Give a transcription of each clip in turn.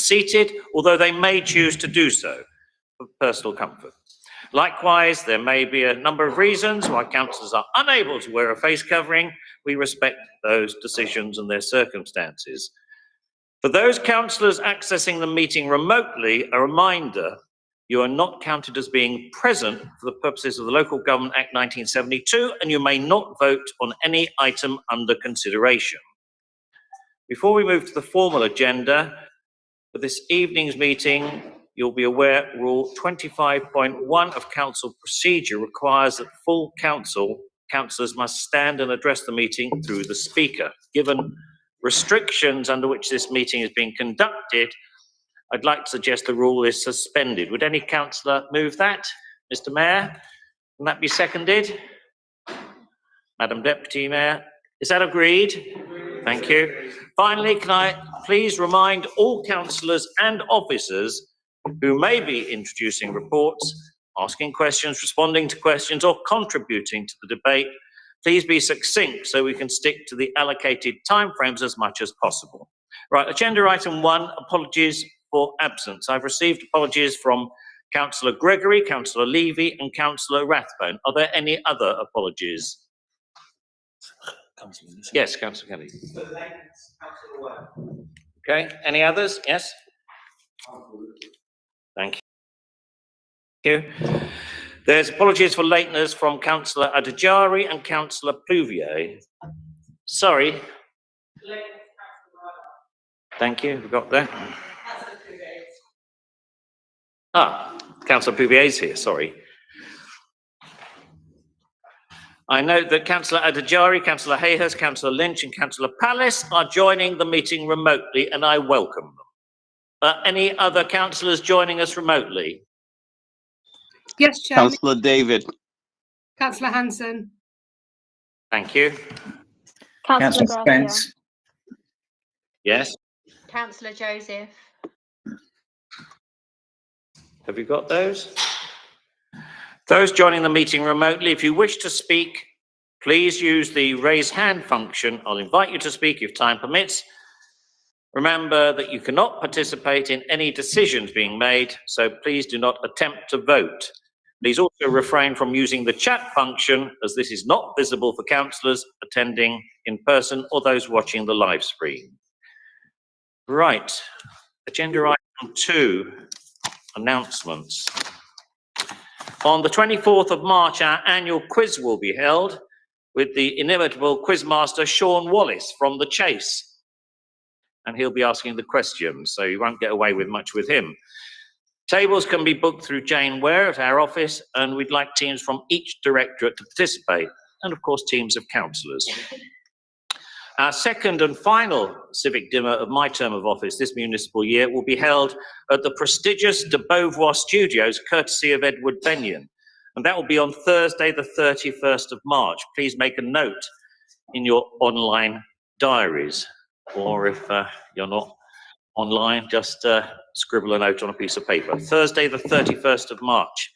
seated, although they may choose to do so for personal comfort. Likewise, there may be a number of reasons why councillors are unable to wear a face covering. We respect those decisions and their circumstances. For those councillors accessing the meeting remotely, a reminder, you are not counted as being present for the purposes of the Local Government Act 1972, and you may not vote on any item under consideration. Before we move to the formal agenda for this evening's meeting, you'll be aware Rule 25.1 of Council procedure requires that full councillors must stand and address the meeting through the Speaker. Given restrictions under which this meeting is being conducted, I'd like to suggest the rule is suspended. Would any councillor move that? Mr. Mayor, can that be seconded? Madam Deputy Mayor, is that agreed? Thank you. Finally, can I please remind all councillors and officers who may be introducing reports, asking questions, responding to questions, or contributing to the debate, please be succinct so we can stick to the allocated timeframes as much as possible. Right, agenda item 1, apologies for absence. I've received apologies from Councillor Gregory, Councillor Levy, and Councillor Rathbone. Are there any other apologies? Yes, Councillor Kelly. Okay, any others? Yes? Thank you. There's apologies for lateness from Councillor Adejari and Councillor Pluvier. Sorry. Thank you, we got that. Councillor Pluvier is here, sorry. I note that Councillor Adejari, Councillor Hayhurst, Councillor Lynch and Councillor Palace are joining the meeting remotely, and I welcome them. Any other councillors joining us remotely? Yes, Chairman. Councillor David. Councillor Hanson. Thank you. Councillor Spence. Yes. Councillor Joseph. Have you got those? Those joining the meeting remotely, if you wish to speak, please use the raise hand function. I'll invite you to speak if time permits. Remember that you cannot participate in any decisions being made, so please do not attempt to vote. Please also refrain from using the chat function, as this is not visible for councillors attending in person or those watching the live stream. Right, agenda item 2, announcements. On the 24th of March, our annual quiz will be held with the inimitable quizmaster Sean Wallace from The Chase. And he'll be asking the questions, so you won't get away with much with him. Tables can be booked through Jane Ware at our office, and we'd like teams from each directorate to participate, and of course teams of councillors. Our second and final civic dinner of my term of office this municipal year will be held at the prestigious de Beauvoir Studios, courtesy of Edward Benyon, and that will be on Thursday the 31st of March. Please make a note in your online diaries. Or if you're not online, just scribble a note on a piece of paper. Thursday, the 31st of March.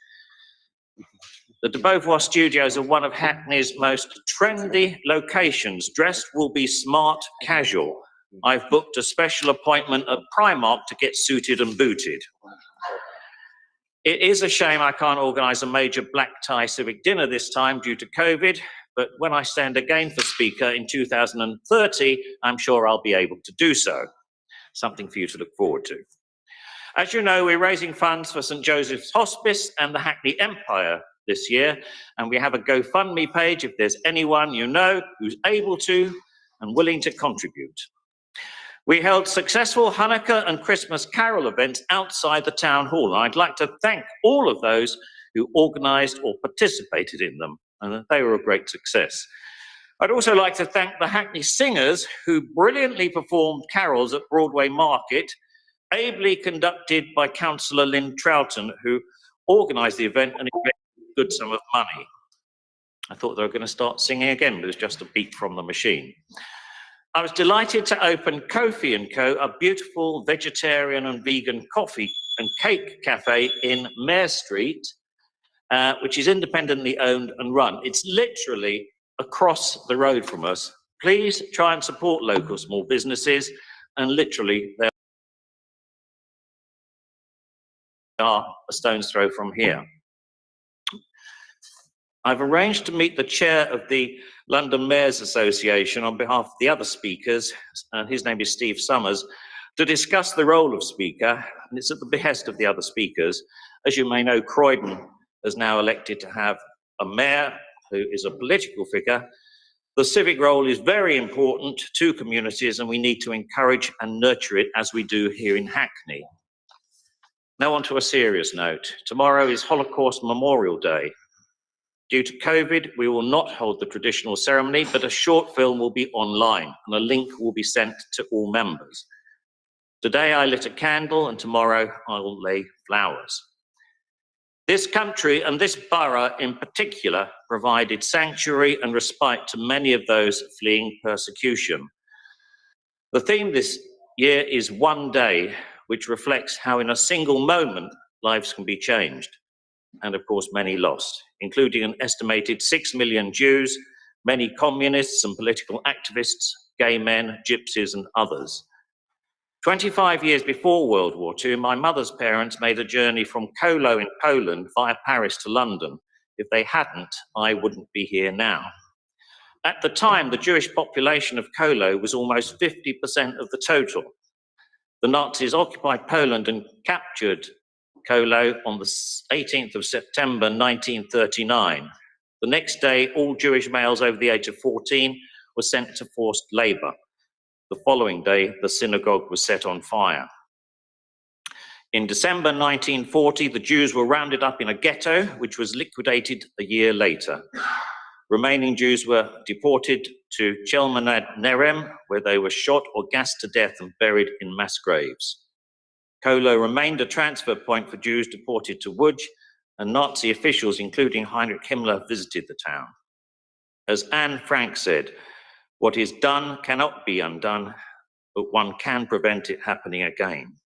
The de Beauvoir Studios are one of Hackney's most trendy locations. Dressed will be smart casual. I've booked a special appointment at Primark to get suited and booted. It is a shame I can't organise a major black tie civic dinner this time due to COVID. But when I stand again for Speaker in 2030, I'm sure I'll be able to do so. Something for you to look forward to. As you know, we're raising funds for St Joseph's Hospice and the Hackney Empire this year, and we have a GoFundMe page if there's anyone you know who's able to and willing to contribute. We held successful Hanukkah and Christmas carol events outside the town hall, and I'd like to thank all of those who organised or participated in them, and they were a great success. I'd also like to thank the Hackney Singers who brilliantly performed carols at Broadway Market, ably conducted by Councillor Lynn Troughton, who organised the event and invested a good sum of money. I thought they were going to start singing again, but it was just a beat from the machine. I was delighted to open Kofi & Co., a beautiful vegetarian and vegan coffee and cake cafe in Mare Street, which is independently owned and run. It's literally across the road from us. Please try and support local small businesses, and literally they're are a stone's throw from here. I've arranged to meet the chair of the London Mayors Association on behalf of the other speakers, and his name is Steve Summers, to discuss the role of Speaker, and it's at the behest of the other speakers. As you may know, Croydon has now elected to have a mayor who is a political figure. The civic role is very important to communities, and we need to encourage and nurture it as we do here in Hackney. Now on to a serious note. Tomorrow is Holocaust Memorial Day. Due to COVID, we will not hold the traditional ceremony, but a short film will be online and a link will be sent to all members. Today I lit a candle and tomorrow I will lay flowers. This country and this borough in particular provided sanctuary and respite to many of those fleeing persecution. The theme this year is One Day, which reflects how in a single moment lives can be changed, and of course many lost, including an estimated 6 million Jews, many communists and political activists, gay men, gypsies and others. 25 years before World War II, my mother's parents made a journey from Kolo in Poland via Paris to London. If they hadn't, I wouldn't be here now. At the time, the Jewish population of Kolo was almost 50% of the total. The Nazis occupied Poland and captured Kolo on the 18th of September 1939. The next day, all Jewish males over the age of 14 were sent to forced labor. The following day, the synagogue was set on fire. In December 1940, the Jews were rounded up in a ghetto, which was liquidated a year later. Remaining Jews were deported to Chelmna-Nerem, where they were shot or gassed to death and buried in mass graves. Kolo remained a transfer point for Jews deported to Łódź, and Nazi officials, including Heinrich Himmler, visited the town. As Anne Frank said, "What is done cannot be undone, but one can prevent it happening again."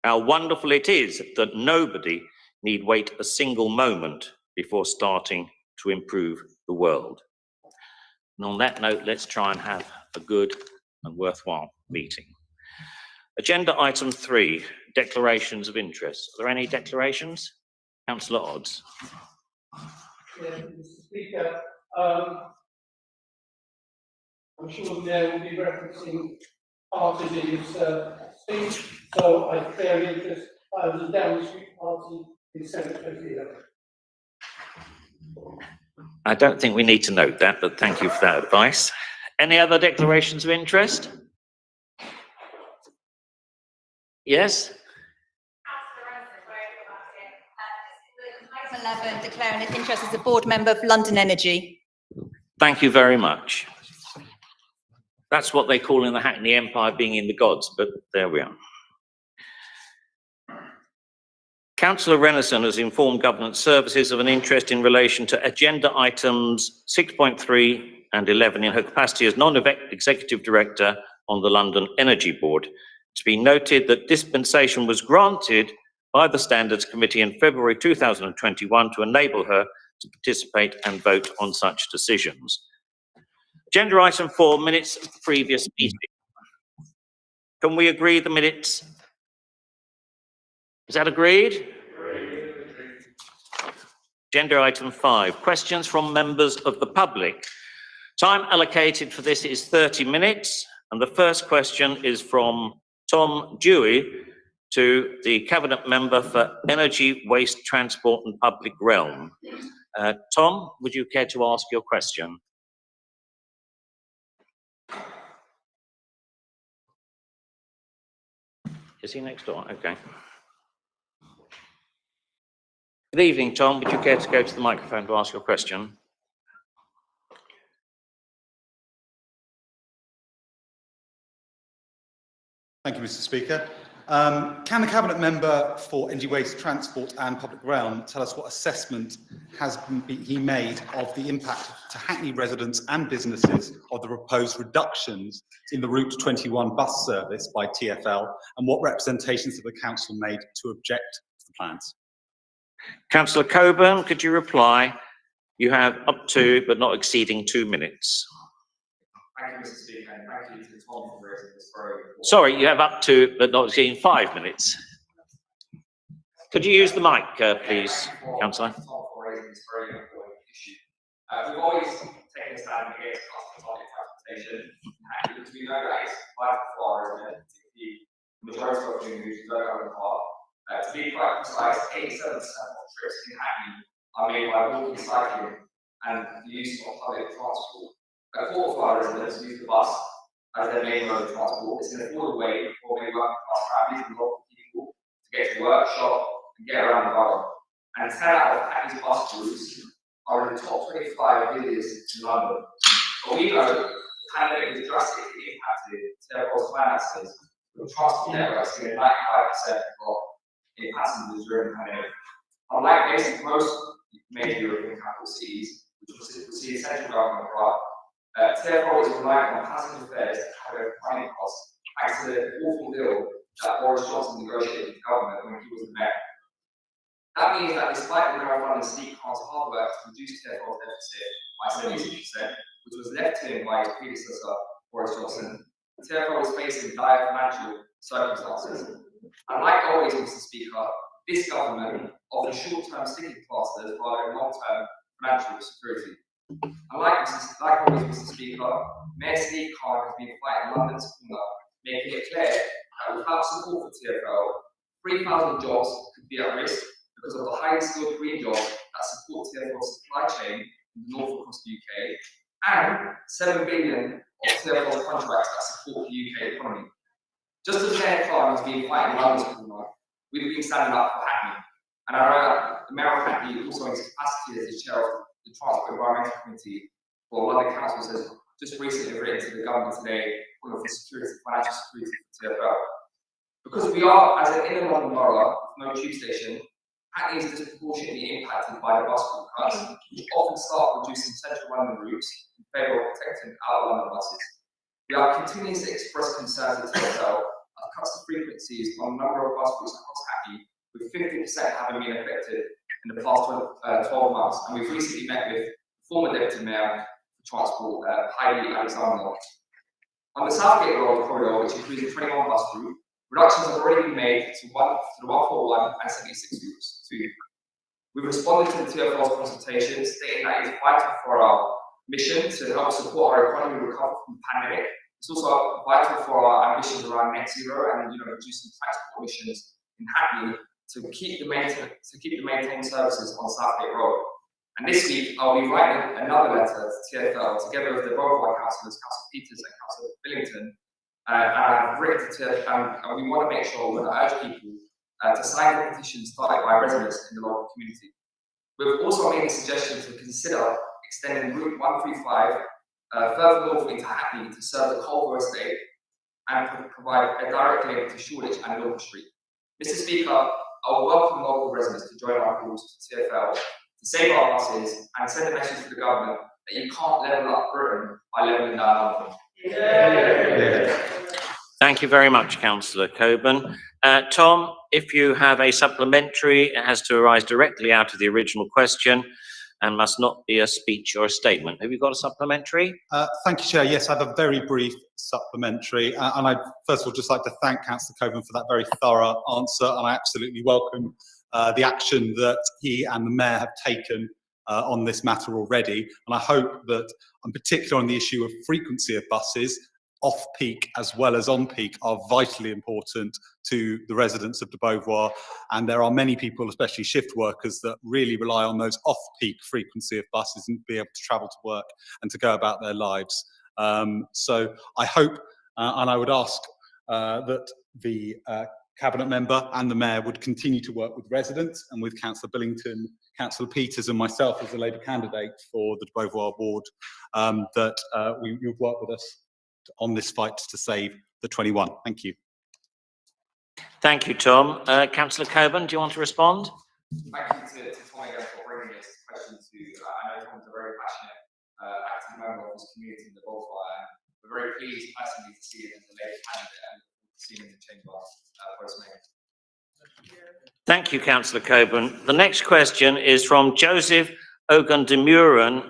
How wonderful it is that nobody need wait a single moment before starting to improve the world. And on that note, let's try and have a good and worthwhile meeting. Agenda item 3, declarations of interest. Are there any declarations? Councillor Odds. Mr. Speaker, I'm sure the Mayor will be referencing parties in his speech, so I declare interest. I was a Downing Street party in Senate 2011. I don't think we need to note that, but thank you for that advice. Any other declarations of interest? Yes? Item 11, declaring its interest as a board member of London Energy. Thank you very much. That's what they call in the Hackney Empire being in the gods, but there we are. Councillor Renison has informed Government Services of an interest in relation to agenda items 6.3 and 11 in her capacity as non-executive director on the London Energy Board. It's been noted that dispensation was granted by the Standards Committee in February 2021 to enable her to participate and vote on such decisions. Agenda item 4, minutes of the previous meeting. Can we agree the minutes? Is that agreed? Agenda item 5, questions from members of the public. Time allocated for this is 30 minutes, and the first question is from Tom Dewey to the Cabinet Member for Energy, Waste, Transport and Public Realm. Tom, would you care to ask your question? Is he next door? Okay. Good evening, Tom. Would you care to go to the microphone to ask your question? Thank you, Mr. Speaker. Can the Cabinet Member for Energy, Waste, Transport and Public Realm tell us what assessment has he made of the impact to Hackney residents and businesses of the proposed reductions in the Route 21 bus service by TfL, and what representations have the Council made to object to the plans? Councillor Coburn, could you reply? You have up to, but not exceeding 2 minutes. Thank you, Mr. Speaker, and thank you to Tom for raising this very important. Sorry, you have up to, but not exceeding 5 minutes. Could you use the mic, please, Councillor? This very important issue. We've always taken a stand against public transportation, because we know that it's vital for our residents, particularly the majority of whom don't have a car. To be quite precise, 87% of trips in Hackney are made by walking, cycling, and the use of public transport. A quarter of our residents use the bus as their main mode of transport. It's an affordable way for many working class families and local people to get to work, shop, and get around the borough. And 10 out of Hackney's bus routes are in the top 25 villages in London. But we know the pandemic has drastically impacted Terrapul's finances, with transport networks getting 95% drop in passengers during the pandemic. Unlike basically most major European capital cities, which will see central government grant, Terrapul is relying on passenger fares to cover running costs, thanks to the awful deal that Boris Johnson negotiated with the government when he was the mayor. That means that despite the marathon and Sleep Car's hard work to reduce Terrapul's deficit by 76%, which was left to him by his predecessor, Boris Johnson, Terrapul was facing dire financial circumstances. And like always, Mr. Speaker, this government offers short-term sticking plasters rather than long-term financial security. And like always, Mr. Speaker, Mayor Sleep Car has been fighting London's corner, making it clear that without support for Terrapul, 3,000 jobs could be at risk because of the highly skilled green jobs that support Terrapul's supply chain in the north across the UK, and 7 billion of Terrapul's contracts that support the UK economy. Just as Mayor Clark has been fighting London's corner, we've been standing up for Hackney. And I know that the Mayor of Hackney, also in his capacity as the chair of the Transport Environmental Committee for London Council, has just recently written to the government today calling for financial security for Terrapul. Because we are, as an inner London borough with no tube station, Hackney is disproportionately impacted by the bus route cuts, which often start reducing central London routes in favour of protecting outer London buses. We are continuing to express concerns with Terrapul of cuts to frequencies on a number of bus routes across Hackney, with 50% having been affected in the past 12 months. And we've recently met with former Deputy Mayor for Transport, Heidi Alexander. On the Southgate Road corridor, which includes the 21 bus route, reductions have already been made to the 141 and 76 routes. We've responded to the Terrapul's consultation, stating that it is vital for our mission to help support our economy recover from the pandemic. It's also vital for our ambitions around net zero and reducing transport emissions in Hackney to keep the maintained services on Southgate Road. And this week, I'll be writing another letter to TfL together with the Boulevard councillors, Councillor Peters and Councillor Billington. And I've written to and we want to make sure we're going to urge people to sign the petition started by residents in the local community. We've also made a suggestion to consider extending Route 135 further north into Hackney to serve the Culver Estate and provide a direct link to Shoreditch and Liverpool Street. Mr. Speaker, I will welcome local residents to join our calls to TfL to save our buses and send a message to the government that you can't level up Britain by levelling down London. Thank you very much, Councillor Coburn. Tom, if you have a supplementary, it has to arise directly out of the original question and must not be a speech or a statement. Have you got a supplementary? Thank you, Chair. Yes, I have a very brief supplementary. And I'd first of all just like to thank Councillor Coburn for that very thorough answer. And I absolutely welcome the action that he and the Mayor have taken on this matter already. And I hope that, in particular on the issue of frequency of buses, off-peak as well as on-peak are vitally important to the residents of de Beauvoir, and there are many people, especially shift workers, that really rely on those off-peak frequency of buses and be able to travel to work and to go about their lives. So I hope and I would ask that the Cabinet Member and the Mayor would continue to work with residents and with Councillor Billington, Councillor Peters and myself as a Labour candidate for the de Beauvoir ward, that you've worked with us on this fight to save the 21. Thank you. Thank you, Tom. Councillor Coburn, do you want to respond? Thank you to Tom again for bringing this question to, I know Tom's a very passionate, active member of this community in the Beauvoir, and we're very pleased personally to see him as a Labour candidate and to see him in the chamber post-mayor. Thank you, Councillor Coburn. The next question is from Joseph Ogundemuran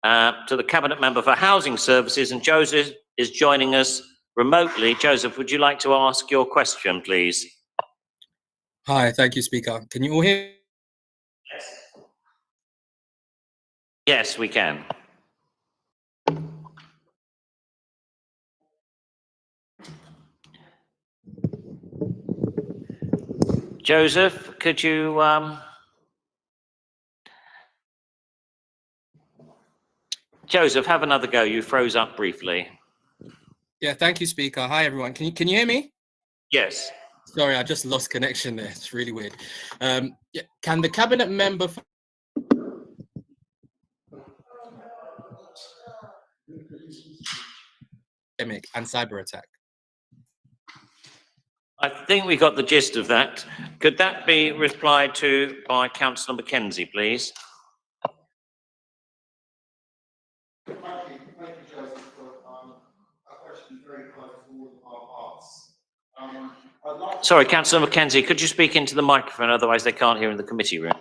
to the Cabinet Member for Housing Services, and Joseph is joining us remotely. Joseph, would you like to ask your question, please? Hi, thank you, Speaker. Can you all hear? Yes, we can. Joseph, could you, Joseph, have another go. You froze up briefly. Yeah, thank you, Speaker. Hi, everyone. Can you hear me? Yes. Sorry, I just lost connection there. It's really weird. Yeah, can the cabinet member for pandemic and cyber attack? I think we got the gist of that. Could that be replied to by Councillor Mackenzie, please? Thank you, Joseph, for a question very close to all of our hearts. I'd like to- Sorry, Councillor Mackenzie, could you speak into the microphone? Otherwise they can't hear in the committee room.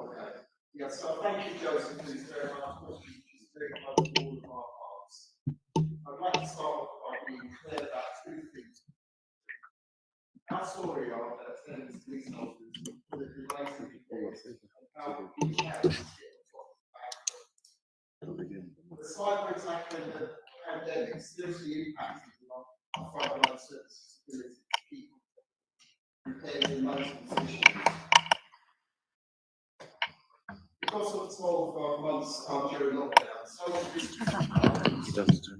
Okay. Yeah, so thank you, Joseph, for this very much question, which is very close to all of our hearts. I'd like to start off by being clear about two things. Our story of attendance police officers with related reports and how we can the cyber attack and the pandemic seriously impacted our frontline services ability to keep repairs in most positions. Because of 12 months during lockdown,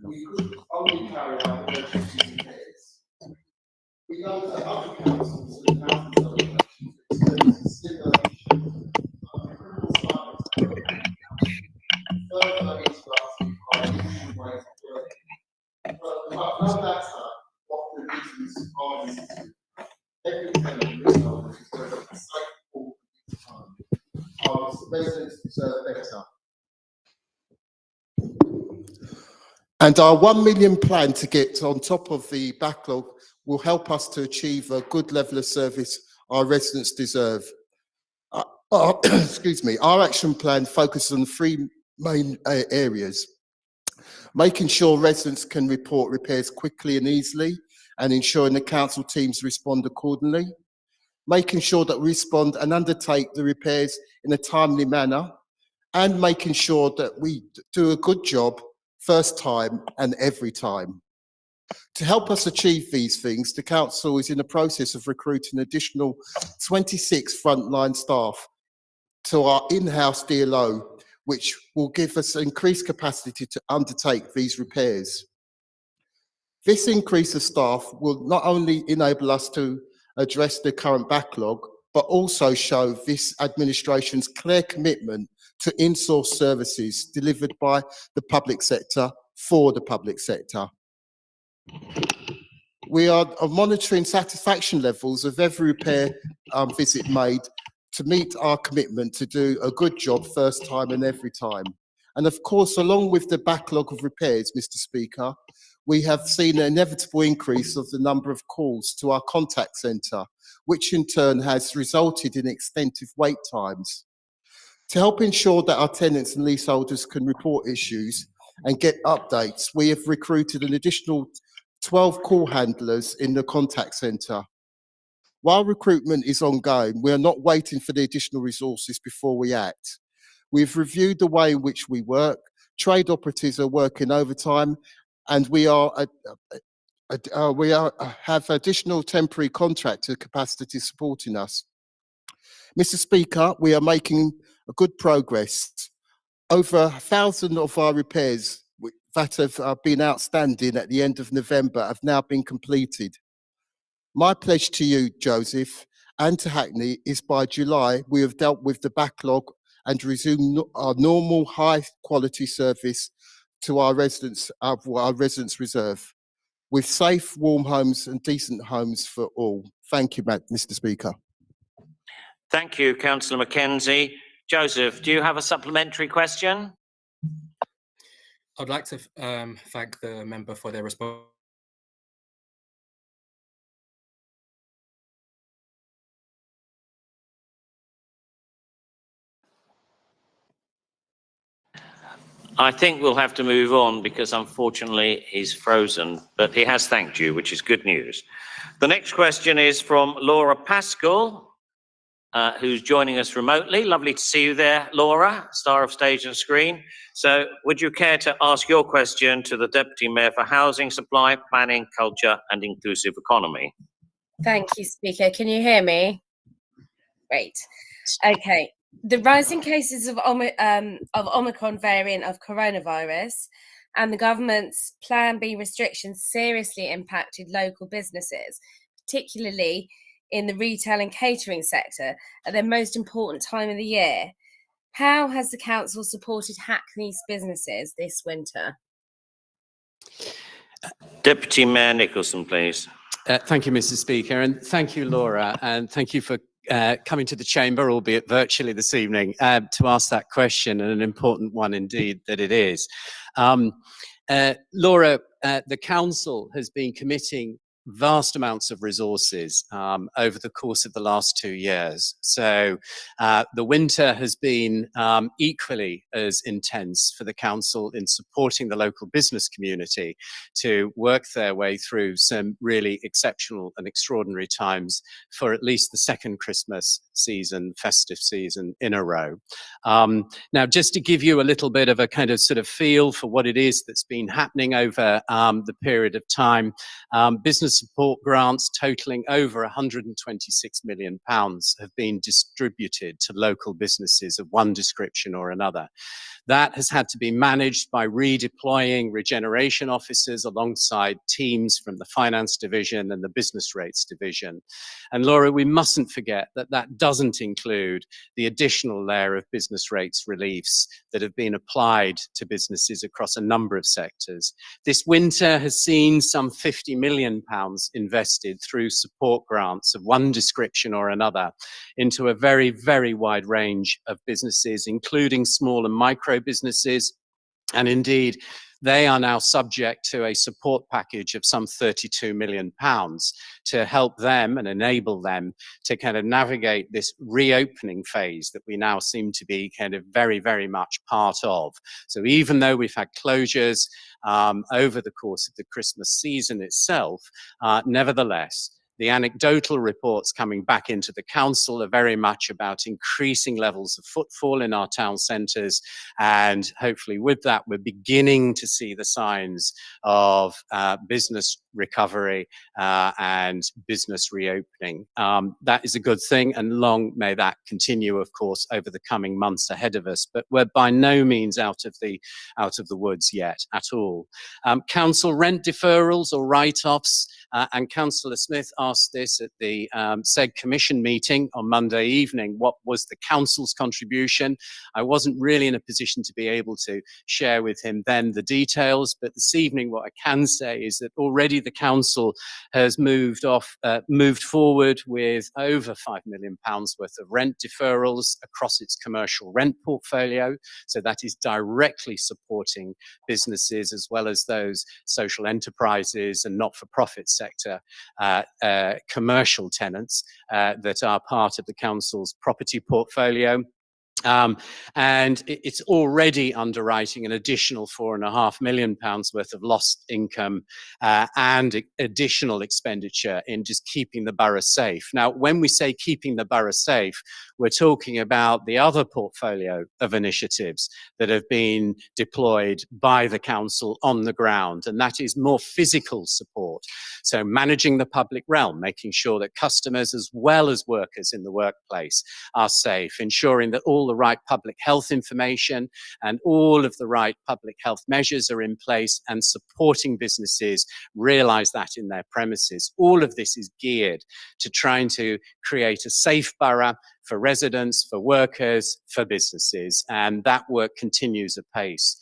we could only carry out emergency repairs. We know that other councils and housing associations experience similar issues. Criminal cyber attack further interrupted our usual ways of working. But no matter what the reasons are, every tenant leaseholder deserves a safe port of its home. Our residents deserve better. And our 1 million plan to get on top of the backlog will help us to achieve a good level of service our residents deserve. Excuse me, our action plan focuses on three main areas. Making sure residents can report repairs quickly and easily and ensuring the council teams respond accordingly. Making sure that we respond and undertake the repairs in a timely manner, and making sure that we do a good job first time and every time. To help us achieve these things, the council is in the process of recruiting additional 26 frontline staff to our in-house DLO, which will give us increased capacity to undertake these repairs. This increase of staff will not only enable us to address the current backlog, but also show this administration's clear commitment to in-source services delivered by the public sector for the public sector. We are monitoring satisfaction levels of every repair visit made to meet our commitment to do a good job first time and every time. And of course, along with the backlog of repairs, Mr. Speaker, we have seen an inevitable increase of the number of calls to our contact centre, which in turn has resulted in extensive wait times. To help ensure that our tenants and leaseholders can report issues and get updates, we have recruited an additional 12 call handlers in the contact centre. While recruitment is ongoing, we are not waiting for the additional resources before we act. We've reviewed the way in which we work. Trade operatives are working overtime, and we have additional temporary contractor capacity supporting us. Mr. Speaker, we are making a good progress. Over 1,000 of our repairs that have been outstanding at the end of November have now been completed. My pledge to you, Joseph, and to Hackney is by July we have dealt with the backlog and resumed our normal high-quality service to our residents reserve, with safe, warm homes and decent homes for all. Thank you, Mr. Speaker. Thank you, Councillor Mackenzie. Joseph, do you have a supplementary question? I'd like to thank the member for their response. I think we'll have to move on because unfortunately he's frozen, but he has thanked you, which is good news. The next question is from Laura Pascal, who's joining us remotely. Lovely to see you there, Laura, star of stage and screen. So would you care to ask your question to the Deputy Mayor for Housing, Supply, Planning, Culture and Inclusive Economy? Thank you, Speaker. Can you hear me? Great. Okay. The rising cases of Omicron variant of coronavirus and the government's Plan B restrictions seriously impacted local businesses, particularly in the retail and catering sector at their most important time of the year. How has the council supported Hackney's businesses this winter? Deputy Mayor Nicholson, please. Thank you, Mr. Speaker, and thank you, Laura, and thank you for coming to the chamber, albeit virtually this evening, to ask that question, and an important one indeed that it is. Laura, the council has been committing vast amounts of resources over the course of the last 2 years. So the winter has been equally as intense for the council in supporting the local business community to work their way through some really exceptional and extraordinary times for at least the second Christmas season, festive season in a row. Now, just to give you a little bit of a kind of sort of feel for what it is that's been happening over the period of time, business support grants totaling over £126 million have been distributed to local businesses of one description or another. That has had to be managed by redeploying regeneration officers alongside teams from the finance division and the business rates division. And Laura, we mustn't forget that that doesn't include the additional layer of business rates reliefs that have been applied to businesses across a number of sectors. This winter has seen some £50 million invested through support grants of one description or another into a very, very wide range of businesses, including small and micro businesses. And indeed, they are now subject to a support package of some £32 million to help them and enable them to kind of navigate this reopening phase that we now seem to be kind of very, very much part of. So even though we've had closures over the course of the Christmas season itself, nevertheless, the anecdotal reports coming back into the council are very much about increasing levels of footfall in our town centres, and hopefully with that we're beginning to see the signs of business recovery and business reopening. That is a good thing, and long may that continue, of course, over the coming months ahead of us. But we're by no means out of the woods yet at all. Council rent deferrals or write-offs, and Councillor Smith asked this at the SEG Commission meeting on Monday evening. What was the council's contribution? I wasn't really in a position to be able to share with him then the details, but this evening what I can say is that already the council has moved forward with over £5 million worth of rent deferrals across its commercial rent portfolio. So that is directly supporting businesses as well as those social enterprises and not-for-profit sector commercial tenants that are part of the council's property portfolio. And it's already underwriting an additional £4.5 million worth of lost income and additional expenditure in just keeping the borough safe. Now, when we say keeping the borough safe, we're talking about the other portfolio of initiatives that have been deployed by the council on the ground, and that is more physical support. So managing the public realm, making sure that customers as well as workers in the workplace are safe, ensuring that all the right public health information and all of the right public health measures are in place, and supporting businesses realize that in their premises. All of this is geared to trying to create a safe borough for residents, for workers, for businesses, and that work continues apace,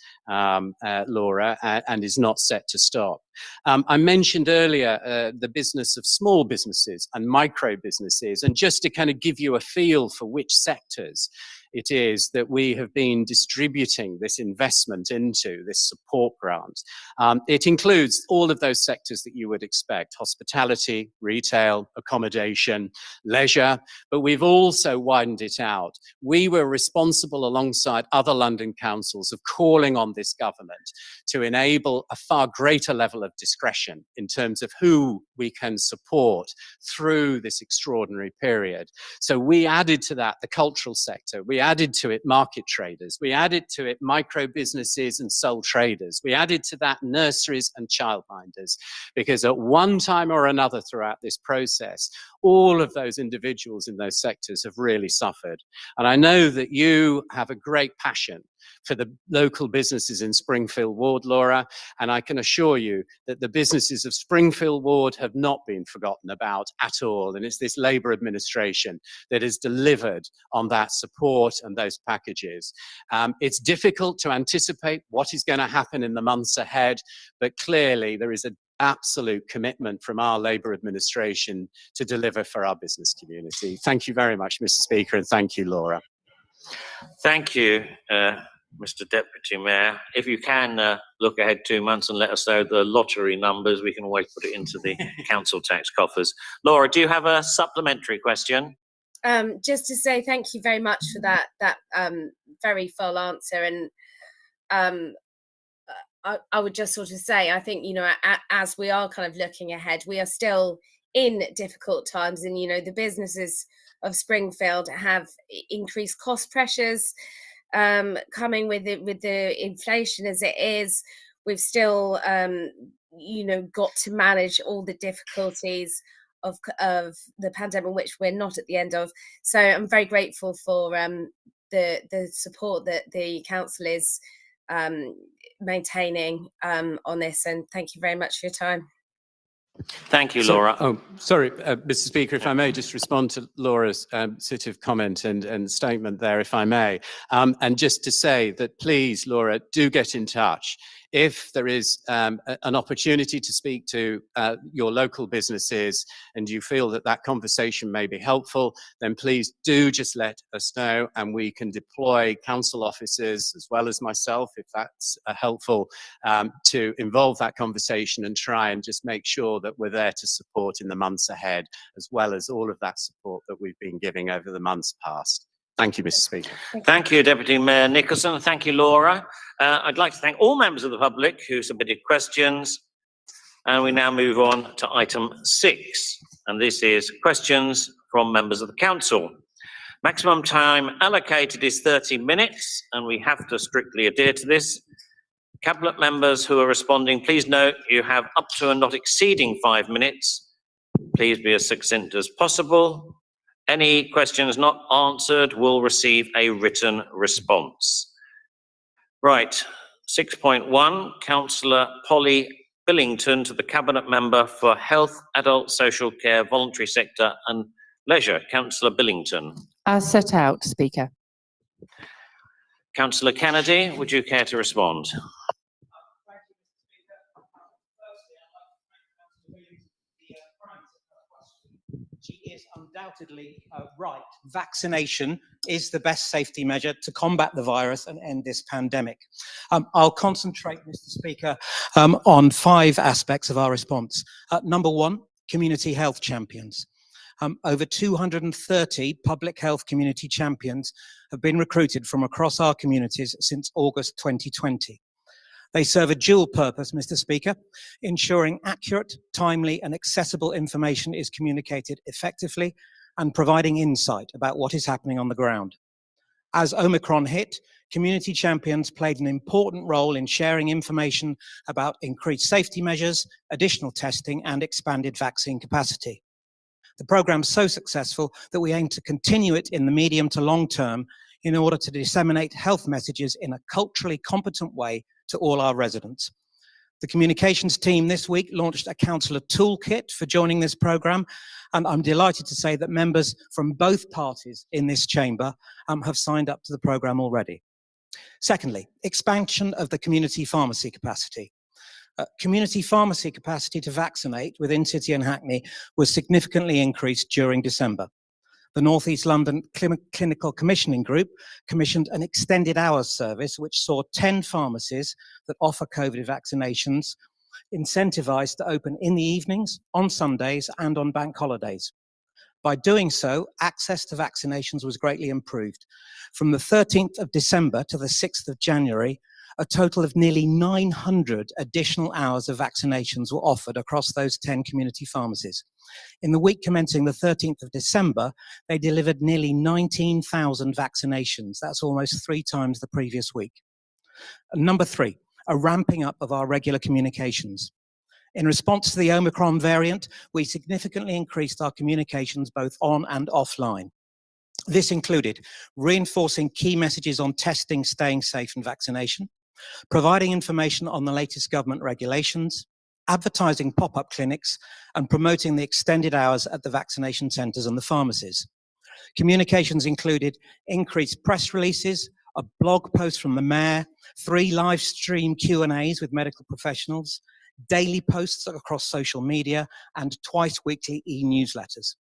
Laura, and is not set to stop. I mentioned earlier the business of small businesses and micro businesses, and just to kind of give you a feel for which sectors, it is that we have been distributing this investment into, this support grant. It includes all of those sectors that you would expect: hospitality, retail, accommodation, leisure, but we've also widened it out. We were responsible, alongside other London councils, of calling on this government to enable a far greater level of discretion in terms of who we can support through this extraordinary period. So we added to that the cultural sector, we added to it market traders, we added to it micro businesses and sole traders, we added to that nurseries and childminders, because at one time or another throughout this process, all of those individuals in those sectors have really suffered. And I know that you have a great passion for the local businesses in Springfield Ward, Laura, and I can assure you that the businesses of Springfield Ward have not been forgotten about at all. And it's this Labour administration that has delivered on that support and those packages. It's difficult to anticipate what is going to happen in the months ahead, but clearly there is an absolute commitment from our Labour administration to deliver for our business community. Thank you very much, Mr. Speaker, and thank you, Laura. Thank you, Mr. Deputy Mayor. If you can look ahead 2 months and let us know the lottery numbers, we can always put it into the council tax coffers. Laura, do you have a supplementary question? Just to say thank you very much for that very full answer. And I would just sort of say, I think, you know, as we are kind of looking ahead, we are still in difficult times, and, you know, the businesses of Springfield have increased cost pressures coming with the inflation as it is. We've still, you know, got to manage all the difficulties of the pandemic, which we're not at the end of. So I'm very grateful for the support that the council is maintaining on this, and thank you very much for your time. Thank you, Laura. Sorry, Mr. Speaker, if I may just respond to Laura's sort of comment and statement there, if I may. And just to say that, please, Laura, do get in touch. If there is an opportunity to speak to your local businesses and you feel that that conversation may be helpful, then please do just let us know, and we can deploy council officers as well as myself, if that's helpful, to involve that conversation and try and just make sure that we're there to support in the months ahead, as well as all of that support that we've been giving over the months past. Thank you, Mr. Speaker. Thank you, Deputy Mayor Nicholson. Thank you, Laura. I'd like to thank all members of the public who submitted questions. And we now move on to item 6. And this is questions from members of the council. Maximum time allocated is 30 minutes, and we have to strictly adhere to this. Cabinet members who are responding, please note you have up to and not exceeding 5 minutes. Please be as succinct as possible. Any questions not answered will receive a written response. Right, 6.1, Councillor Polly Billington to the Cabinet Member for Health, Adult Social Care, Voluntary Sector and Leisure. Councillor Billington. As set out, Speaker. Councillor Kennedy, would you care to respond? She is undoubtedly right. Vaccination is the best safety measure to combat the virus and end this pandemic. I'll concentrate, Mr. Speaker, on 5 aspects of our response. Number 1, community health champions. Over 230 public health community champions have been recruited from across our communities since August 2020. They serve a dual purpose, Mr. Speaker, ensuring accurate, timely and accessible information is communicated effectively and providing insight about what is happening on the ground. As Omicron hit, community champions played an important role in sharing information about increased safety measures, additional testing and expanded vaccine capacity. The program's so successful that we aim to continue it in the medium to long term in order to disseminate health messages in a culturally competent way to all our residents. The communications team this week launched a councillor toolkit for joining this programme, and I'm delighted to say that members from both parties in this chamber have signed up to the programme already. Secondly, expansion of the community pharmacy capacity. Community pharmacy capacity to vaccinate within City and Hackney was significantly increased during December. The North East London Clinical Commissioning Group commissioned an extended hours service which saw 10 pharmacies that offer COVID vaccinations incentivized to open in the evenings, on Sundays and on bank holidays. By doing so, access to vaccinations was greatly improved. From the 13th of December to the 6th of January, a total of nearly 900 additional hours of vaccinations were offered across those 10 community pharmacies. In the week commencing the 13th of December, they delivered nearly 19,000 vaccinations. That's almost 3 times the previous week. Number 3, a ramping up of our regular communications. In response to the Omicron variant, we significantly increased our communications both on and offline. This included reinforcing key messages on testing, staying safe and vaccination, providing information on the latest government regulations, advertising pop-up clinics, and promoting the extended hours at the vaccination centres and the pharmacies. Communications included increased press releases, a blog post from the Mayor, 3 live stream Q&As with medical professionals, daily posts across social media, and twice weekly e-newsletters.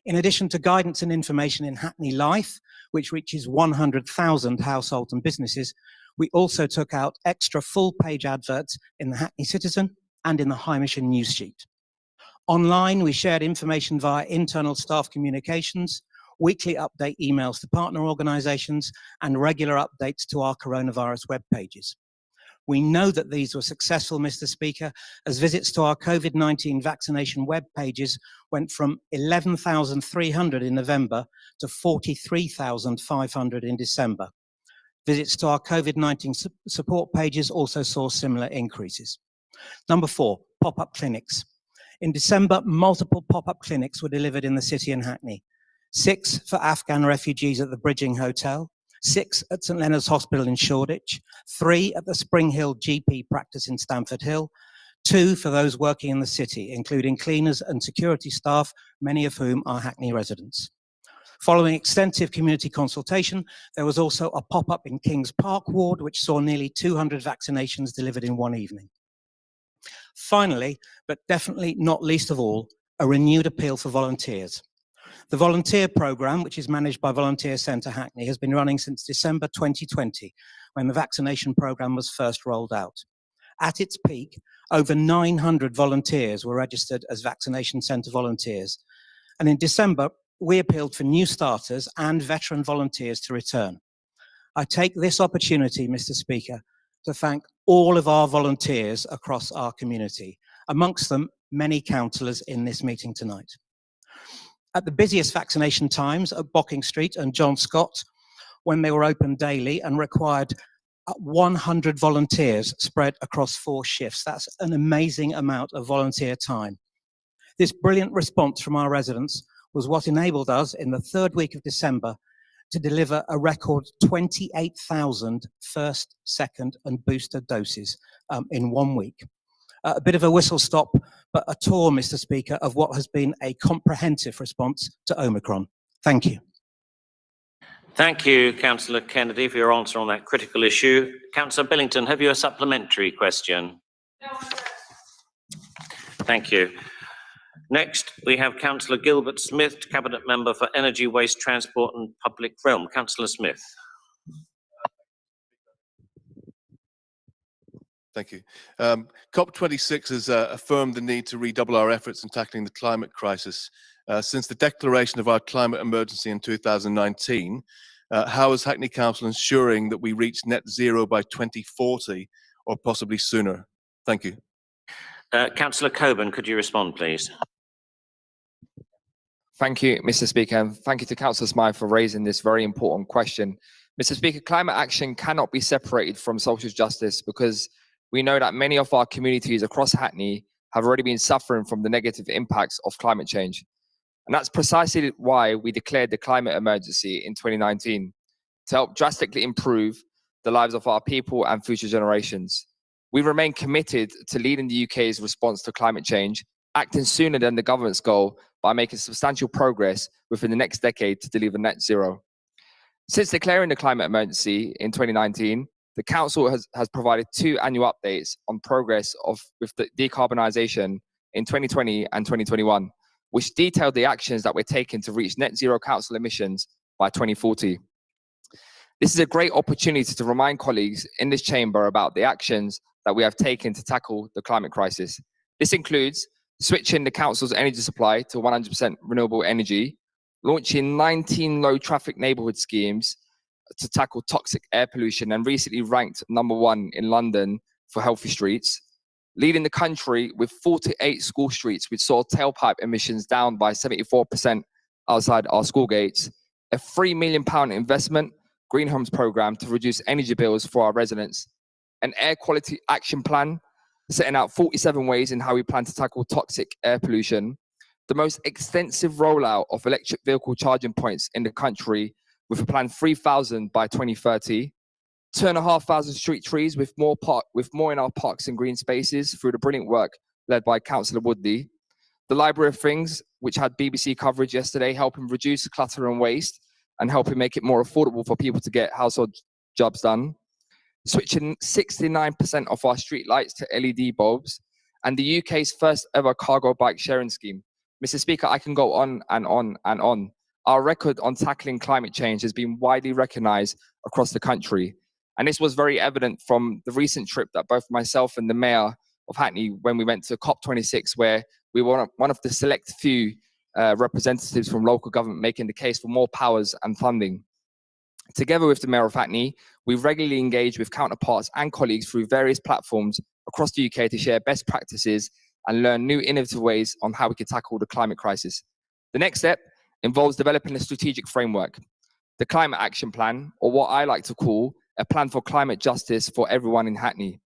In addition to guidance and information in Hackney Life, which reaches 100,000 households and businesses, we also took out extra full-page adverts in the Hackney Citizen and in the High Mission news sheet. Online, we shared information via internal staff communications, weekly update emails to partner organisations, and regular updates to our coronavirus web pages. We know that these were successful, Mr. Speaker, as visits to our COVID-19 vaccination web pages went from 11,300 in November to 43,500 in December. Visits to our COVID-19 support pages also saw similar increases. Number 4, pop-up clinics. In December, multiple pop-up clinics were delivered in the city and Hackney. 6 for Afghan refugees at the Bridging Hotel, 6 at St Leonard's Hospital in Shoreditch, 3 at the Spring Hill GP practice in Stamford Hill, 2 for those working in the city, including cleaners and security staff, many of whom are Hackney residents. Following extensive community consultation, there was also a pop-up in Kings Park ward, which saw nearly 200 vaccinations delivered in one evening. Finally, but definitely not least of all, a renewed appeal for volunteers. The volunteer programme, which is managed by Volunteer Centre Hackney, has been running since December 2020, when the vaccination programme was first rolled out. At its peak, over 900 volunteers were registered as vaccination centre volunteers. And in December, we appealed for new starters and veteran volunteers to return. I take this opportunity, Mr. Speaker, to thank all of our volunteers across our community, amongst them many councillors in this meeting tonight. At the busiest vaccination times at Bocking Street and John Scott, when they were open daily and required 100 volunteers spread across 4 shifts. That's an amazing amount of volunteer time. This brilliant response from our residents was what enabled us in the 3rd week of December to deliver a record 28,000 first, second and booster doses in 1 week. A bit of a whistle stop, but a tour, Mr. Speaker, of what has been a comprehensive response to Omicron. Thank you. Thank you, Councillor Kennedy, for your answer on that critical issue. Councillor Billington, have you a supplementary question? No. Thank you. Next, we have Councillor Gilbert Smith, Cabinet Member for Energy, Waste, Transport and Public Realm. Councillor Smith. Thank you. COP26 has affirmed the need to redouble our efforts in tackling the climate crisis. Since the declaration of our climate emergency in 2019, how is Hackney Council ensuring that we reach net zero by 2040 or possibly sooner? Thank you. Councillor Coburn, could you respond, please? Thank you, Mr. Speaker, and thank you to Councillor Smythe for raising this very important question. Mr. Speaker, climate action cannot be separated from social justice because we know that many of our communities across Hackney have already been suffering from the negative impacts of climate change. And that's precisely why we declared the climate emergency in 2019, to help drastically improve the lives of our people and future generations. We remain committed to leading the UK's response to climate change, acting sooner than the government's goal by making substantial progress within the next decade to deliver net zero. Since declaring the climate emergency in 2019, the Council has provided 2 annual updates on progress with the decarbonisation in 2020 and 2021. which detailed the actions that we're taking to reach net zero council emissions by 2040. This is a great opportunity to remind colleagues in this chamber about the actions that we have taken to tackle the climate crisis. This includes switching the council's energy supply to 100% renewable energy, launching 19 low traffic neighbourhood schemes to tackle toxic air pollution and recently ranked #1 in London for healthy streets, leading the country with 48 school streets which saw tailpipe emissions down by 74% outside our school gates, a £3 million investment green homes programme to reduce energy bills for our residents, an air quality action plan setting out 47 ways in how we plan to tackle toxic air pollution, the most extensive rollout of electric vehicle charging points in the country with a planned 3,000 by 2030, 2,500 street trees with more in our parks and green spaces through the brilliant work led by Councillor Woodley, the Library of Things, which had BBC coverage yesterday, helping reduce clutter and waste and helping make it more affordable for people to get household jobs done, switching 69% of our street lights to LED bulbs, and the UK's first ever cargo bike sharing scheme. Mr. Speaker, I can go on and on and on. Our record on tackling climate change has been widely recognised across the country. And this was very evident from the recent trip that both myself and the Mayor of Hackney, when we went to COP26, where we were one of the select few representatives from local government making the case for more powers and funding. Together with the Mayor of Hackney, we regularly engage with counterparts and colleagues through various platforms across the UK to share best practices and learn new innovative ways on how we can tackle the climate crisis. The next step involves developing a strategic framework, the Climate Action Plan, or what I like to call a plan for climate justice for everyone in Hackney.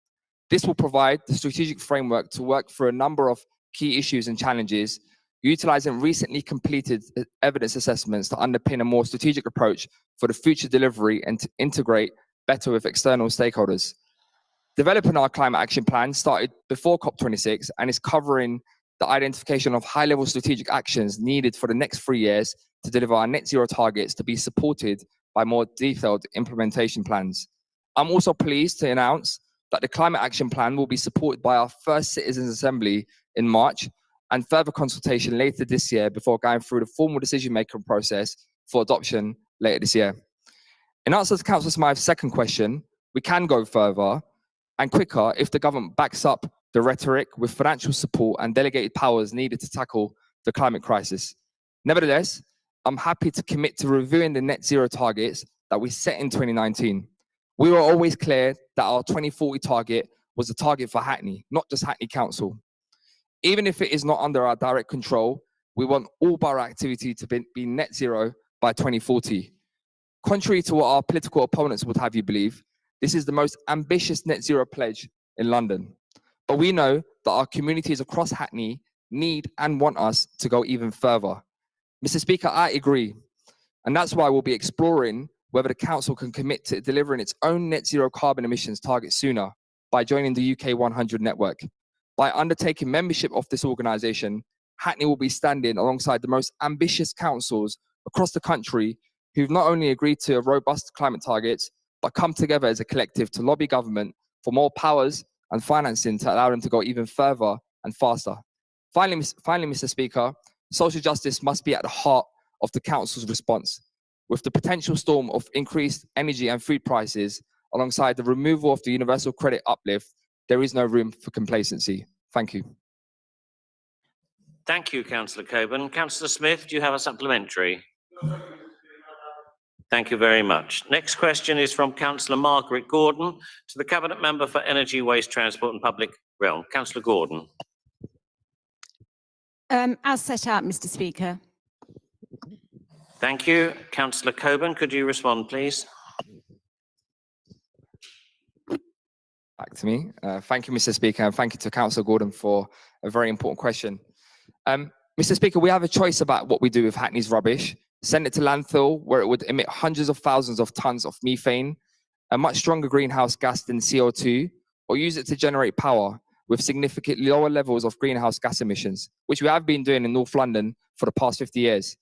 This will provide the strategic framework to work through a number of key issues and challenges, utilising recently completed evidence assessments to underpin a more strategic approach for the future delivery and to integrate better with external stakeholders. Developing our Climate Action Plan started before COP26 and is covering the identification of high-level strategic actions needed for the next 3 years to deliver our net zero targets to be supported by more detailed implementation plans. I'm also pleased to announce that the Climate Action Plan will be supported by our first Citizens' Assembly in March and further consultation later this year before going through the formal decision-making process for adoption later this year. In answer to Councillor Smythe's second question, we can go further and quicker if the government backs up the rhetoric with financial support and delegated powers needed to tackle the climate crisis. Nevertheless, I'm happy to commit to reviewing the net zero targets that we set in 2019. We were always clear that our 2040 target was a target for Hackney, not just Hackney Council. Even if it is not under our direct control, we want all borough activity to be net zero by 2040. Contrary to what our political opponents would have you believe, this is the most ambitious net zero pledge in London. But we know that our communities across Hackney need and want us to go even further. Mr. Speaker, I agree. And that's why we'll be exploring whether the council can commit to delivering its own net zero carbon emissions target sooner by joining the UK 100 network. By undertaking membership of this organisation, Hackney will be standing alongside the most ambitious councils across the country who've not only agreed to robust climate targets, but come together as a collective to lobby government for more powers and financing to allow them to go even further and faster. Finally, Mr. Speaker, social justice must be at the heart of the council's response. With the potential storm of increased energy and food prices, alongside the removal of the universal credit uplift, there is no room for complacency. Thank you. Thank you, Councillor Coburn. Councillor Smith, do you have a supplementary? Thank you very much. Next question is from Councillor Margaret Gordon to the Cabinet Member for Energy, Waste, Transport and Public Realm. Councillor Gordon. As set out, Mr. Speaker. Thank you. Councillor Coburn, could you respond, please? Back to me. Thank you, Mr. Speaker, and thank you to Councillor Gordon for a very important question. Mr. Speaker, we have a choice about what we do with Hackney's rubbish. Send it to landfill, where it would emit hundreds of thousands of tons of methane, a much stronger greenhouse gas than CO2, or use it to generate power with significantly lower levels of greenhouse gas emissions, which we have been doing in North London for the past 50 years.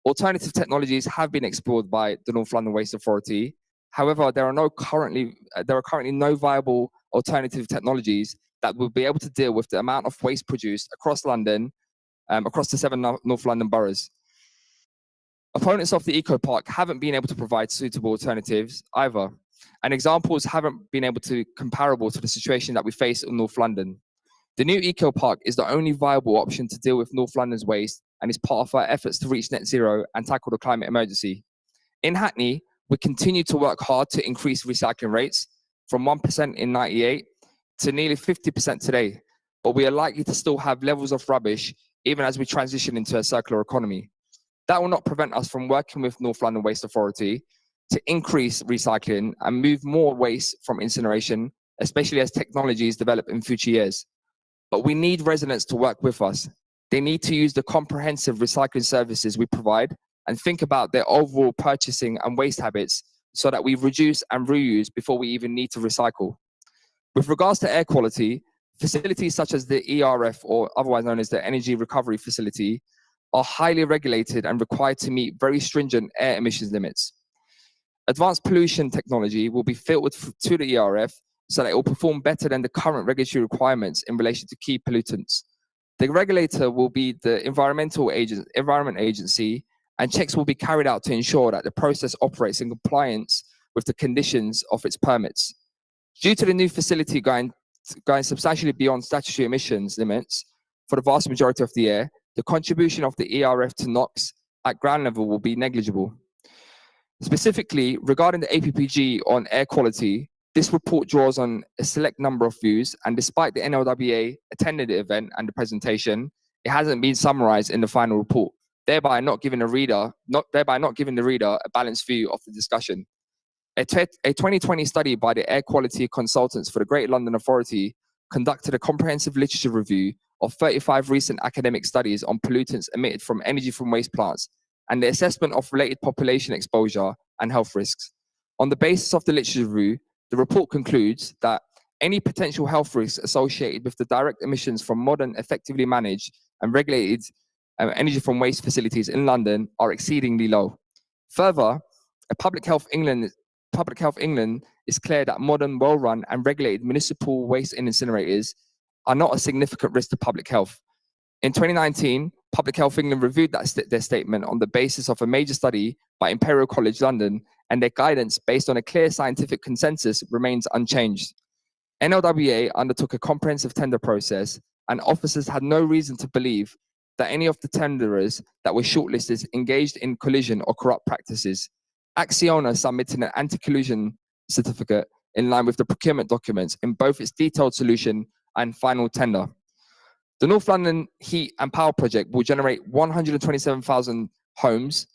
Alternative technologies have been explored by the North London Waste Authority. However, there are currently no viable alternative technologies that will be able to deal with the amount of waste produced across London across the 7 North London boroughs. Opponents of the Eco Park haven't been able to provide suitable alternatives either, and examples haven't been able to comparable to the situation that we face in North London. The new Eco Park is the only viable option to deal with North London's waste and is part of our efforts to reach net zero and tackle the climate emergency. In Hackney, we continue to work hard to increase recycling rates from 1% in '98 to nearly 50% today, but we are likely to still have levels of rubbish even as we transition into a circular economy. That will not prevent us from working with North London Waste Authority to increase recycling and move more waste from incineration, especially as technologies develop in future years. But we need residents to work with us. They need to use the comprehensive recycling services we provide and think about their overall purchasing and waste habits so that we reduce and reuse before we even need to recycle. With regards to air quality, facilities such as the ERF, or otherwise known as the Energy Recovery Facility, are highly regulated and required to meet very stringent air emissions limits. Advanced pollution technology will be filtered to the ERF so that it will perform better than the current regulatory requirements in relation to key pollutants. The regulator will be the Environment Agency, and checks will be carried out to ensure that the process operates in compliance with the conditions of its permits. Due to the new facility going substantially beyond statutory emissions limits for the vast majority of the year, the contribution of the ERF to NOx at ground level will be negligible. Specifically, regarding the APPG on air quality, this report draws on a select number of views, and despite the NLWA attended the event and the presentation, it hasn't been summarized in the final report, thereby not giving the reader a balanced view of the discussion. A 2020 study by the air quality consultants for the Greater London Authority conducted a comprehensive literature review of 35 recent academic studies on pollutants emitted from energy from waste plants and the assessment of related population exposure and health risks. On the basis of the literature review, the report concludes that any potential health risks associated with the direct emissions from modern, effectively managed and regulated energy from waste facilities in London are exceedingly low. Further, Public Health England is clear that modern, well-run and regulated municipal waste incinerators are not a significant risk to public health. In 2019, Public Health England reviewed their statement on the basis of a major study by Imperial College London, and their guidance based on a clear scientific consensus remains unchanged. NLWA undertook a comprehensive tender process, and officers had no reason to believe that any of the tenderers that were shortlisted engaged in collusion or corrupt practices. Acciona submitted an anti-collusion certificate in line with the procurement documents in both its detailed solution and final tender. The North London Heat and Power Project will generate 127,000 homes,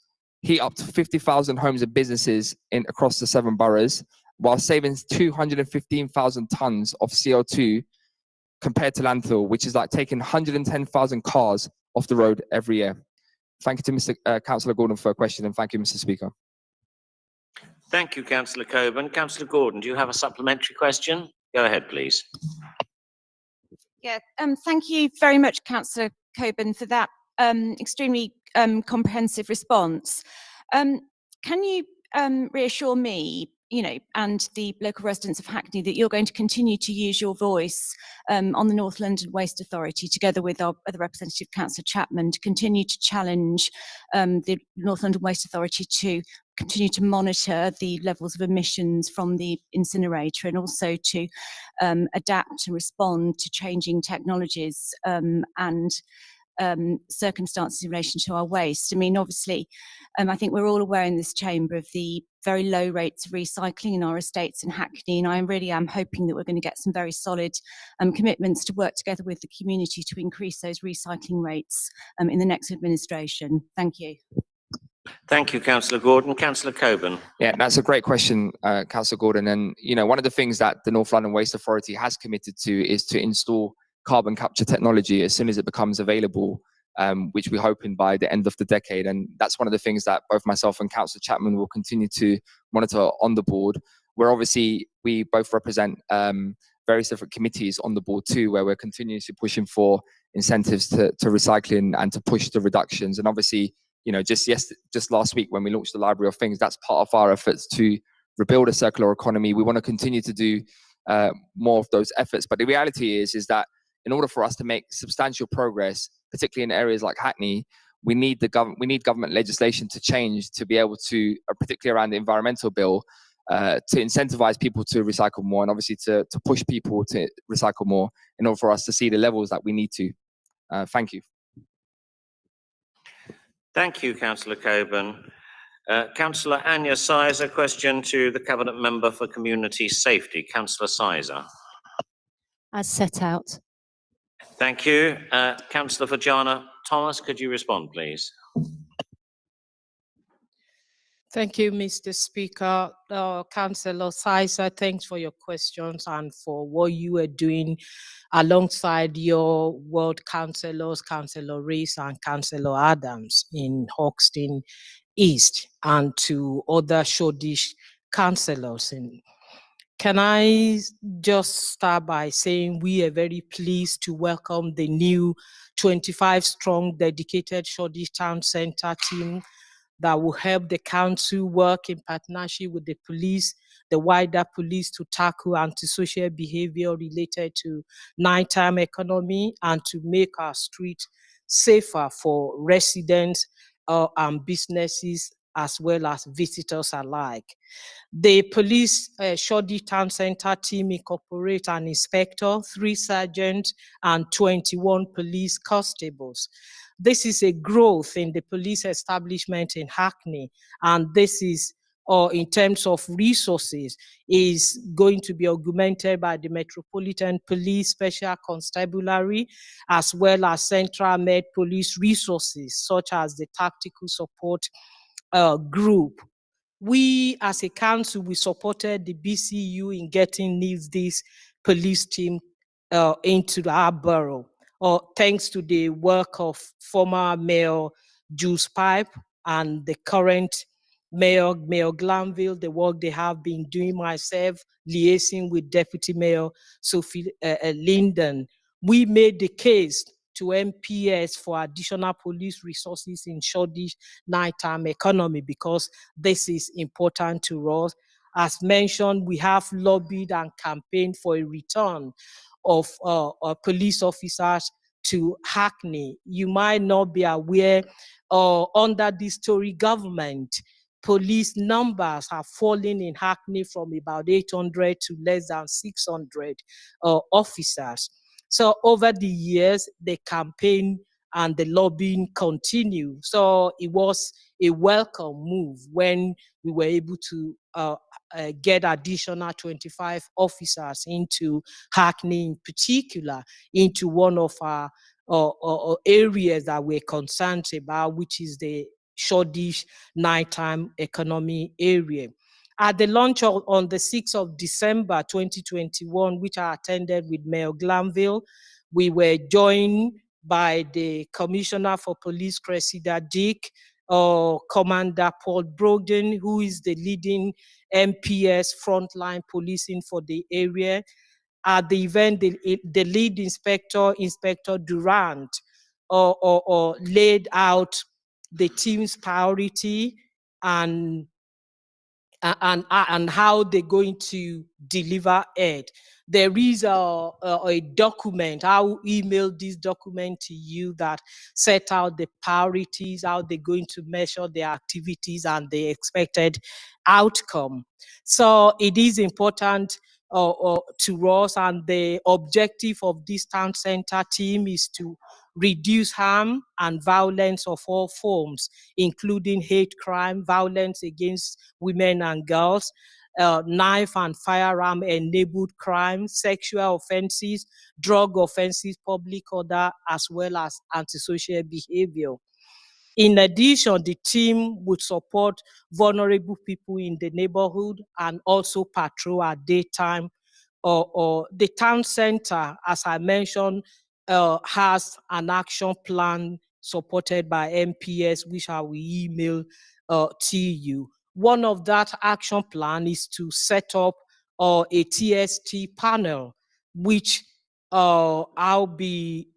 heat up to 50,000 homes and businesses across the 7 boroughs, while saving 215,000 tons of CO2 compared to landfill, which is like taking 110,000 cars off the road every year. Thank you to Mr. Councillor Gordon for a question, and thank you, Mr. Speaker. Thank you, Councillor Coburn. Councillor Gordon, do you have a supplementary question? Go ahead, please. Yeah, thank you very much, Councillor Coburn, for that extremely comprehensive response. Can you reassure me, and the local residents of Hackney that you're going to continue to use your voice on the North London Waste Authority, together with our other representative, Councillor Chapman, to continue to challenge the North London Waste Authority to continue to monitor the levels of emissions from the incinerator, and also to adapt and respond to changing technologies and circumstances in relation to our waste. I mean, obviously, I think we're all aware in this chamber of the very low rates of recycling in our estates in Hackney, and I really am hoping that we're going to get some very solid commitments to work together with the community to increase those recycling rates in the next administration. Thank you. Thank you, Councillor Gordon. Councillor Coburn. Yeah, that's a great question, Councillor Gordon. And, one of the things that the North London Waste Authority has committed to is to install carbon capture technology as soon as it becomes available, which we're hoping by the end of the decade. And that's one of the things that both myself and Councillor Chapman will continue to monitor on the board, where obviously we both represent various different committees on the board too, where we're continuously pushing for incentives to recycling and to push the reductions. And obviously, just last week when we launched the Library of Things, that's part of our efforts to rebuild a circular economy. We want to continue to do more of those efforts. But the reality is that in order for us to make substantial progress, particularly in areas like Hackney, we need government legislation to change to be able to, particularly around the environmental bill, to incentivize people to recycle more, and obviously to push people to recycle more in order for us to see the levels that we need to. Thank you. Thank you, Councillor Coburn. Councillor Anya Sizer, question to the Cabinet Member for Community Safety. Councillor Sizer. As set out. Thank you. Councillor Fajana Thomas, could you respond, please? Thank you, Mr. Speaker. Councillor Sizer, thanks for your questions and for what you are doing alongside your ward councillors, Councillor Rees and Councillor Adams in Hoxton East, and to other Shoreditch councillors. Can I just start by saying we are very pleased to welcome the new 25-strong dedicated Shoreditch Town Centre team that will help the council work in partnership with the police, the wider police, to tackle antisocial behavior related to nighttime economy and to make our street safer for residents and businesses as well as visitors alike. The police Shoreditch Town Centre team incorporates an inspector, 3 sergeants, and 21 police constables. This is a growth in the police establishment in Hackney, and this is, in terms of resources, is going to be augmented by the Metropolitan Police Special Constabulary, as well as Central Med Police resources, such as the Tactical Support Group. We, as a council, we supported the BCU in getting this police team into our borough, thanks to the work of former Mayor Jules Pipe and the current Mayor Glanville, the work they have been doing, myself liaising with Deputy Mayor Sophie Linden. We made the case to MPS for additional police resources in Shoreditch nighttime economy because this is important to us. As mentioned, we have lobbied and campaigned for a return of police officers to Hackney. You might not be aware, under this Tory government, police numbers have fallen in Hackney from about 800 to less than 600 officers. So over the years, the campaign and the lobbying continue. So it was a welcome move when we were able to get additional 25 officers into Hackney, in particular, into one of our areas that we're concerned about, which is the Shoreditch nighttime economy area. At the launch on the 6th of December 2021, which I attended with Mayor Glanville, we were joined by the Commissioner for Police, Cressida Dick, Commander Paul Brogden, who is the leading MPS frontline policing for the area. At the event, the lead inspector, Inspector Durant, laid out the team's priority and how they're going to deliver it. There is a document, I'll email this document to you, that set out the priorities, how they're going to measure their activities and the expected outcome. So it is important to us, and the objective of this town center team is to reduce harm and violence of all forms, including hate crime, violence against women and girls, knife and firearm enabled crimes, sexual offenses, drug offenses, public order, as well as antisocial behavior. In addition, the team would support vulnerable people in the neighborhood and also patrol at daytime. The town center, as I mentioned, has an action plan supported by MPS, which I will email to you. One of that action plan is to set up a TST panel, which I'll be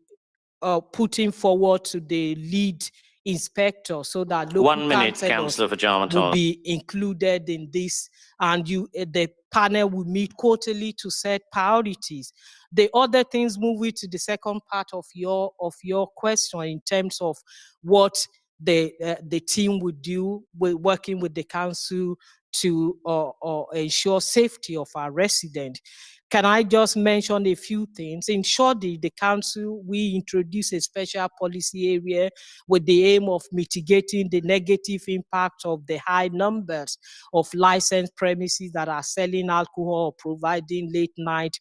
putting forward to the lead inspector so that local 1 minute, councillors Councillor Fajana will Thomas. be included in this. And the panel will meet quarterly to set priorities. The other things, moving to the second part of your question in terms of what the team would do, we're working with the council to ensure safety of our residents. Can I just mention a few things? In short, the council, we introduced a special policy area with the aim of mitigating the negative impact of the high numbers of licensed premises that are selling alcohol or providing late night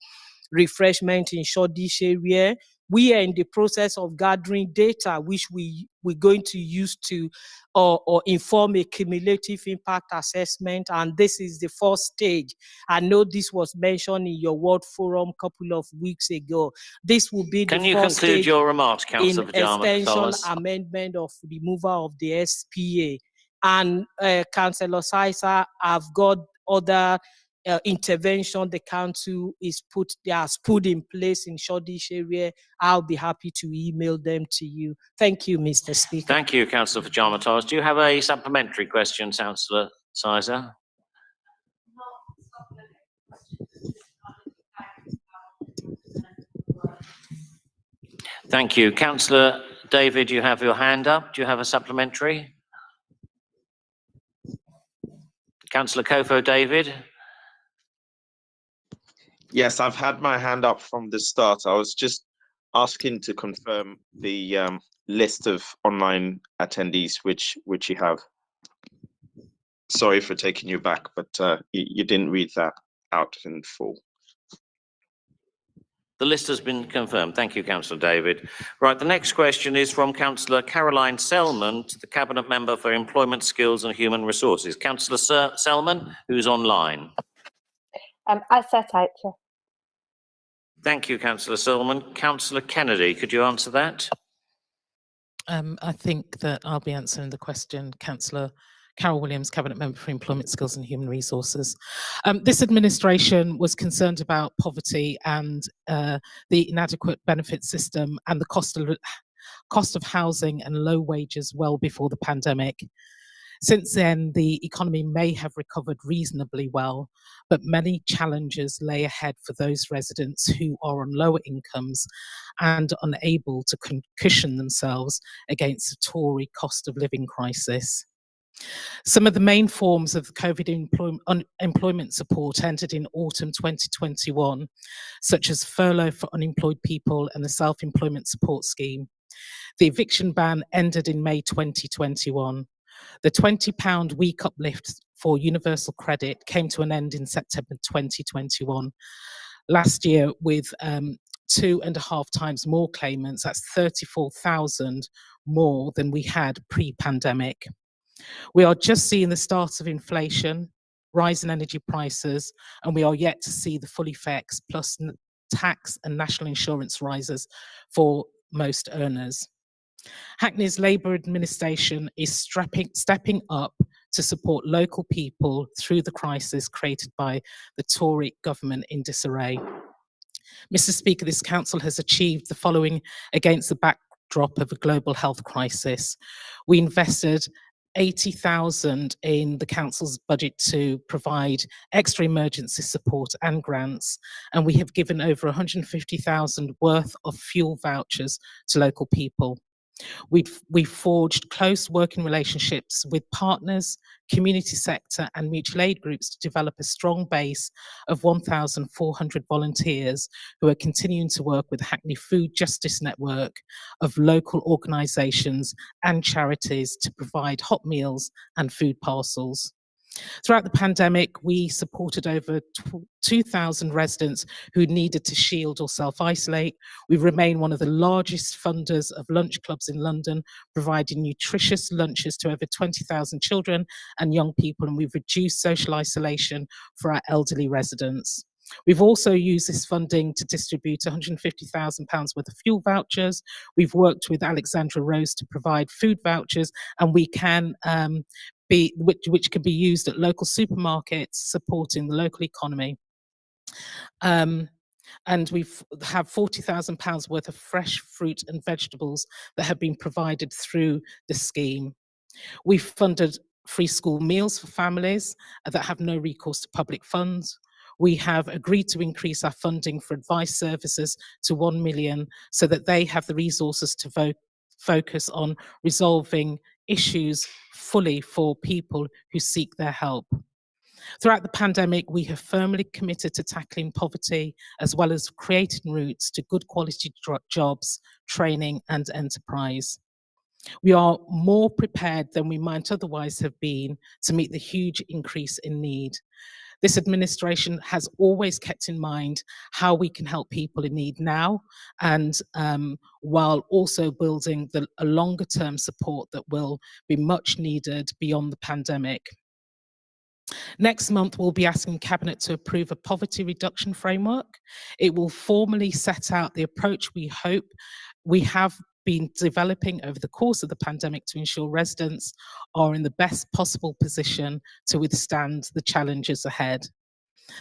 refreshment in Shoreditch area. We are in the process of gathering data, which we're going to use to or inform a cumulative impact assessment. And this is the first stage. I know this was mentioned in your World Forum a couple of weeks ago. This will be Can the you first conclude stage your remarks, Councillor in Pajama extension Thomas? amendment of removal of the SPA. And Councillor Sizer, I've got other intervention the council has put in place in Shoreditch area. I'll be happy to email them to you. Thank you, Mr. Speaker. Thank you, Councillor Pajama Thomas. Do you have a supplementary question, Councillor Sizer? Thank you. Councillor David, you have your hand up. Do you have a supplementary? Councillor Kofo David? Yes, I've had my hand up from the start. I was just asking to confirm the list of online attendees which you have. Sorry for taking you back, but you didn't read that out in full. The list has been confirmed. Thank you, Councillor David. Right, the next question is from Councillor Caroline Selman to the Cabinet Member for Employment, Skills and Human Resources. Councillor Selman, who's online. As set out, Chair. Thank you, Councillor Selman. Councillor Kennedy, could you answer that? I think that I'll be answering the question, Councillor Carol Williams, Cabinet Member for Employment, Skills and Human Resources. This administration was concerned about poverty and the inadequate benefit system and the cost of housing and low wages well before the pandemic. Since then, the economy may have recovered reasonably well, but many challenges lay ahead for those residents who are on lower incomes and unable to cushion themselves against the Tory cost of living crisis. Some of the main forms of COVID employment support entered in autumn 2021, such as furlough for unemployed people and the self-employment support scheme. The eviction ban ended in May 2021. The £20 week uplift for universal credit came to an end in September 2021. Last year, with 2.5 times more claimants, that's 34,000 more than we had pre-pandemic. We are just seeing the start of inflation, rise in energy prices, and we are yet to see the full effects, plus tax and national insurance rises for most earners. Hackney's Labour administration is stepping up to support local people through the crisis created by the Tory government in disarray. Mr. Speaker, this council has achieved the following against the backdrop of a global health crisis. We invested 80,000 in the council's budget to provide extra emergency support and grants, and we have given over 150,000 worth of fuel vouchers to local people. We've forged close working relationships with partners, community sector and mutual aid groups to develop a strong base of 1,400 volunteers who are continuing to work with the Hackney Food Justice Network of local organisations and charities to provide hot meals and food parcels. Throughout the pandemic, we supported over 2,000 residents who needed to shield or self-isolate. We remain one of the largest funders of lunch clubs in London, providing nutritious lunches to over 20,000 children and young people, and we've reduced social isolation for our elderly residents. We've also used this funding to distribute £150,000 worth of fuel vouchers. We've worked with Alexandra Rose to provide food vouchers, and we can which can be used at local supermarkets, supporting the local economy. And we've have £40,000 worth of fresh fruit and vegetables that have been provided through the scheme. We've funded free school meals for families that have no recourse to public funds. We have agreed to increase our funding for advice services to 1 million so that they have the resources to focus on resolving issues fully for people who seek their help. Throughout the pandemic, we have firmly committed to tackling poverty, as well as creating routes to good quality jobs, training and enterprise. We are more prepared than we might otherwise have been to meet the huge increase in need. This administration has always kept in mind how we can help people in need now, and while also building a longer term support that will be much needed beyond the pandemic. Next month, we'll be asking Cabinet to approve a poverty reduction framework. It will formally set out the approach we hope we have been developing over the course of the pandemic to ensure residents are in the best possible position to withstand the challenges ahead.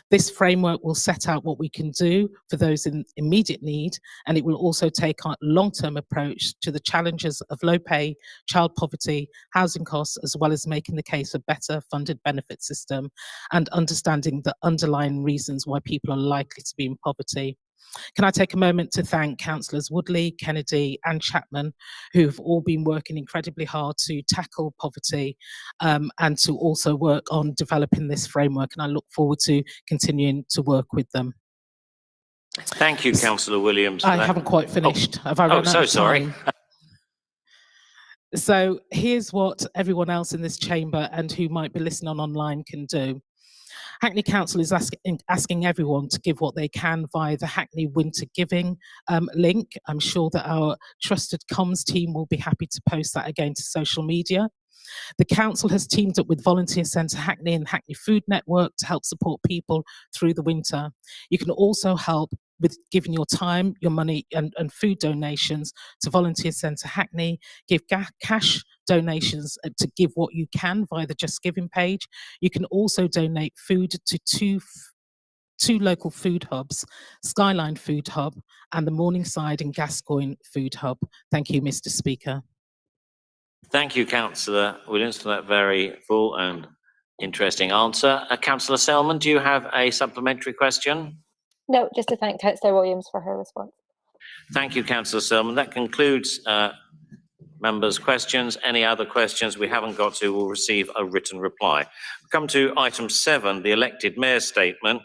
This framework will set out what we can do for those in immediate need, and it will also take a long-term approach to the challenges of low pay, child poverty, housing costs, as well as making the case for better funded benefit system and understanding the underlying reasons why people are likely to be in poverty. Can I take a moment to thank Councillors Woodley, Kennedy and Chapman, who've all been working incredibly hard to tackle poverty and to also work on developing this framework, and I look forward to continuing to work with them. Thank you, Councillor Williams. I haven't quite finished. Have I run out so of sorry. time? So here's what everyone else in this chamber and who might be listening online can do. Hackney Council is asking everyone to give what they can via the Hackney Winter Giving link. I'm sure that our trusted comms team will be happy to post that again to social media. The council has teamed up with Volunteer Centre Hackney and Hackney Food Network to help support people through the winter. You can also help with giving your time, your money and food donations to Volunteer Centre Hackney, give cash donations to give what you can via the Just Giving page. You can also donate food to two local food hubs, Skyline Food Hub and the Morningside and Gascoigne Food Hub. Thank you, Mr. Speaker. Thank you, Councillor Williams, for that very full and interesting answer. Councillor Selman, do you have a supplementary question? No, just to thank Councillor Williams for her response. Thank you, Councillor Selman. That concludes members' questions. Any other questions we haven't got to will receive a written reply. We come to item 7, the elected mayor's statement.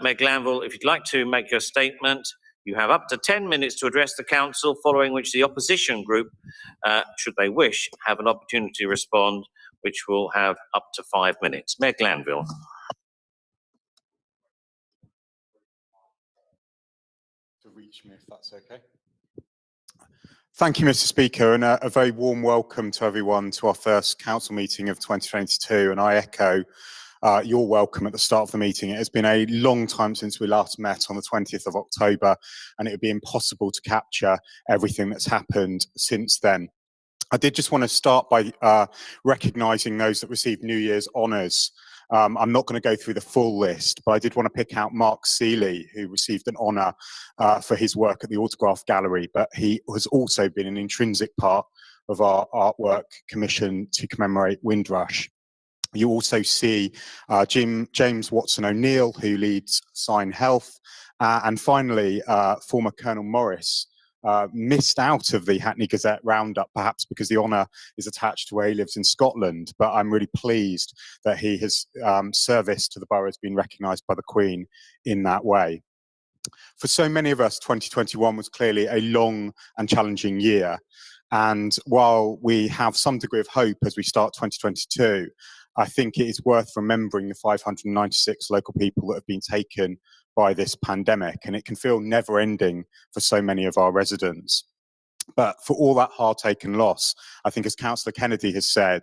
Mayor Glanville, if you'd like to make your statement, you have up to 10 minutes to address the council, following which the opposition group, should they wish, have an opportunity to respond, which will have up to 5 minutes. Mayor Glanville. To reach me, if that's okay. Thank you, Mr. Speaker, and a very warm welcome to everyone to our first council meeting of 2022. And I echo your welcome at the start of the meeting. It has been a long time since we last met on the 20th of October, and it would be impossible to capture everything that's happened since then. I did just want to start by recognising those that received New Year's honours. I'm not going to go through the full list, but I did want to pick out Mark Seeley, who received an honour for his work at the Autograph Gallery, but he has also been an intrinsic part of our artwork commission to commemorate Windrush. You also see James Watson O'Neill, who leads Sign Health, and finally, former Colonel Morris, missed out of the Hackney Gazette roundup, perhaps because the honour is attached to where he lives in Scotland, but I'm really pleased that he has service to the borough has been recognised by the Queen in that way. For so many of us, 2021 was clearly a long and challenging year, and while we have some degree of hope as we start 2022, I think it is worth remembering the 596 local people that have been taken by this pandemic, and it can feel never ending for so many of our residents. But for all that heartache and loss, I think as Councillor Kennedy has said,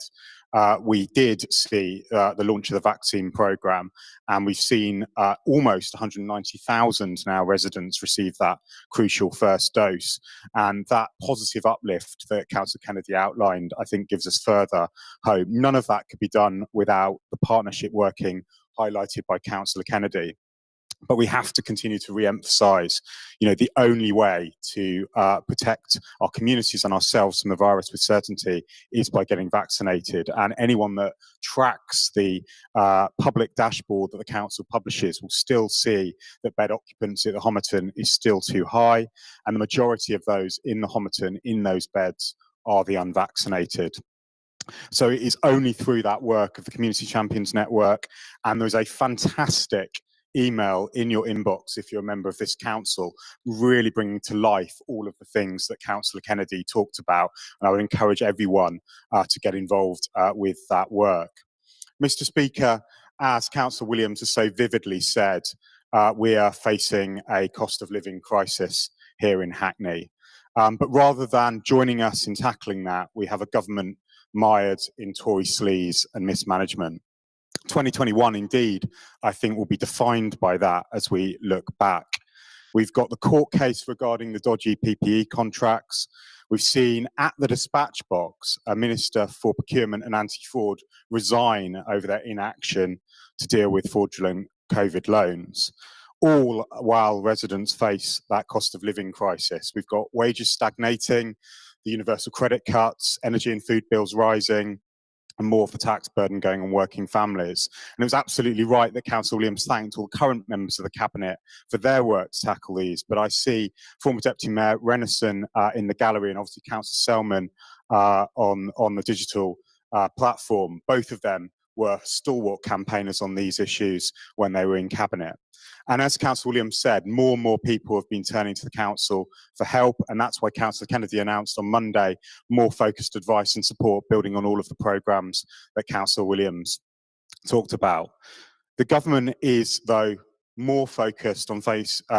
we did see the launch of the vaccine programme, and we've seen almost 190,000 now residents receive that crucial first dose. And that positive uplift that Councillor Kennedy outlined, I think gives us further hope. None of that could be done without the partnership working highlighted by Councillor Kennedy. But we have to continue to re-emphasize, the only way to protect our communities and ourselves from the virus with certainty is by getting vaccinated. And anyone that tracks the public dashboard that the council publishes will still see that bed occupancy at the Homerton is still too high. And the majority of those in the Homerton, in those beds, are the unvaccinated. So it is only through that work of the Community Champions Network, and there's a fantastic email in your inbox if you're a member of this council, really bringing to life all of the things that Councillor Kennedy talked about. And I would encourage everyone to get involved with that work. Mr. Speaker, as Councillor Williams has so vividly said, we are facing a cost of living crisis here in Hackney. But rather than joining us in tackling that, we have a government mired in Tory sleaze and mismanagement. 2021, indeed, I think will be defined by that as we look back. We've got the court case regarding the dodgy PPE contracts. We've seen at the dispatch box a Minister for Procurement and Anti-Fraud resign over their inaction to deal with fraudulent COVID loans, all while residents face that cost of living crisis. We've got wages stagnating, the universal credit cuts, energy and food bills rising, and more of the tax burden going on working families. And it was absolutely right that Councillor Williams thanked all current members of the Cabinet for their work to tackle these. But I see former Deputy Mayor Renison in the gallery, and obviously Councillor Selman on the digital platform. Both of them were stalwart campaigners on these issues when they were in Cabinet. And as Councillor Williams said, more and more people have been turning to the Council for help, and that's why Councillor Kennedy announced on Monday more focused advice and support, building on all of the programmes that Councillor Williams talked about. The government is, though, more focused on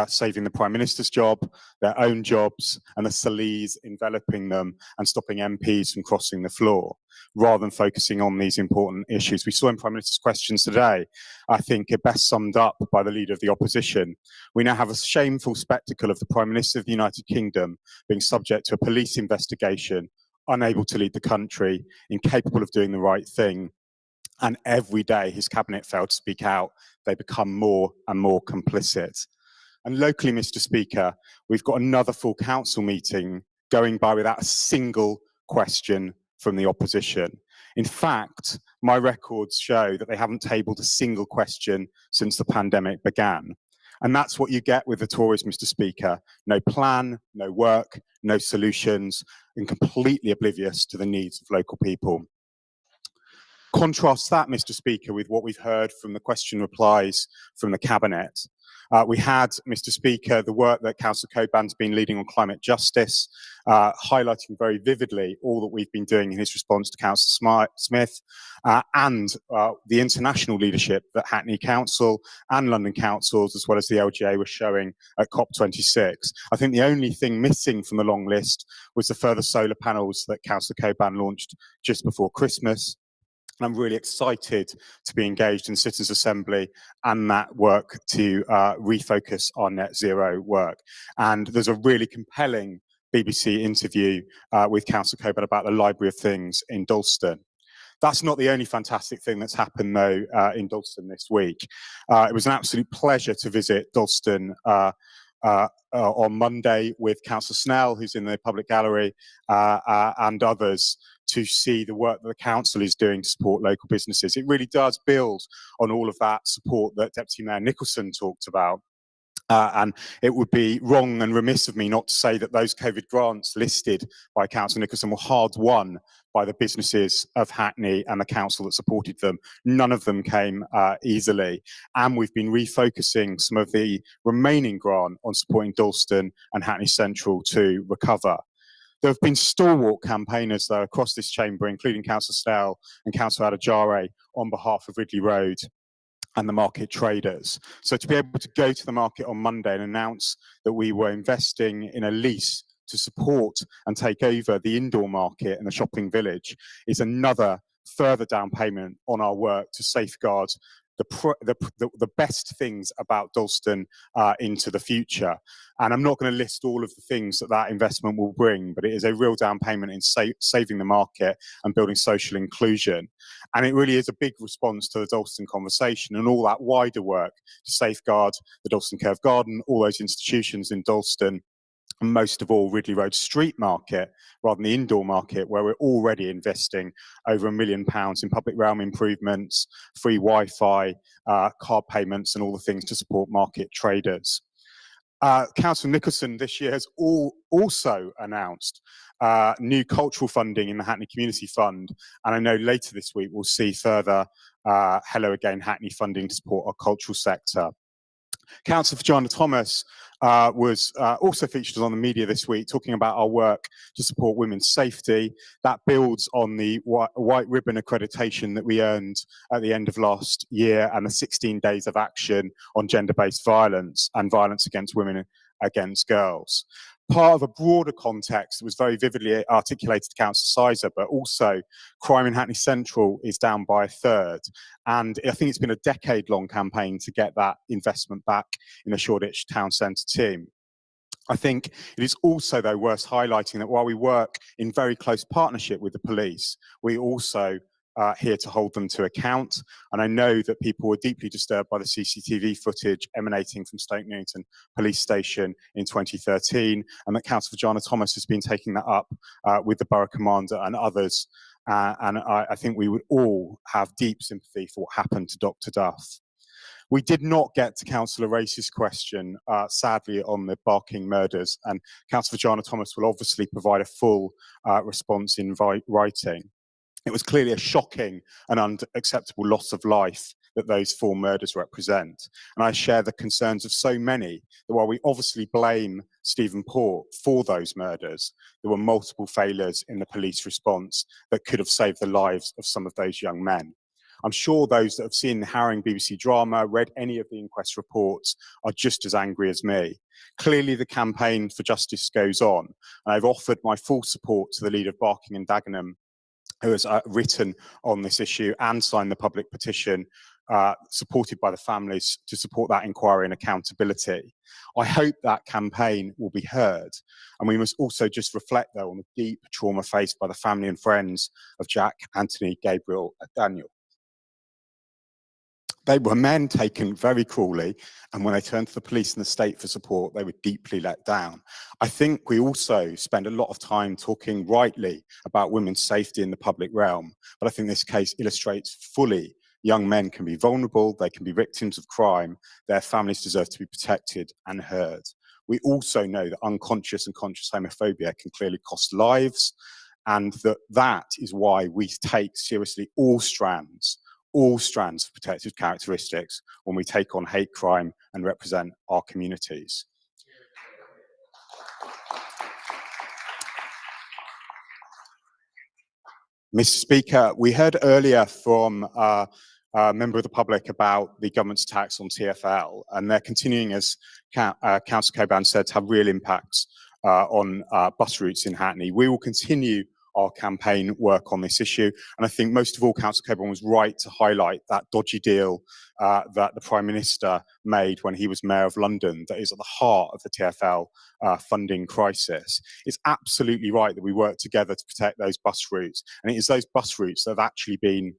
saving the Prime Minister's job, their own jobs, and the sleaze enveloping them and stopping MPs from crossing the floor, rather than focusing on these important issues. We saw in Prime Minister's questions today, I think it best summed up by the Leader of the Opposition. We now have a shameful spectacle of the Prime Minister of the United Kingdom being subject to a police investigation, unable to lead the country, incapable of doing the right thing. And every day his cabinet failed to speak out, they become more and more complicit. And locally, Mr. Speaker, we've got another full council meeting going by without a single question from the opposition. In fact, my records show that they haven't tabled a single question since the pandemic began. And that's what you get with the Tories, Mr. Speaker. No plan, no work, no solutions, and completely oblivious to the needs of local people. Contrast that, Mr. Speaker, with what we've heard from the question replies from the Cabinet. We had, Mr. Speaker, the work that Councillor Coburn's been leading on climate justice, highlighting very vividly all that we've been doing in his response to Councillor Smith, and the international leadership that Hackney Council and London Councils, as well as the LGA, were showing at COP26. I think the only thing missing from the long list was the further solar panels that Councillor Coburn launched just before Christmas. And I'm really excited to be engaged in Citizens' Assembly and that work to refocus our net zero work. And there's a really compelling BBC interview with Councillor Coburn about the Library of Things in Dalston. That's not the only fantastic thing that's happened, though, in Dalston this week. It was an absolute pleasure to visit Dalston on Monday with Councillor Snell, who's in the public gallery, and others, to see the work that the council is doing to support local businesses. It really does build on all of that support that Deputy Mayor Nicholson talked about. And it would be wrong and remiss of me not to say that those COVID grants listed by Councillor Nicholson were hard won by the businesses of Hackney and the council that supported them. None of them came easily. And we've been refocusing some of the remaining grant on supporting Dalston and Hackney Central to recover. There have been stalwart campaigners, though, across this chamber, including Councillor Snell and Councillor Adajare, on behalf of Ridley Road and the market traders. So to be able to go to the market on Monday and announce that we were investing in a lease to support and take over the indoor market and the shopping village is another further down payment on our work to safeguard the best things about Dalston into the future. And I'm not going to list all of the things that that investment will bring, but it is a real down payment in saving the market and building social inclusion. And it really is a big response to the Dalston conversation and all that wider work to safeguard the Dalston Curve Garden, all those institutions in Dalston, and most of all Ridley Road Street Market, rather than the indoor market, where we're already investing over £1 million in public realm improvements, free Wi-Fi, card payments, and all the things to support market traders. Councillor Nicholson this year has also announced new cultural funding in the Hackney Community Fund, and I know later this week we'll see further Hello Again Hackney funding to support our cultural sector. Councillor Fajana Thomas was also featured on the media this week talking about our work to support women's safety. That builds on the white ribbon accreditation that we earned at the end of last year and the 16 days of action on gender-based violence and violence against women, against girls. Part of a broader context that was very vividly articulated to Councillor Sizer, but also crime in Hackney Central is down by a third. And I think it's been a decade-long campaign to get that investment back in the Shoreditch Town Centre team. I think it is also, though, worth highlighting that while we work in very close partnership with the police, we also here to hold them to account. And I know that people were deeply disturbed by the CCTV footage emanating from Stoke Newington Police Station in 2013, and that Councillor Fajana Thomas has been taking that up with the Borough Commander and others. And I think we would all have deep sympathy for what happened to Dr. Duff. We did not get to Councillor Race's question, sadly, on the Barking murders, and Councillor Fajana Thomas will obviously provide a full response in writing. It was clearly a shocking and unacceptable loss of life that those 4 murders represent. And I share the concerns of so many that while we obviously blame Stephen Port for those murders, there were multiple failures in the police response that could have saved the lives of some of those young men. I'm sure those that have seen the harrowing BBC drama, read any of the inquest reports, are just as angry as me. Clearly the campaign for justice goes on, and I've offered my full support to the leader of Barking and Dagenham, who has written on this issue and signed the public petition supported by the families to support that inquiry and accountability. I hope that campaign will be heard, and we must also just reflect, though, on the deep trauma faced by the family and friends of Jack, Anthony, Gabriel and Daniel. They were men taken very cruelly, and when they turned to the police and the state for support, they were deeply let down. I think we also spend a lot of time talking rightly about women's safety in the public realm, but I think this case illustrates fully young men can be vulnerable, they can be victims of crime, their families deserve to be protected and heard. We also know that unconscious and conscious homophobia can clearly cost lives, and that is why we take seriously all strands of protected characteristics when we take on hate crime and represent our communities. Mr. Speaker, we heard earlier from a member of the public about the government's tax on TfL, and they're continuing, as Councillor Coburn said, to have real impacts on bus routes in Hackney. We will continue our campaign work on this issue, and I think most of all Councillor Coburn was right to highlight that dodgy deal that the Prime Minister made when he was Mayor of London that is at the heart of the TfL funding crisis. It's absolutely right that we work together to protect those bus routes, and it is those bus routes that have actually been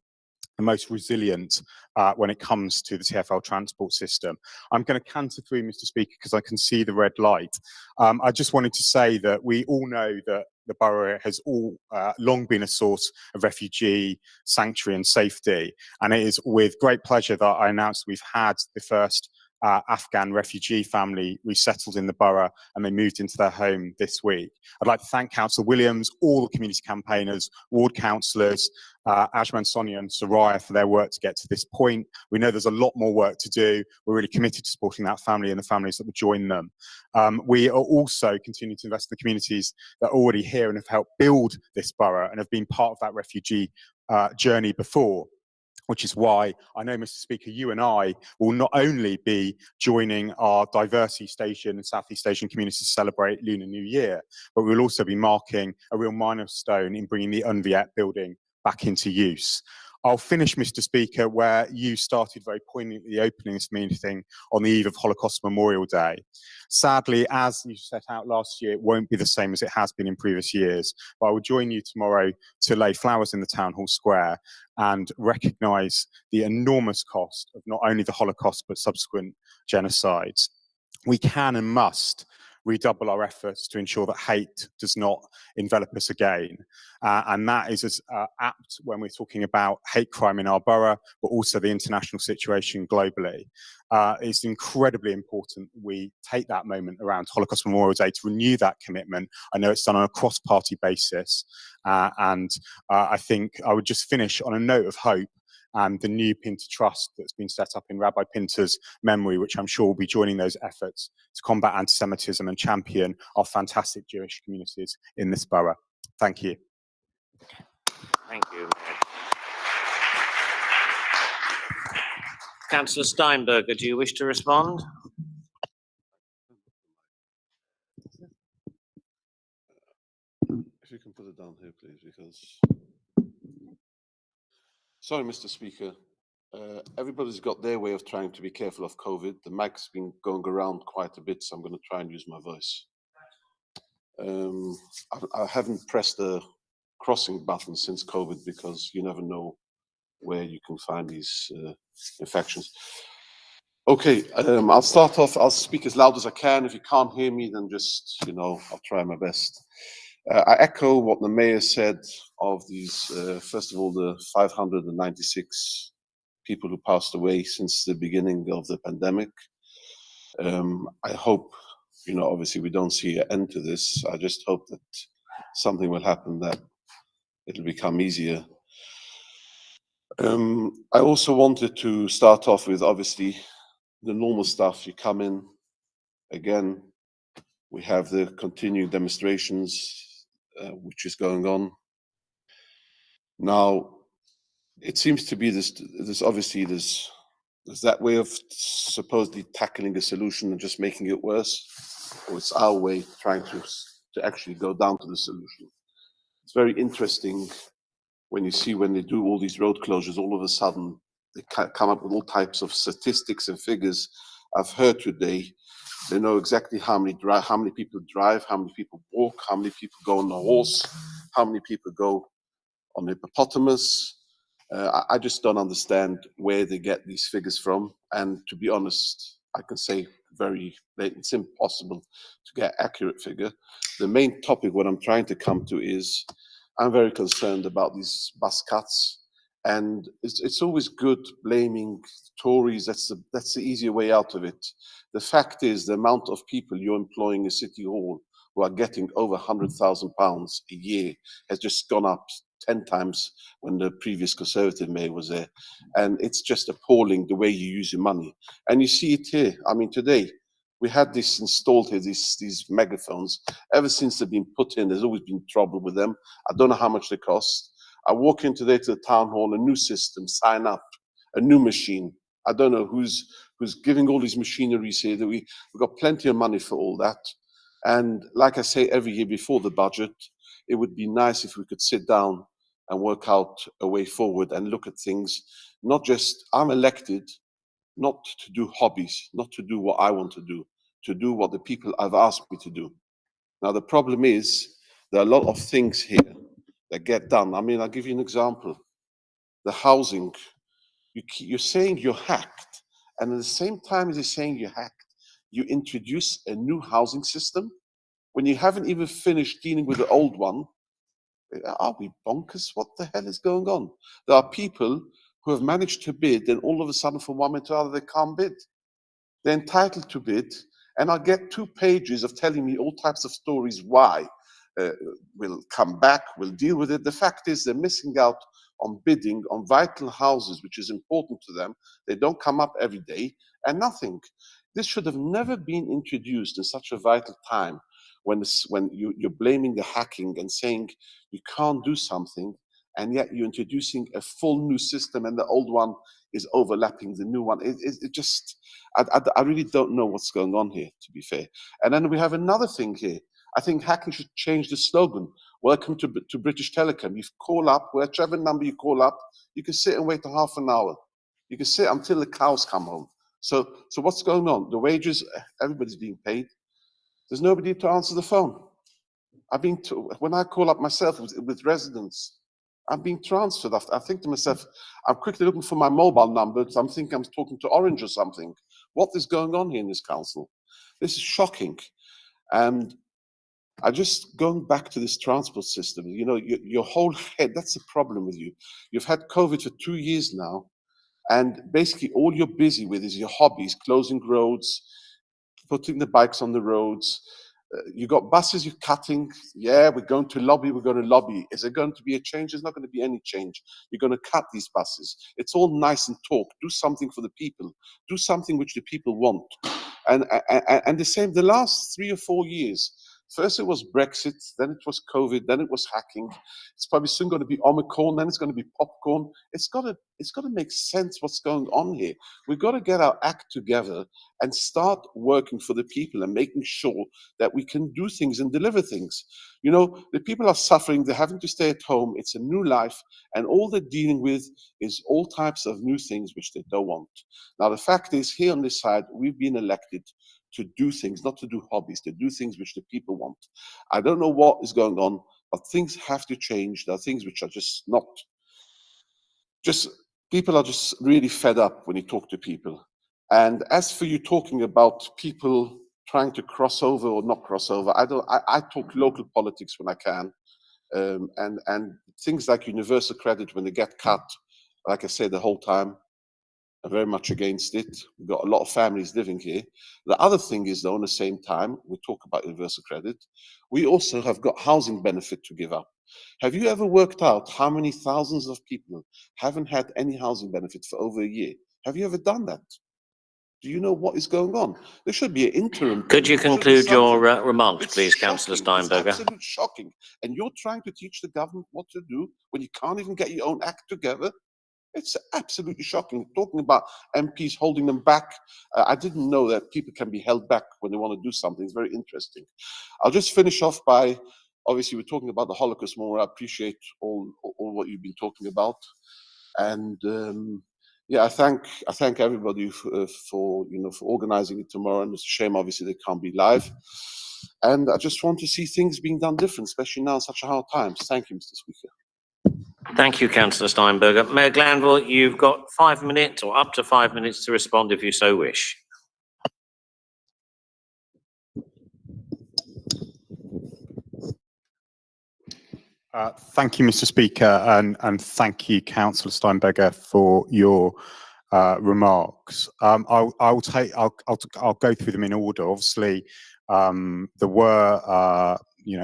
the most resilient when it comes to the TfL transport system. I'm going to canter through, Mr. Speaker, because I can see the red light. I just wanted to say that we all know that the borough has long been a source of refugee sanctuary and safety, and it is with great pleasure that I announce we've had the first Afghan refugee family resettled in the borough, and they moved into their home this week. I'd like to thank Councillor Williams, all the community campaigners, ward councillors, Ajman, Sonia and Soraya for their work to get to this point. We know there's a lot more work to do. We're really committed to supporting that family and the families that will join them. We are also continuing to invest in the communities that are already here and have helped build this borough and have been part of that refugee journey before. Which is why I know, Mr. Speaker, you and I will not only be joining our diverse East Asian and Southeast Asian communities to celebrate Lunar New Year, but we will also be marking a real milestone in bringing the Unviet building back into use. I'll finish, Mr. Speaker, where you started very poignantly opening this meeting on the eve of Holocaust Memorial Day. Sadly, as you set out last year, it won't be the same as it has been in previous years, but I will join you tomorrow to lay flowers in the Town Hall Square and recognise the enormous cost of not only the Holocaust but subsequent genocides. We can and must redouble our efforts to ensure that hate does not envelop us again. And that is as apt when we're talking about hate crime in our borough, but also the international situation globally. It's incredibly important we take that moment around Holocaust Memorial Day to renew that commitment. I know it's done on a cross-party basis. I think I would just finish on a note of hope and the new Pinter Trust that's been set up in Rabbi Pinter's memory, which I'm sure will be joining those efforts to combat anti-Semitism and champion our fantastic Jewish communities in this borough. Thank you. Thank you. Councillor Steinberger, do you wish to respond? If you can put it down here, please, because... Sorry, Mr. Speaker. Everybody's got their way of trying to be careful of COVID. The mic's been going around quite a bit, so I'm going to try and use my voice. I haven't pressed the crossing button since COVID because you never know where you can find these infections. Okay, I'll start off. I'll speak as loud as I can. If you can't hear me, then just, I'll try my best. I echo what the mayor said of these, first of all, the 596 people who passed away since the beginning of the pandemic. I hope, obviously we don't see an end to this. I just hope that something will happen that it'll become easier. I also wanted to start off with, obviously, the normal stuff. You come in, again, we have the continued demonstrations, which is going on. Now, it seems to be there's that way of supposedly tackling a solution and just making it worse, or it's our way trying to actually go down to the solution. It's very interesting when you see when they do all these road closures, all of a sudden they come up with all types of statistics and figures. I've heard today, they know exactly how many people drive, how many people walk, how many people go on a horse, how many people go on hippopotamus. I just don't understand where they get these figures from. And to be honest, I can say it's impossible to get an accurate figure. The main topic, what I'm trying to come to is, I'm very concerned about these bus cuts. And it's always good blaming Tories. That's the easier way out of it. The fact is, the amount of people you're employing in City Hall who are getting over £100,000 a year has just gone up 10 times when the previous Conservative mayor was there. And it's just appalling the way you use your money. And you see it here. I mean, today, we had this installed here, these megaphones. Ever since they've been put in, there's always been trouble with them. I don't know how much they cost. I walk in today to the town hall, a new system, sign up, a new machine. I don't know who's giving all these machineries here. We've got plenty of money for all that. And like I say, every year before the budget, it would be nice if we could sit down and work out a way forward and look at things. Not just, I'm elected, not to do hobbies, not to do what I want to do what the people have asked me to do. Now, the problem is, there are a lot of things here that get done. I mean, I'll give you an example. The housing, you're saying you're hacked, and at the same time as you're saying you're hacked, you introduce a new housing system when you haven't even finished dealing with the old one. Are we bonkers? What the hell is going on? There are people who have managed to bid, and all of a sudden, from one minute to another, they can't bid. They're entitled to bid, and I'll get 2 pages of telling me all types of stories why. We'll come back, we'll deal with it. The fact is, they're missing out on bidding on vital houses, which is important to them. They don't come up every day, and nothing. This should have never been introduced in such a vital time when you're blaming the hacking and saying you can't do something, and yet you're introducing a full new system and the old one is overlapping the new one. I really don't know what's going on here, to be fair. And then we have another thing here. I think hacking should change the slogan. Welcome to British Telecom. You call up, whichever number you call up, you can sit and wait a half an hour. You can sit until the cows come home. So what's going on? The wages, everybody's being paid. There's nobody to answer the phone. When I call up myself with residents, I'm being transferred. I think to myself, I'm quickly looking for my mobile number. So I'm thinking I'm talking to Orange or something. What is going on here in this council? This is shocking. And I just going back to this transport system, you know, your whole head, that's the problem with you. You've had COVID for 2 years now, and basically all you're busy with is your hobbies, closing roads, putting the bikes on the roads. You got buses you're cutting. Yeah, we're going to lobby, we're going to lobby. Is there going to be a change? There's not going to be any change. You're going to cut these buses. It's all nice and talk. Do something for the people. Do something which the people want. And the same, the last 3 or 4 years, first it was Brexit, then it was COVID, then it was hacking. It's probably soon going to be Omicron, then it's going to be popcorn. It's got to make sense what's going on here. We've got to get our act together and start working for the people and making sure that we can do things and deliver things. You know, the people are suffering, they're having to stay at home, it's a new life, and all they're dealing with is all types of new things which they don't want. Now, the fact is, here on this side, we've been elected to do things, not to do hobbies, to do things which the people want. I don't know what is going on, but things have to change. There are things which are just not, people are just really fed up when you talk to people. And as for you talking about people trying to cross over or not cross over, I talk local politics when I can. And things like universal credit, when they get cut, like I said the whole time, I'm very much against it. We've got a lot of families living here. The other thing is, though, at the same time, we talk about universal credit, we also have got housing benefit to give up. Have you ever worked out how many thousands of people haven't had any housing benefit for over a year? Have you ever done that? Do you know what is going on? There should be an interim. Could you There should be conclude your something. remarks, It's please, Councillor shocking. It's Steinberger? absolutely shocking. And you're trying to teach the government what to do when you can't even get your own act together. It's absolutely shocking. Talking about MPs holding them back. I didn't know that people can be held back when they want to do something. It's very interesting. I'll just finish off by, obviously, we're talking about the Holocaust Memorial. I appreciate all what you've been talking about. And yeah, I thank everybody for organizing it tomorrow. And it's a shame, obviously, they can't be live. And I just want to see things being done different, especially now in such a hard times. Thank you, Mr. Speaker. Thank you, Councillor Steinberger. Mayor Glanville, you've got 5 minutes or up to 5 minutes to respond if you so wish. Thank you, Mr. Speaker, and thank you, Councillor Steinberger, for your remarks. I'll go through them in order. Obviously, there were,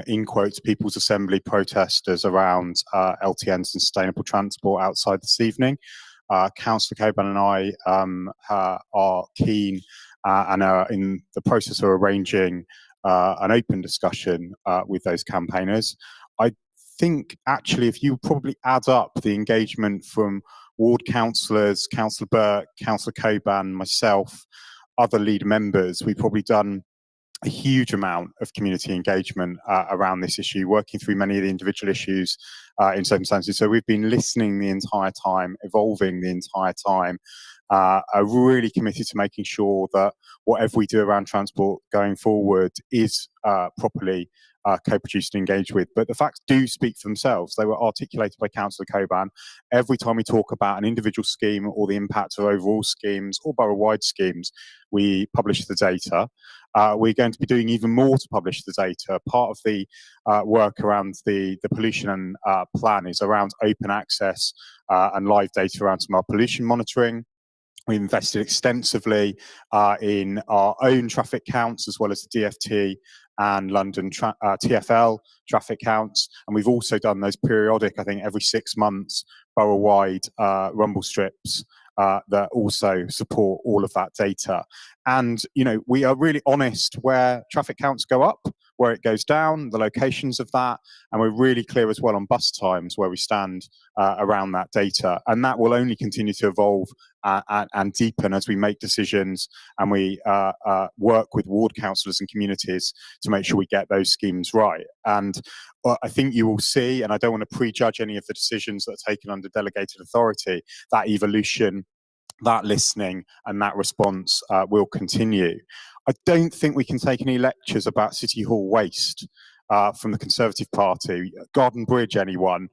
in quotes, People's Assembly protesters around LTNs and sustainable transport outside this evening. Councillor Coburn and I are keen and are in the process of arranging an open discussion with those campaigners. I think actually if you probably add up the engagement from ward councillors, Councillor Burke, Councillor Coburn, myself, other lead members, we've probably done a huge amount of community engagement around this issue, working through many of the individual issues in circumstances. So we've been listening the entire time, evolving the entire time, are really committed to making sure that whatever we do around transport going forward is properly co-produced and engaged with. But the facts do speak for themselves. They were articulated by Councillor Coburn. Every time we talk about an individual scheme or the impact of overall schemes or borough-wide schemes, we publish the data. We're going to be doing even more to publish the data. Part of the work around the pollution plan is around open access and live data around some of our pollution monitoring. We invested extensively in our own traffic counts as well as the DFT and London TfL traffic counts. And we've also done those periodic, I think every 6 months, borough-wide rumble strips that also support all of that data. And, we are really honest where traffic counts go up. where it goes down, the locations of that, and we're really clear as well on bus times where we stand around that data. And that will only continue to evolve and deepen as we make decisions and we work with ward councillors and communities to make sure we get those schemes right. And I think you will see, and I don't want to prejudge any of the decisions that are taken under delegated authority, that evolution, that listening and that response will continue. I don't think we can take any lectures about City Hall waste from the Conservative Party. Garden Bridge, anyone?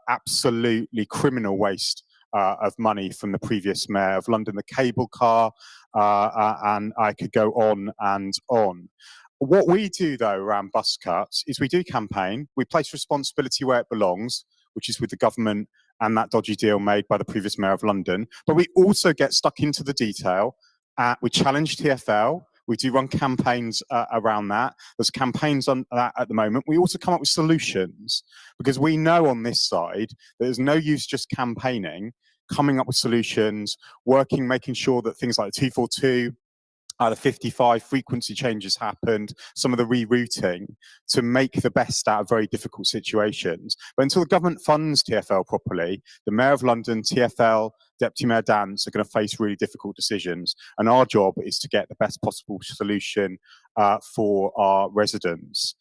Absolutely criminal waste of money from the previous mayor of London, the cable car, and I could go on and on. What we do, though, around bus cuts is we do campaign. We place responsibility where it belongs, which is with the government and that dodgy deal made by the previous mayor of London. But we also get stuck into the detail. We challenge TfL. We do run campaigns around that. There's campaigns on that at the moment. We also come up with solutions because we know on this side that there's no use just campaigning, coming up with solutions, working, making sure that things like the 242, the 55 frequency changes happened, some of the rerouting to make the best out of very difficult situations. But until the government funds TfL properly, the Mayor of London, TfL, Deputy Mayor Dance are going to face really difficult decisions. And our job is to get the best possible solution for our residents.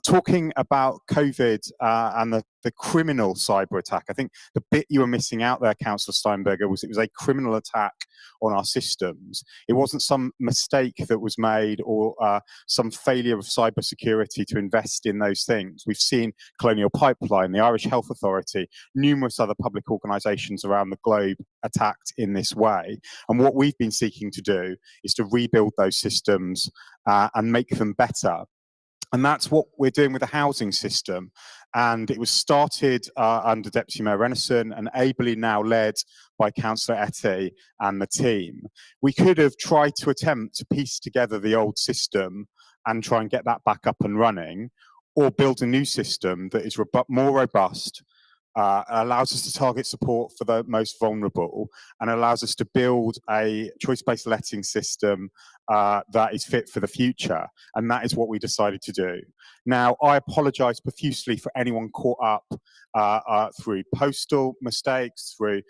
Talking about COVID and the criminal cyber attack, I think the bit you were missing out there, Councillor Steinberger, was it was a criminal attack on our systems. It wasn't some mistake that was made or some failure of cyber security to invest in those things. We've seen Colonial Pipeline, the Irish Health Authority, numerous other public organisations around the globe attacked in this way. And what we've been seeking to do is to rebuild those systems and make them better. And that's what we're doing with the housing system. And it was started under Deputy Mayor Renison and ably now led by Councillor Etty and the team. We could have tried to attempt to piece together the old system and try and get that back up and running, or build a new system that is more robust, allows us to target support for the most vulnerable, and allows us to build a choice-based letting system that is fit for the future. And that is what we decided to do. Now, I apologise profusely for anyone caught up through postal mistakes, through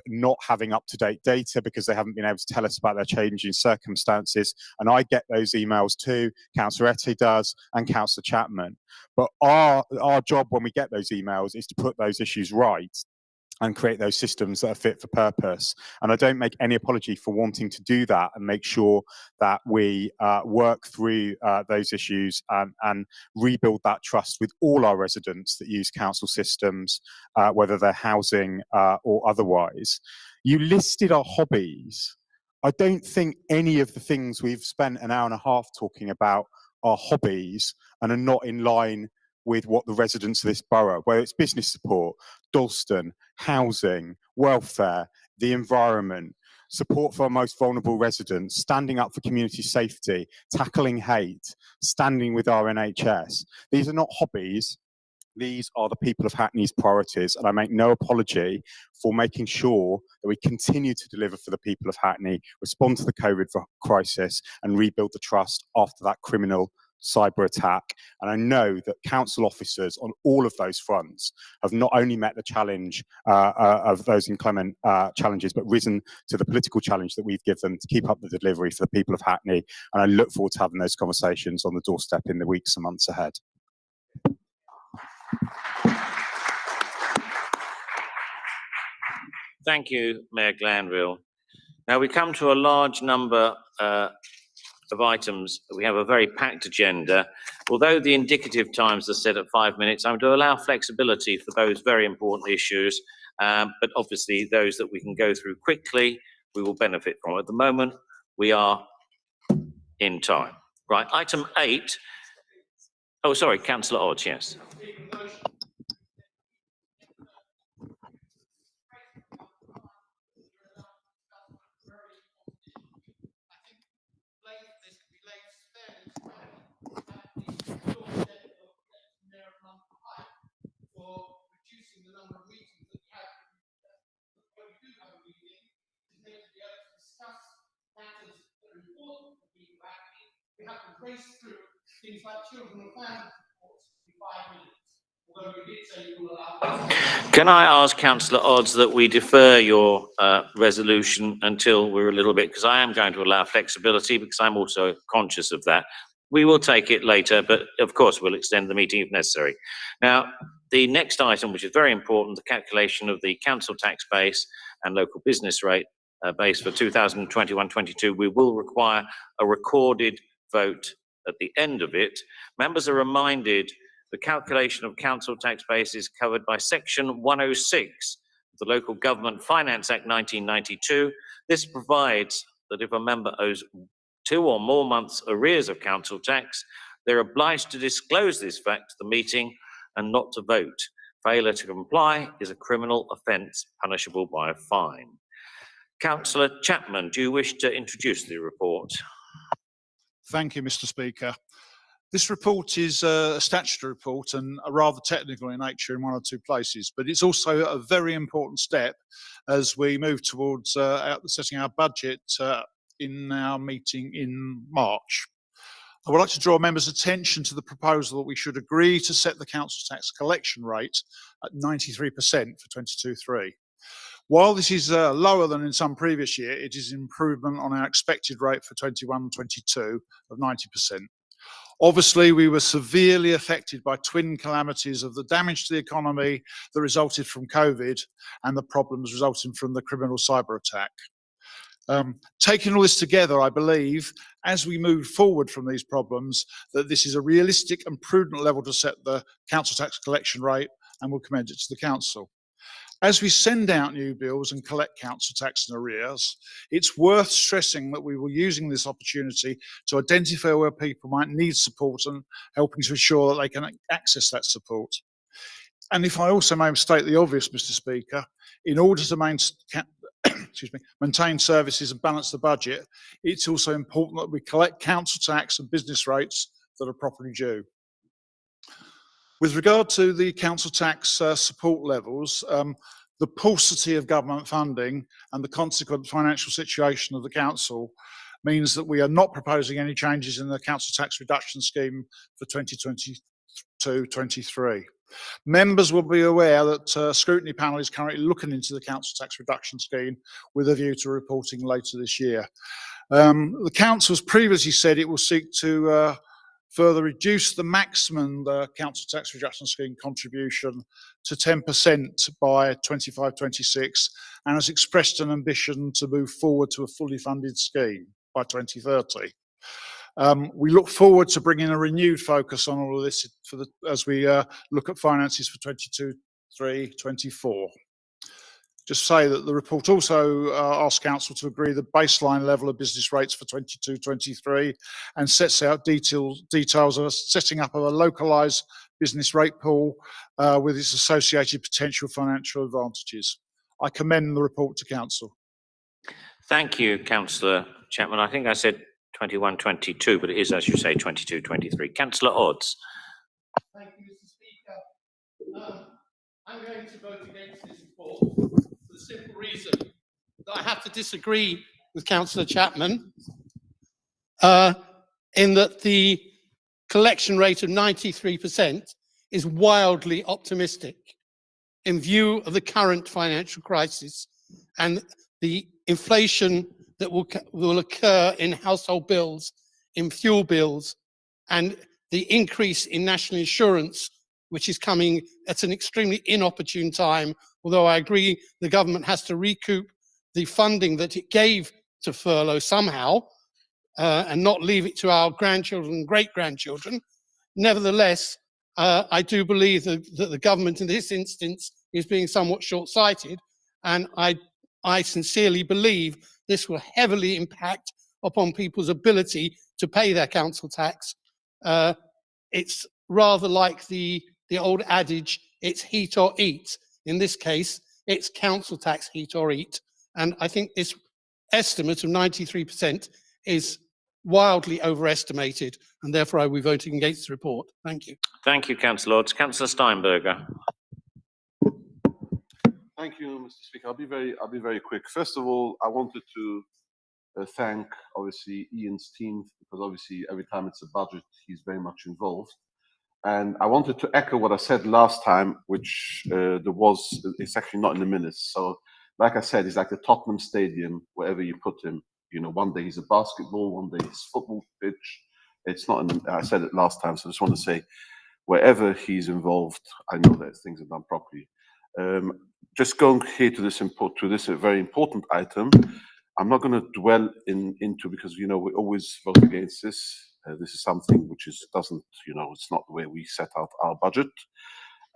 not having up-to-date data because they haven't been able to tell us about their changing circumstances. And I get those emails too, Councillor Etty does, and Councillor Chapman. But our job when we get those emails is to put those issues right and create those systems that are fit for purpose. And I don't make any apology for wanting to do that and make sure that we work through those issues and rebuild that trust with all our residents that use council systems, whether they're housing or otherwise. You listed our hobbies. I don't think any of the things we've spent an hour and a half talking about are hobbies and are not in line with what the residents of this borough, whether it's business support, Dalston, housing, welfare, the environment, support for our most vulnerable residents, standing up for community safety, tackling hate, standing with our NHS. These are not hobbies. These are the people of Hackney's priorities, and I make no apology for making sure that we continue to deliver for the people of Hackney, respond to the COVID crisis, and rebuild the trust after that criminal cyber attack. And I know that council officers on all of those fronts have not only met the challenge of those inclement challenges, but risen to the political challenge that we've given to keep up the delivery for the people of Hackney. And I look forward to having those conversations on the doorstep in the weeks and months ahead. Thank you, Mayor Glanville. Now we come to a large number of items. We have a very packed agenda. Although the indicative times are set at 5 minutes, I'm to allow flexibility for those very important issues, but obviously those that we can go through quickly, we will benefit from. At the moment, we are in time. Right, item 8. Oh, sorry, Councillor Odds, yes. For reducing the number of meetings that we have. When we do have a meeting, it's meant to be able to discuss matters that are important for people. We have to race through Things like children and family reports, 5 minutes. Although we did say you will allow. Can I ask Councillor Odds that we defer your resolution until we're a little bit, because I am going to allow flexibility because I'm also conscious of that. We will take it later, but of course we'll extend the meeting if necessary. Now, the next item, which is very important, the calculation of the council tax base and local business rate base for 2021-22, we will require a recorded vote at the end of it. Members are reminded the calculation of council tax base is covered by Section 106 of the Local Government Finance Act 1992. This provides that if a member owes 2 or more months' arrears of council tax, they're obliged to disclose this fact to the meeting and not to vote. Failure to comply is a criminal offence punishable by a fine. Councillor Chapman, do you wish to introduce the report? Thank you, Mr. Speaker. This report is a statutory report and rather technical in nature in 1 or 2 places, but it's also a very important step as we move towards setting our budget in our meeting in March. I would like to draw members' attention to the proposal that we should agree to set the council tax collection rate at 93% for 22-23. While this is lower than in some previous year, it is an improvement on our expected rate for 21-22 of 90%. Obviously, we were severely affected by twin calamities of the damage to the economy that resulted from COVID and the problems resulting from the criminal cyber attack. Taking all this together, I believe, as we move forward from these problems, that this is a realistic and prudent level to set the council tax collection rate, and we'll commend it to the council. As we send out new bills and collect council tax and arrears, it's worth stressing that we were using this opportunity to identify where people might need support and helping to ensure that they can access that support. And if I also may state the obvious, Mr. Speaker, in order to maintain services and balance the budget, it's also important that we collect council tax and business rates that are properly due. With regard to the council tax support levels, the paucity of government funding and the consequent financial situation of the council means that we are not proposing any changes in the council tax reduction scheme for 2022-23. Members will be aware that a scrutiny panel is currently looking into the council tax reduction scheme with a view to reporting later this year. The council has previously said it will seek to further reduce the maximum council tax reduction scheme contribution to 10% by 25-26 and has expressed an ambition to move forward to a fully funded scheme by 2030. We look forward to bringing a renewed focus on all of this as we look at finances for 22-23-24. Just say that the report also asks council to agree the baseline level of business rates for 22-23 and sets out details of setting up of a localised business rate pool with its associated potential financial advantages. I commend the report to council. Thank you, Councillor Chapman. I think I said 21-22, but it is, as you say, 22-23. Councillor Odds. Thank you, Mr. Speaker. I'm going to vote against this report for the simple reason that I have to disagree with Councillor Chapman in that the collection rate of 93% is wildly optimistic in view of the current financial crisis and the inflation that will occur in household bills, in fuel bills, and the increase in national insurance, which is coming at an extremely inopportune time, although I agree the government has to recoup the funding that it gave to furlough somehow and not leave it to our grandchildren and great-grandchildren. Nevertheless, I do believe that the government in this instance is being somewhat short-sighted, and I sincerely believe this will heavily impact upon people's ability to pay their council tax. It's rather like the old adage, it's heat or eat. In this case, it's council tax heat or eat. And I think this estimate of 93% is wildly overestimated, and therefore I will be voting against the report. Thank you. Thank you, Councillor Odds. Councillor Steinberger. Thank you, Mr. Speaker. I'll be very quick. First of all, I wanted to thank obviously Ian's team, because obviously every time it's a budget, he's very much involved. And I wanted to echo what I said last time, which it's actually not in the minutes. So like I said, he's like the Tottenham Stadium, wherever you put him. You know, one day he's a basketball, one day he's football pitch. It's not in the, I said it last time, so I just want to say, wherever he's involved, I know that things are done properly. Just going here to this very important item, I'm not going to dwell into, because you know we always vote against this. This is something which doesn't, you know, it's not the way we set out our budget.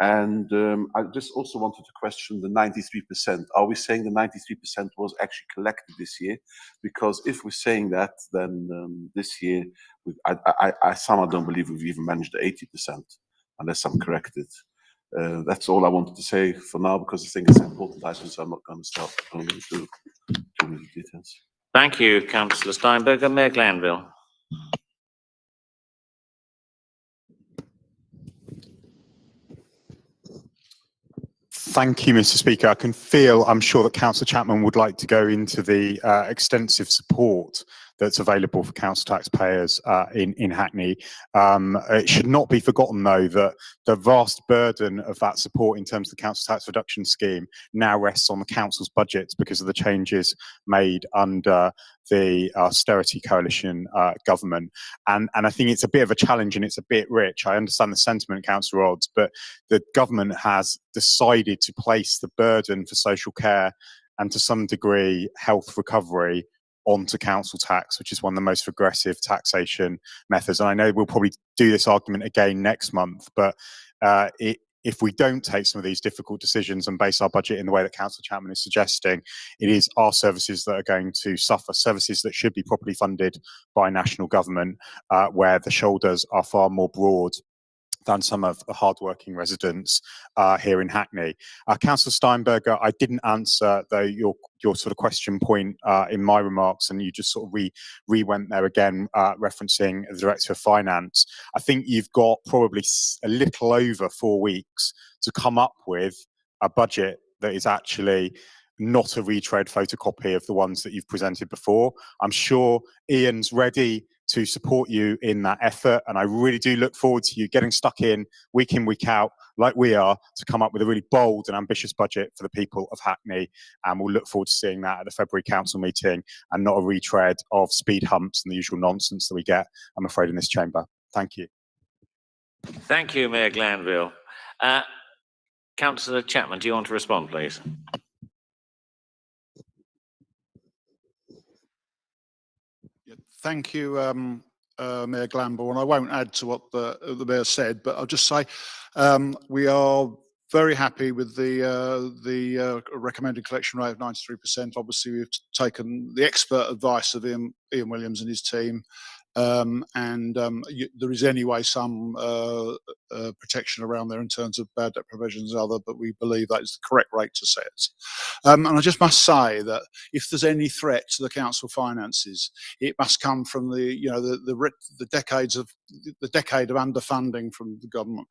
And I just also wanted to question the 93%. Are we saying the 93% was actually collected this year? Because if we're saying that, then this year, I somehow don't believe we've even managed the 80%, unless I'm corrected. That's all I wanted to say for now, because I think it's important item, so I'm not going to start going into too many details. Thank you, Councillor Steinberger. Mayor Glanville. Thank you, Mr. Speaker. I can feel, I'm sure that Councillor Chapman would like to go into the extensive support that's available for council taxpayers in Hackney. It should not be forgotten, though, that the vast burden of that support in terms of the council tax reduction scheme now rests on the council's budgets because of the changes made under the austerity coalition government. And I think it's a bit of a challenge and it's a bit rich. I understand the sentiment, Councillor Odds, but the government has decided to place the burden for social care and to some degree health recovery onto council tax, which is one of the most regressive taxation methods. And I know we'll probably do this argument again next month, but if we don't take some of these difficult decisions and base our budget in the way that Councillor Chapman is suggesting, it is our services that are going to suffer, services that should be properly funded by national government, where the shoulders are far more broad than some of the hardworking residents here in Hackney. Councillor Steinberger, I didn't answer though your sort of question point in my remarks, and you just sort of re-went there again, referencing the Director of Finance. I think you've got probably a little over 4 weeks to come up with a budget that is actually not a retread photocopy of the ones that you've presented before. I'm sure Ian's ready to support you in that effort, and I really do look forward to you getting stuck in, week out, like we are, to come up with a really bold and ambitious budget for the people of Hackney, and we'll look forward to seeing that at the February council meeting, and not a retread of speed humps and the usual nonsense that we get, I'm afraid, in this chamber. Thank you. Thank you, Mayor Glanville. Councillor Chapman, do you want to respond, please? Thank you, Mayor Glanville, and I won't add to what the Mayor said, but I'll just say we are very happy with the recommended collection rate of 93%. Obviously, we've taken the expert advice of Ian Williams and his team, there is anyway some protection around there in terms of bad debt provisions and other, but we believe that is the correct rate to set. And I just must say that if there's any threat to the council finances, it must come from the decade of underfunding from the government.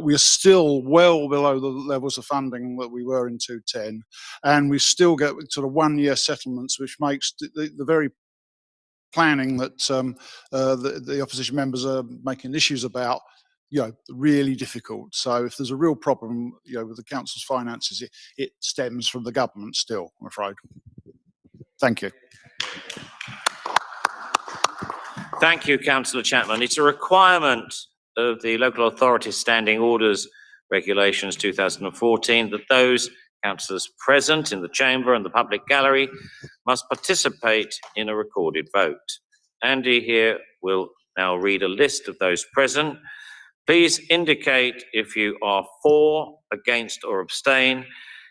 We are still well below the levels of funding that we were in 2010, and we still get sort of 1-year settlements, which makes the very planning that the opposition members are making issues about, really difficult. So if there's a real problem, with the council's finances, it stems from the government still, I'm afraid. Thank you. Thank you, Councillor Chapman. It's a requirement of the Local Authority Standing Orders Regulations 2014 that those councillors present in the chamber and the public gallery must participate in a recorded vote. Andy here will now read a list of those present. Please indicate if you are for, against, or abstain.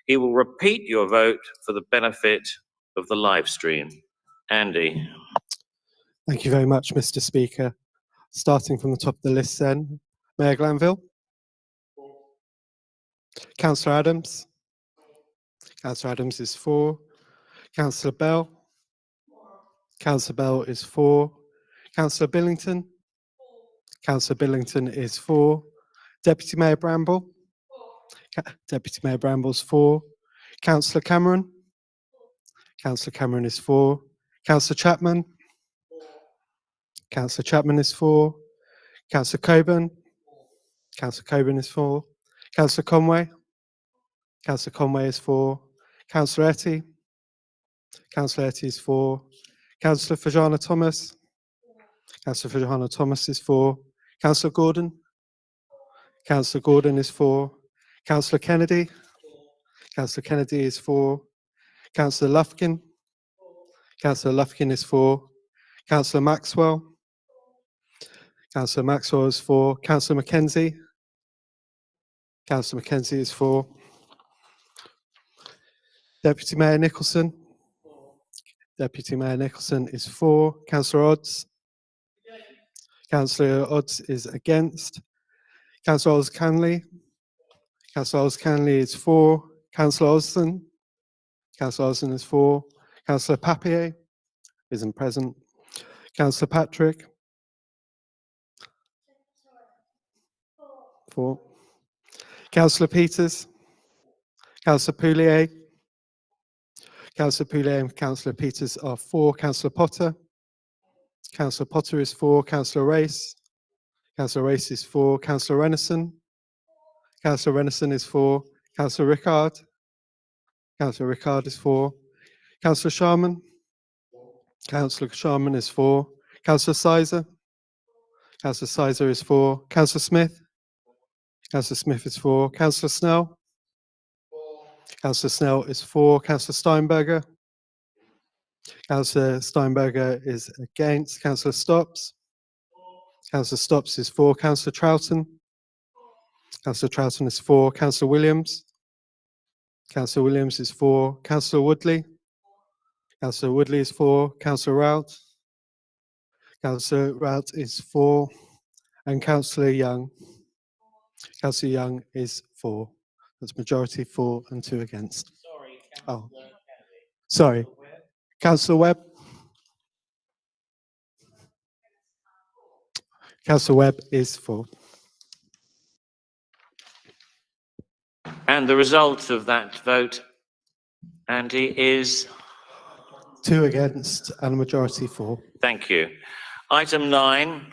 He will repeat your vote for the benefit of the live stream. Andy. Thank you very much, Mr. Speaker. Starting from the top of the list then, Mayor Glanville. Councillor Adams. Councillor Adams is for. Councillor Bell. Councillor Bell is for. Councillor Billington. Councillor Billington is for. Deputy Mayor Bramble. Deputy Mayor Bramble's for. Councillor Cameron. Councillor Cameron is for. Councillor Chapman. Councillor Chapman is for. Councillor Coburn. Councillor Coburn is for. Councillor Conway. Councillor Conway is for. Councillor Etty. Councillor Etty is for. Councillor Fajana Thomas. Councillor Fajana Thomas is for. Councillor Gordon. Councillor Gordon is for. Councillor Kennedy. Councillor Kennedy is for. Councillor Lufkin. Councillor Lufkin is for. Councillor Maxwell. Councillor Maxwell is for. Councillor Mackenzie. Councillor Mackenzie is for. Deputy Mayor Nicholson. Deputy Mayor Nicholson is for. Councillor Odds. Councillor Odds is against. Councillor Oz-Canley. Councillor Oz-Canley is for. Councillor Osden. Councillor Osden is for. Councillor Papier isn't present. Councillor Patrick. For. Councillor Peters. Councillor Poulier. Councillor Poulier and Councillor Peters are for. Councillor Potter. Councillor Potter is for. Councillor Race. Councillor Race is for. Councillor Renison. Councillor Renison is for. Councillor Rickard. Councillor Rickard is for. Councillor Sharman. Councillor Sharman is for. Councillor Sizer. Councillor Sizer is for. Councillor Smith. Councillor Smith is for. Councillor Snell. Councillor Snell is for. Councillor Steinberger. Councillor Steinberger is against. Councillor Stopps. Councillor Stopps is for. Councillor Troughton. Councillor Troughton is for. Councillor Williams. Councillor Williams is for. Councillor Woodley. Councillor Woodley is for. Councillor Rout. Councillor Rout is for. And Councillor Young. Councillor Young is for. That's majority for and 2 against. Oh, sorry. Councillor Webb. Councillor Webb is for. And the result of that vote, Andy, is? 2 against and a majority for. Thank you. Item 9,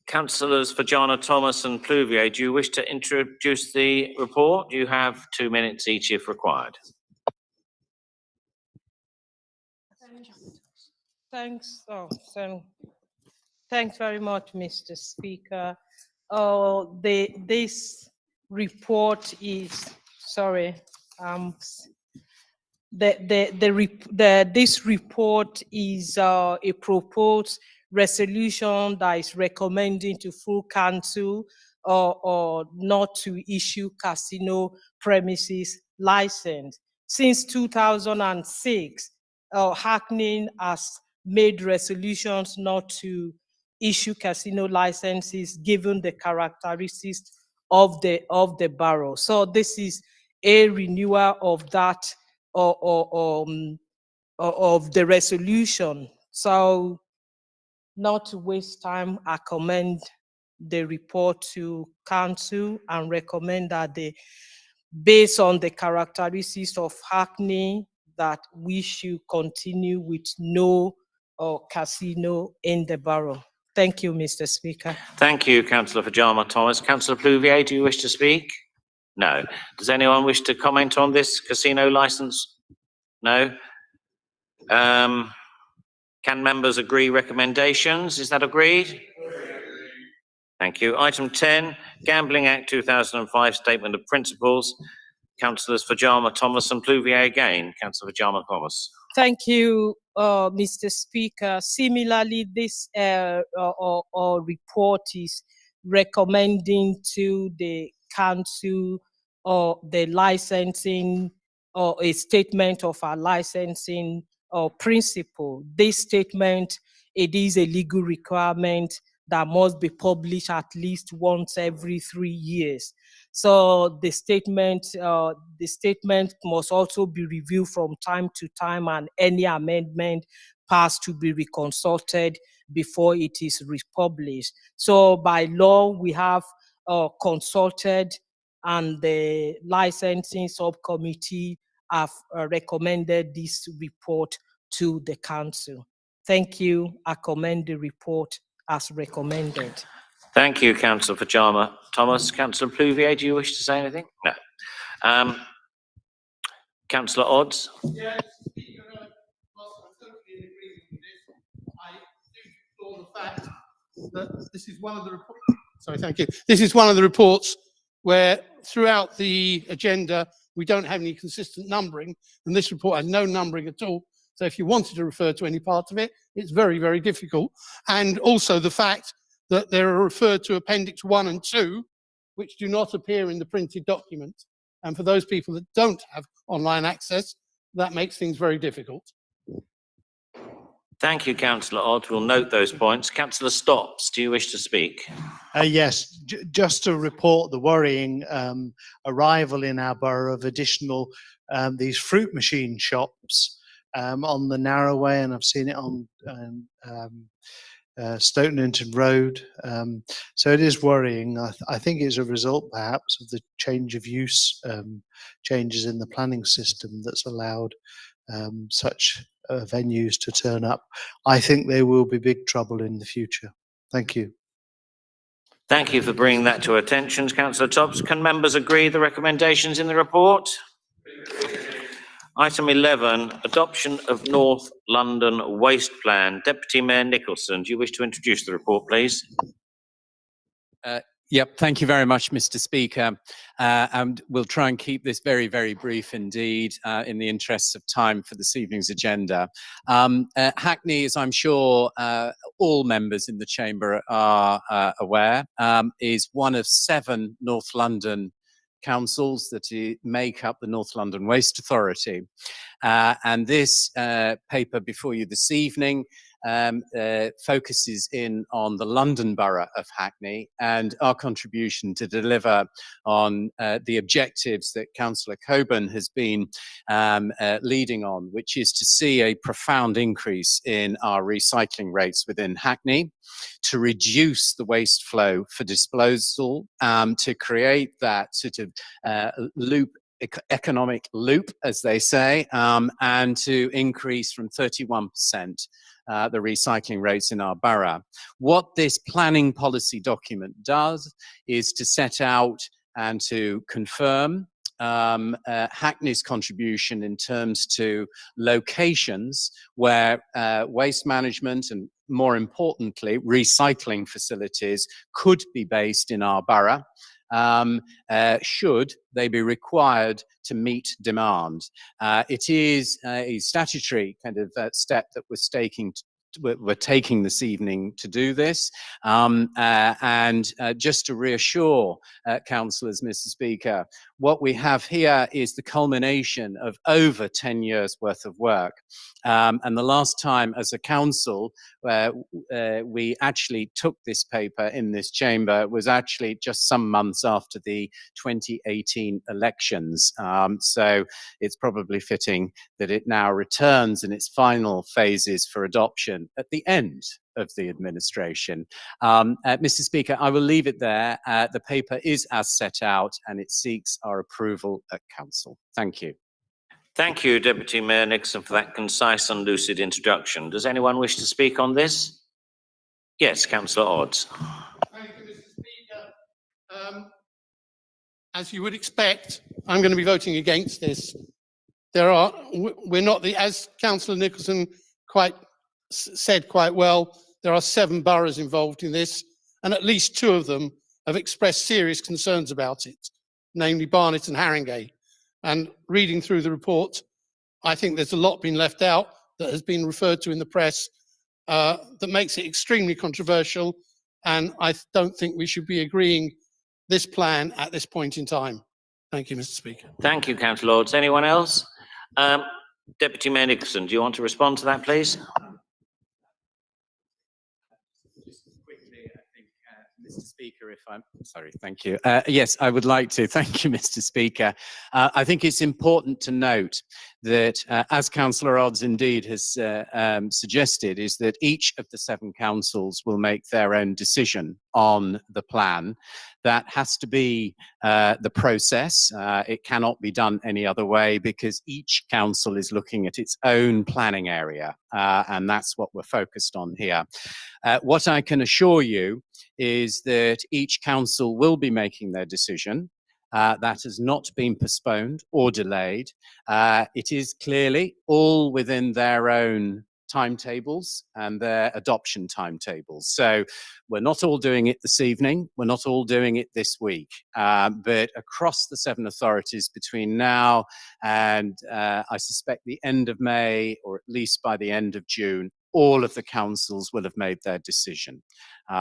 Councillors Fajana Thomas and Pluvier, do you wish to introduce the report? You have 2 minutes each if required. Thanks. Thanks very much, Mr. Speaker. This report is this report is a proposed resolution that is recommending to full council or not to issue casino premises license. Since 2006, Hackney has made resolutions not to issue casino licenses given the characteristics of the borough. So this is a renewal of that of the resolution. So not to waste time, I commend the report to council and recommend that based on the characteristics of Hackney, that we should continue with no casino in the borough. Thank you, Mr. Speaker. Thank you, Councillor Fajana Thomas. Councillor Pluvier, do you wish to speak? No. Does anyone wish to comment on this casino licence? No. Can members agree recommendations? Is that agreed? Thank you. Item 10, Gambling Act 2005 Statement of Principles. Councillors Fajana Thomas and Pluvier again. Councillor Fajana Thomas. Thank you, Mr. Speaker. Similarly, this report is recommending to the council the licensing or a statement of our licensing principle. This statement, it is a legal requirement that must be published at least once every 3 years. So the statement must also be reviewed from time to time, and any amendment passed to be reconsulted before it is republished. So by law, we have consulted, and the licensing subcommittee have recommended this report to the council. Thank you. I commend the report as recommended. Thank you, Councillor Fajama. Thomas, Councillor Pluvier, do you wish to say anything? No. Councillor Odds? Yeah, Speaker, whilst I'm totally in agreement with this, I do deplore the fact that this is one of the reports. Sorry, thank you. This is one of the reports where throughout the agenda we don't have any consistent numbering, and this report has no numbering at all. So if you wanted to refer to any part of it, it's very, very difficult. And also the fact that there are referred to Appendix 1 and 2, which do not appear in the printed document. And for those people that don't have online access, that makes things very difficult. Thank you, Councillor Odd. We'll note those points. Councillor Stopps, do you wish to speak? Yes, just to report the worrying arrival in our borough of additional these fruit machine shops on the Narrowway, and I've seen it on Stoke-Newington Road. So it is worrying. I think it's a result perhaps of the change of use, changes in the planning system that's allowed such venues to turn up. I think they will be big trouble in the future. Thank you. Thank you for bringing that to attention, Councillor Tops. Can members agree the recommendations in the report? Item 11, adoption of North London Waste Plan. Deputy Mayor Nicholson, do you wish to introduce the report, please? Yep, thank you very much, Mr. Speaker. And we'll try and keep this very, very brief indeed in the interests of time for this evening's agenda. Hackney, as I'm sure all members in the Chamber are aware, is one of 7 North London councils that make up the North London Waste Authority. And this paper before you this evening focuses in on the London Borough of Hackney and our contribution to deliver on the objectives that Councillor Coburn has been leading on, which is to see a profound increase in our recycling rates within Hackney, to reduce the waste flow for disposal, to create that sort of economic loop, as they say, and to increase from 31% the recycling rates in our borough. What this planning policy document does is to set out and to confirm Hackney's contribution in terms to locations where waste management and, more importantly, recycling facilities could be based in our borough, should they be required to meet demand. It is a statutory kind of step that we're taking this evening to do this. And just to reassure councillors, Mr. Speaker, what we have here is the culmination of over 10 years worth of work. And the last time as a council we actually took this paper in this chamber was actually just some months after the 2018 elections. So it's probably fitting that it now returns in its final phases for adoption at the end of the administration. Mr. Speaker, I will leave it there. The paper is as set out and it seeks our approval at council. Thank you. Thank you, Deputy Mayor Nixon, for that concise and lucid introduction. Does anyone wish to speak on this? Yes, Councillor Odds. Thank you, Mr. Speaker. As you would expect, I'm going to be voting against this. We're not as Councillor Nicholson said quite well, there are 7 boroughs involved in this, and at least 2 of them have expressed serious concerns about it, namely Barnet and Haringey. And reading through the report, I think there's a lot been left out that has been referred to in the press that makes it extremely controversial, and I don't think we should be agreeing this plan at this point in time. Thank you, Mr. Speaker. Thank you, Councillor Odds. Anyone else? Deputy Mayor Nicholson, do you want to respond to that, please? Mr. Speaker, if I'm sorry, thank you. Yes, I would like to. Thank you, Mr. Speaker. I think it's important to note that, as Councillor Odds indeed has suggested, is that each of the 7 councils will make their own decision on the plan. That has to be the process. It cannot be done any other way because each council is looking at its own planning area, and that's what we're focused on here. What I can assure you is that each council will be making their decision. That has not been postponed or delayed. It is clearly all within their own timetables and their adoption timetables. So we're not all doing it this evening. We're not all doing it this week. But across the 7 authorities between now and I suspect the end of May, or at least by the end of June, all of the councils will have made their decision.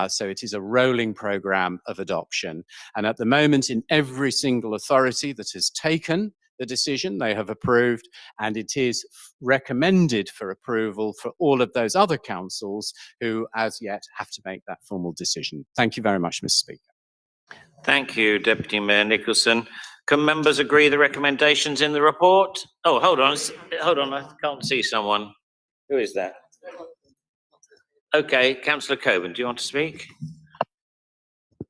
So it is a rolling programme of adoption. And at the moment, in every single authority that has taken the decision, they have approved, and it is recommended for approval for all of those other councils who, as yet, have to make that formal decision. Thank you very much, Mr. Speaker. Thank you, Deputy Mayor Nicholson. Can members agree the recommendations in the report? Oh, hold on, I can't see someone. Who is that? Okay, Councillor Coburn, do you want to speak?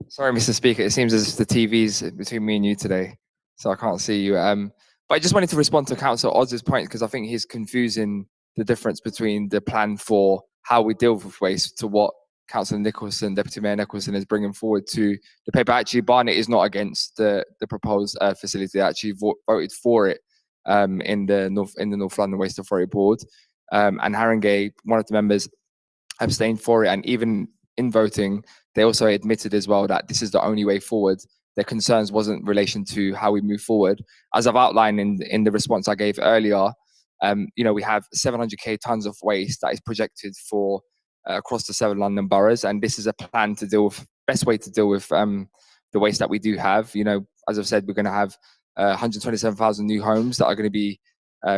Sorry, Mr. Speaker, it seems as if the TV's between me and you today, so I can't see you. But I just wanted to respond to Councillor Odds' point because I think he's confusing the difference between the plan for how we deal with waste to what Councillor Nicholson, Deputy Mayor Nicholson, is bringing forward to the paper. Actually, Barnet is not against the proposed facility. They actually voted for it in the North London Waste Authority Board, and Haringey, one of the members, abstained for it, and even in voting, they also admitted as well that this is the only way forward. Their concerns wasn't in relation to how we move forward. As I've outlined in the response I gave earlier, we have 700k tons of waste that is projected for across the 7 London boroughs, and this is a plan to deal with, best way to deal with the waste that we do have. As I've said, we're going to have 127,000 new homes that are going to be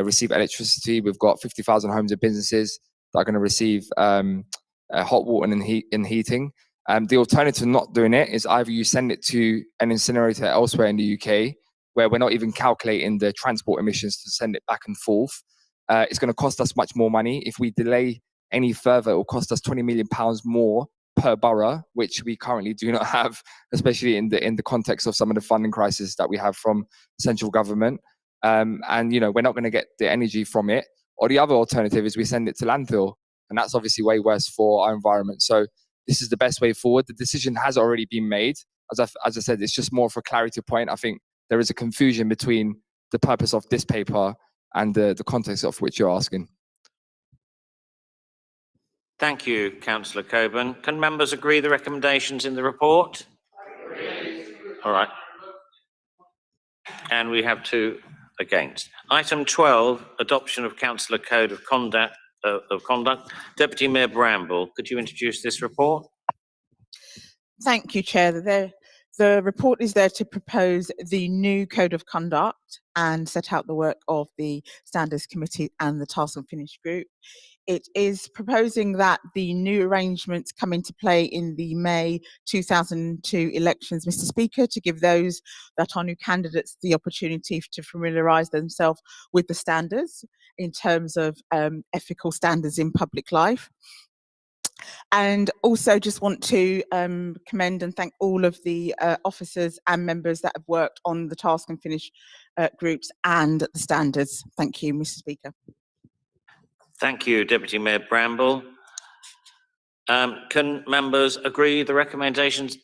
receive electricity. We've got 50,000 homes and businesses that are going to receive hot water and heating. The alternative to not doing it is either you send it to an incinerator elsewhere in the UK, where we're not even calculating the transport emissions to send it back and forth. It's going to cost us much more money. If we delay any further, it will cost us £20 million more per borough, which we currently do not have, especially in the context of some of the funding crisis that we have from central government. And we're not going to get the energy from it. Or the other alternative is we send it to landfill, and that's obviously way worse for our environment. So this is the best way forward. The decision has already been made. As I said, it's just more for a clarity point. I think there is a confusion between the purpose of this paper and the context of which you're asking. Thank you, Councillor Coburn. Can members agree the recommendations in the report? All right. And we have 2 against. Item 12, adoption of Councillor Code of Conduct. Deputy Mayor Bramble, could you introduce this report? Thank you, Chair. The report is there to propose the new Code of Conduct and set out the work of the Standards Committee and the Task and Finish Group. It is proposing that the new arrangements come into play in the May 2002 elections, Mr. Speaker, to give those that are new candidates the opportunity to familiarise themselves with the standards in terms of ethical standards in public life. And also just want to commend and thank all of the officers and members that have worked on the Task and Finish groups and the standards. Thank you, Mr. Speaker. Thank you, Deputy Mayor Bramble. Can members agree the recommendations?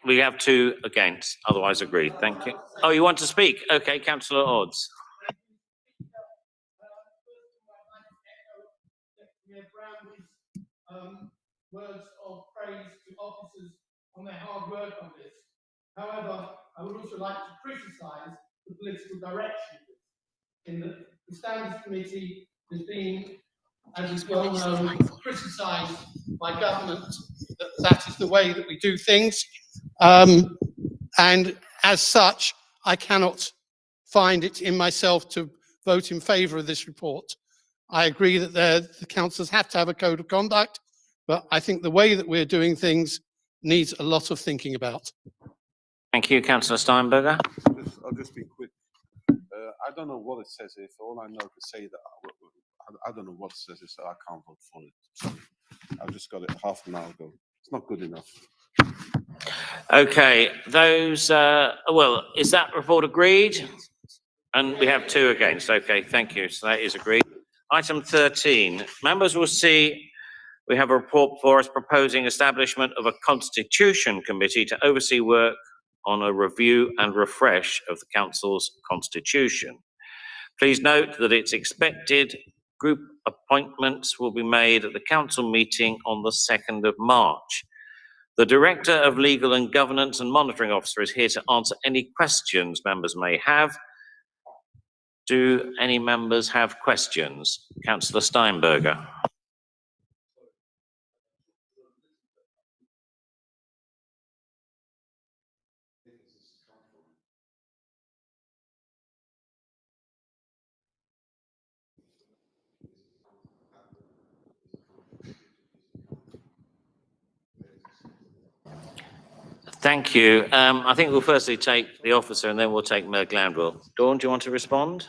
We have 2 against, otherwise agreed. Thank you. Oh, you want to speak? Okay, Councillor Odds. Words of praise to officers on their hard work on this. However, I would also like to criticise the political direction in the Standards Committee has been, as is well known, criticised by government that is the way that we do things. And as such, I cannot find it in myself to vote in favour of this report. I agree that the councillors have to have a code of conduct, but I think the way that we're doing things needs a lot of thinking about. Thank you, Councillor Steinberger. I'll just be quick. I don't know what it says here. All I know to say that I don't know what it says, so I can't vote for it. Sorry. I've just got it half an hour ago. It's not good enough. Okay, those, well, is that report agreed? And we have 2 against. Okay, thank you. So that is agreed. Item 13. Members will see we have a report before us proposing establishment of a constitution committee to oversee work on a review and refresh of the council's constitution. Please note that it's expected group appointments will be made at the council meeting on the 2nd of March. The Director of Legal and Governance and Monitoring Officer is here to answer any questions members may have. Do any members have questions? Councillor Steinberger. Thank you. I think we'll firstly take the officer and then we'll take Mayor Glanville. Dawn, do you want to respond?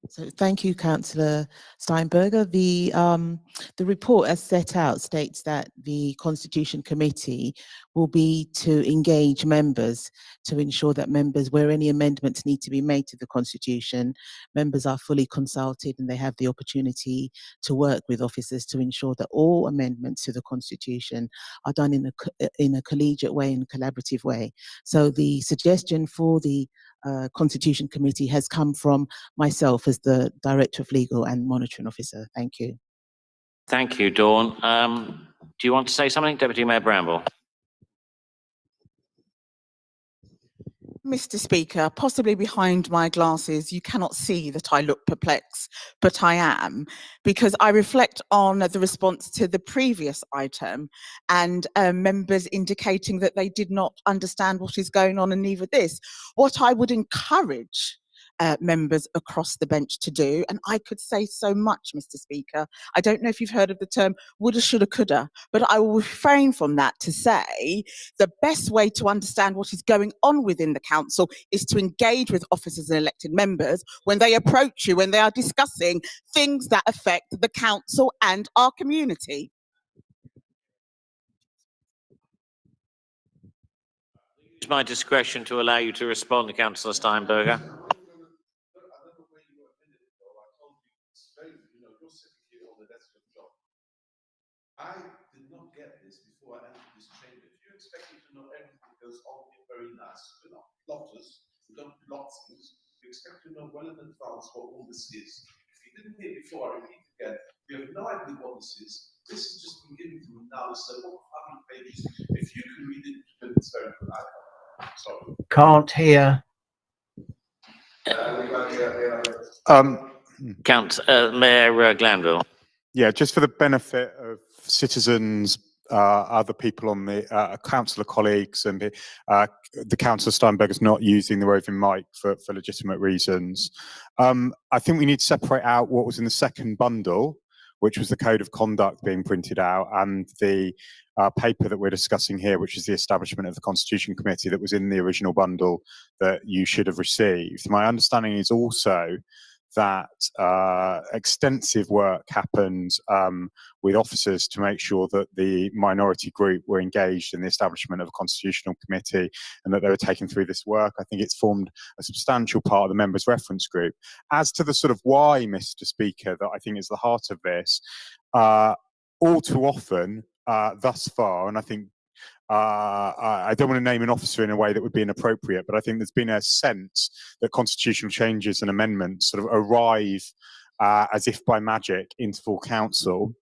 So thank you, Councillor Steinberger. The report as set out states that the Constitution Committee will be to engage members to ensure that members, where any amendments need to be made to the Constitution, members are fully consulted and they have the opportunity to work with officers to ensure that all amendments to the Constitution are done in a collegiate way and collaborative way. So the suggestion for the Constitution Committee has come from myself as the Director of Legal and Monitoring Officer. Thank you. Thank you, Dawn. Do you want to say something, Deputy Mayor Bramble? Mr. Speaker, possibly behind my glasses, you cannot see that I look perplexed, but I am, because I reflect on the response to the previous item and members indicating that they did not understand what is going on and neither this. What I would encourage members across the bench to do, and I could say so much, Mr. Speaker. I don't know if you've heard of the term woulda, shoulda, coulda, but I will refrain from that to say the best way to understand what is going on within the council is to engage with officers and elected members when they approach you, when they are discussing things that affect the council and our community. Use my discretion to allow you to respond, Councillor Steinberger. I did not get this before I entered this chamber. If you expect me to know everything that goes on here, very nice. We're not plotters. We don't plot things. We expect to know well in advance what all this is. If you didn't hear before, I repeat again. You have no idea what this is. This has just been given to me now. It's a book of 100 pages. If you can read it, then it's very good. Sorry. Can't hear. Mayor Glanville. Yeah, just for the benefit of citizens, other people on the councillor colleagues, and the councillor Steinberg is not using the roving mic for legitimate reasons. I think we need to separate out what was in the second bundle, which was the code of conduct being printed out, and the paper that we're discussing here, which is the establishment of the Constitution Committee that was in the original bundle that you should have received. My understanding is also that extensive work happened with officers to make sure that the minority group were engaged in the establishment of a constitutional committee and that they were taken through this work. I think it's formed a substantial part of the members' reference group. As to the sort of why, Mr. Speaker, that I think is the heart of this, all too often thus far, and I think I don't want to name an officer in a way that would be inappropriate, but I think there's been a sense that constitutional changes and amendments sort of arrive as if by magic into full council,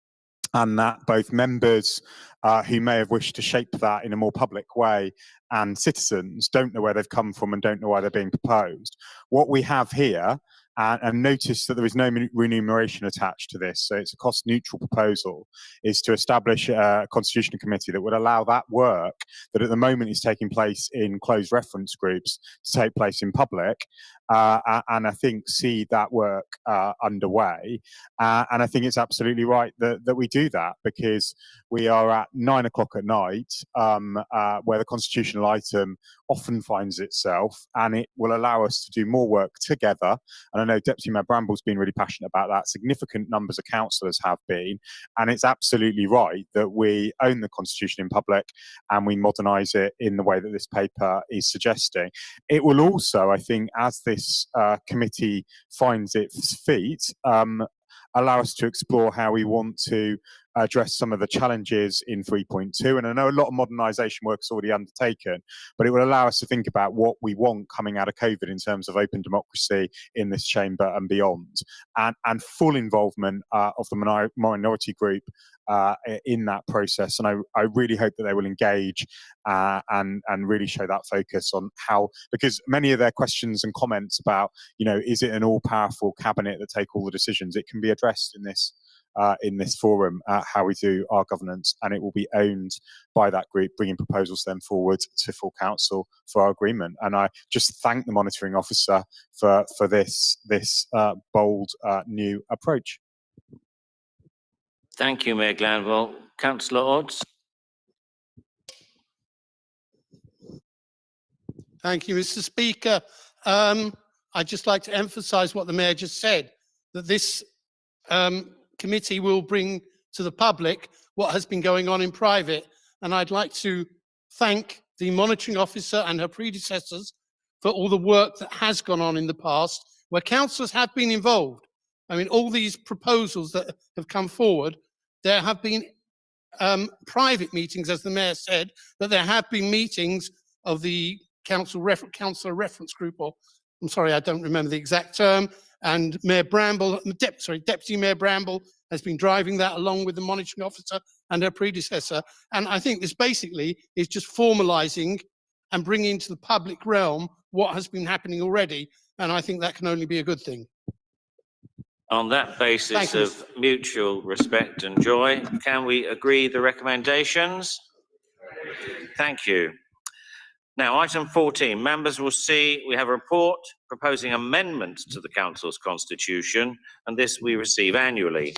and that both members who may have wished to shape that in a more public way and citizens don't know where they've come from and don't know why they're being proposed. What we have here, and notice that there is no remuneration attached to this, so it's a cost-neutral proposal, is to establish a constitutional committee that would allow that work that at the moment is taking place in closed reference groups to take place in public, and I think see that work underway. And I think it's absolutely right that we do that, because we are at 9 o'clock at night, where the constitutional item often finds itself, and it will allow us to do more work together. And I know Deputy Mayor Bramble's been really passionate about that. Significant numbers of councillors have been, and it's absolutely right that we own the constitution in public and we modernise it in the way that this paper is suggesting. It will also, I think, as this committee finds its feet, allow us to explore how we want to address some of the challenges in 3.2. And I know a lot of modernisation work is already undertaken, but it will allow us to think about what we want coming out of COVID in terms of open democracy in this chamber and beyond, and full involvement of the minority group in that process. And I really hope that they will engage and really show that focus on how, because many of their questions and comments about, is it an all-powerful cabinet that take all the decisions? It can be addressed in this forum, how we do our governance, and it will be owned by that group, bringing proposals then forward to full council for our agreement. And I just thank the monitoring officer for this bold new approach. Thank you, Mayor Glanville. Councillor Odds. Thank you, Mr. Speaker. I'd just like to emphasise what the Mayor just said, that this committee will bring to the public what has been going on in private. And I'd like to thank the monitoring officer and her predecessors for all the work that has gone on in the past, where councillors have been involved. I mean, all these proposals that have come forward, there have been private meetings, as the Mayor said, but there have been meetings of the councillor reference group, or I'm sorry, I don't remember the exact term, and Mayor Bramble, Deputy Mayor Bramble has been driving that along with the monitoring officer and her predecessor. And I think this basically is just formalising and bringing into the public realm what has been happening already. And I think that can only be a good thing. On that basis of mutual respect and joy, can we agree the recommendations? Thank you. Now, item 14, members will see we have a report proposing amendments to the council's constitution, and this we receive annually.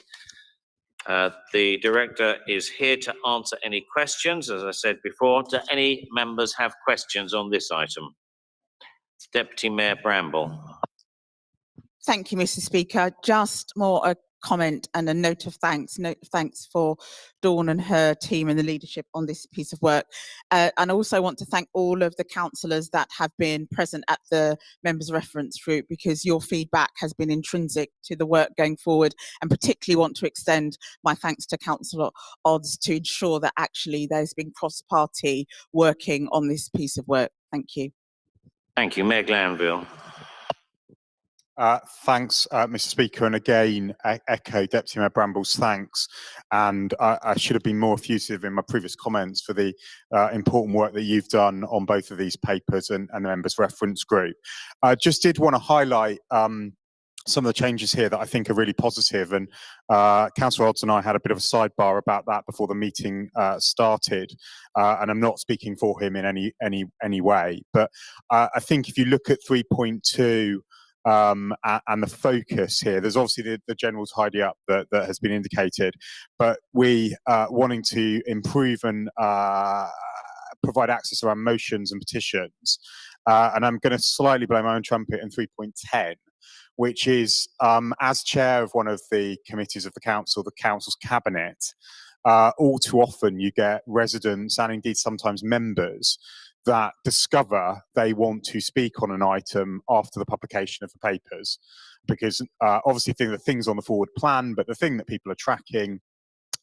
The director is here to answer any questions. As I said before, do any members have questions on this item? Deputy Mayor Bramble. Thank you, Mr. Speaker. Just more a comment and a note of thanks. Thanks for Dawn and her team and the leadership on this piece of work. And I also want to thank all of the councillors that have been present at the members reference group, because your feedback has been intrinsic to the work going forward, and particularly want to extend my thanks to Councillor Odds to ensure that actually there's been cross-party working on this piece of work. Thank you. Thank you. Mayor Glanville. Thanks, Mr. Speaker, and again, echo Deputy Mayor Bramble's thanks. And I should have been more effusive in my previous comments for the important work that you've done on both of these papers and the members' reference group. I just did want to highlight some of the changes here that I think are really positive, and Councillor Odds and I had a bit of a sidebar about that before the meeting started, and I'm not speaking for him in any way, but I think if you look at 3.2 and the focus here, there's obviously the general tidy up that has been indicated, but we wanting to improve and provide access around motions and petitions, and I'm going to slightly blow my own trumpet in 3.10, which is, as chair of one of the committees of the council's cabinet, all too often you get residents and indeed sometimes members that discover they want to speak on an item after the publication of the papers, because obviously the things on the forward plan, but the thing that people are tracking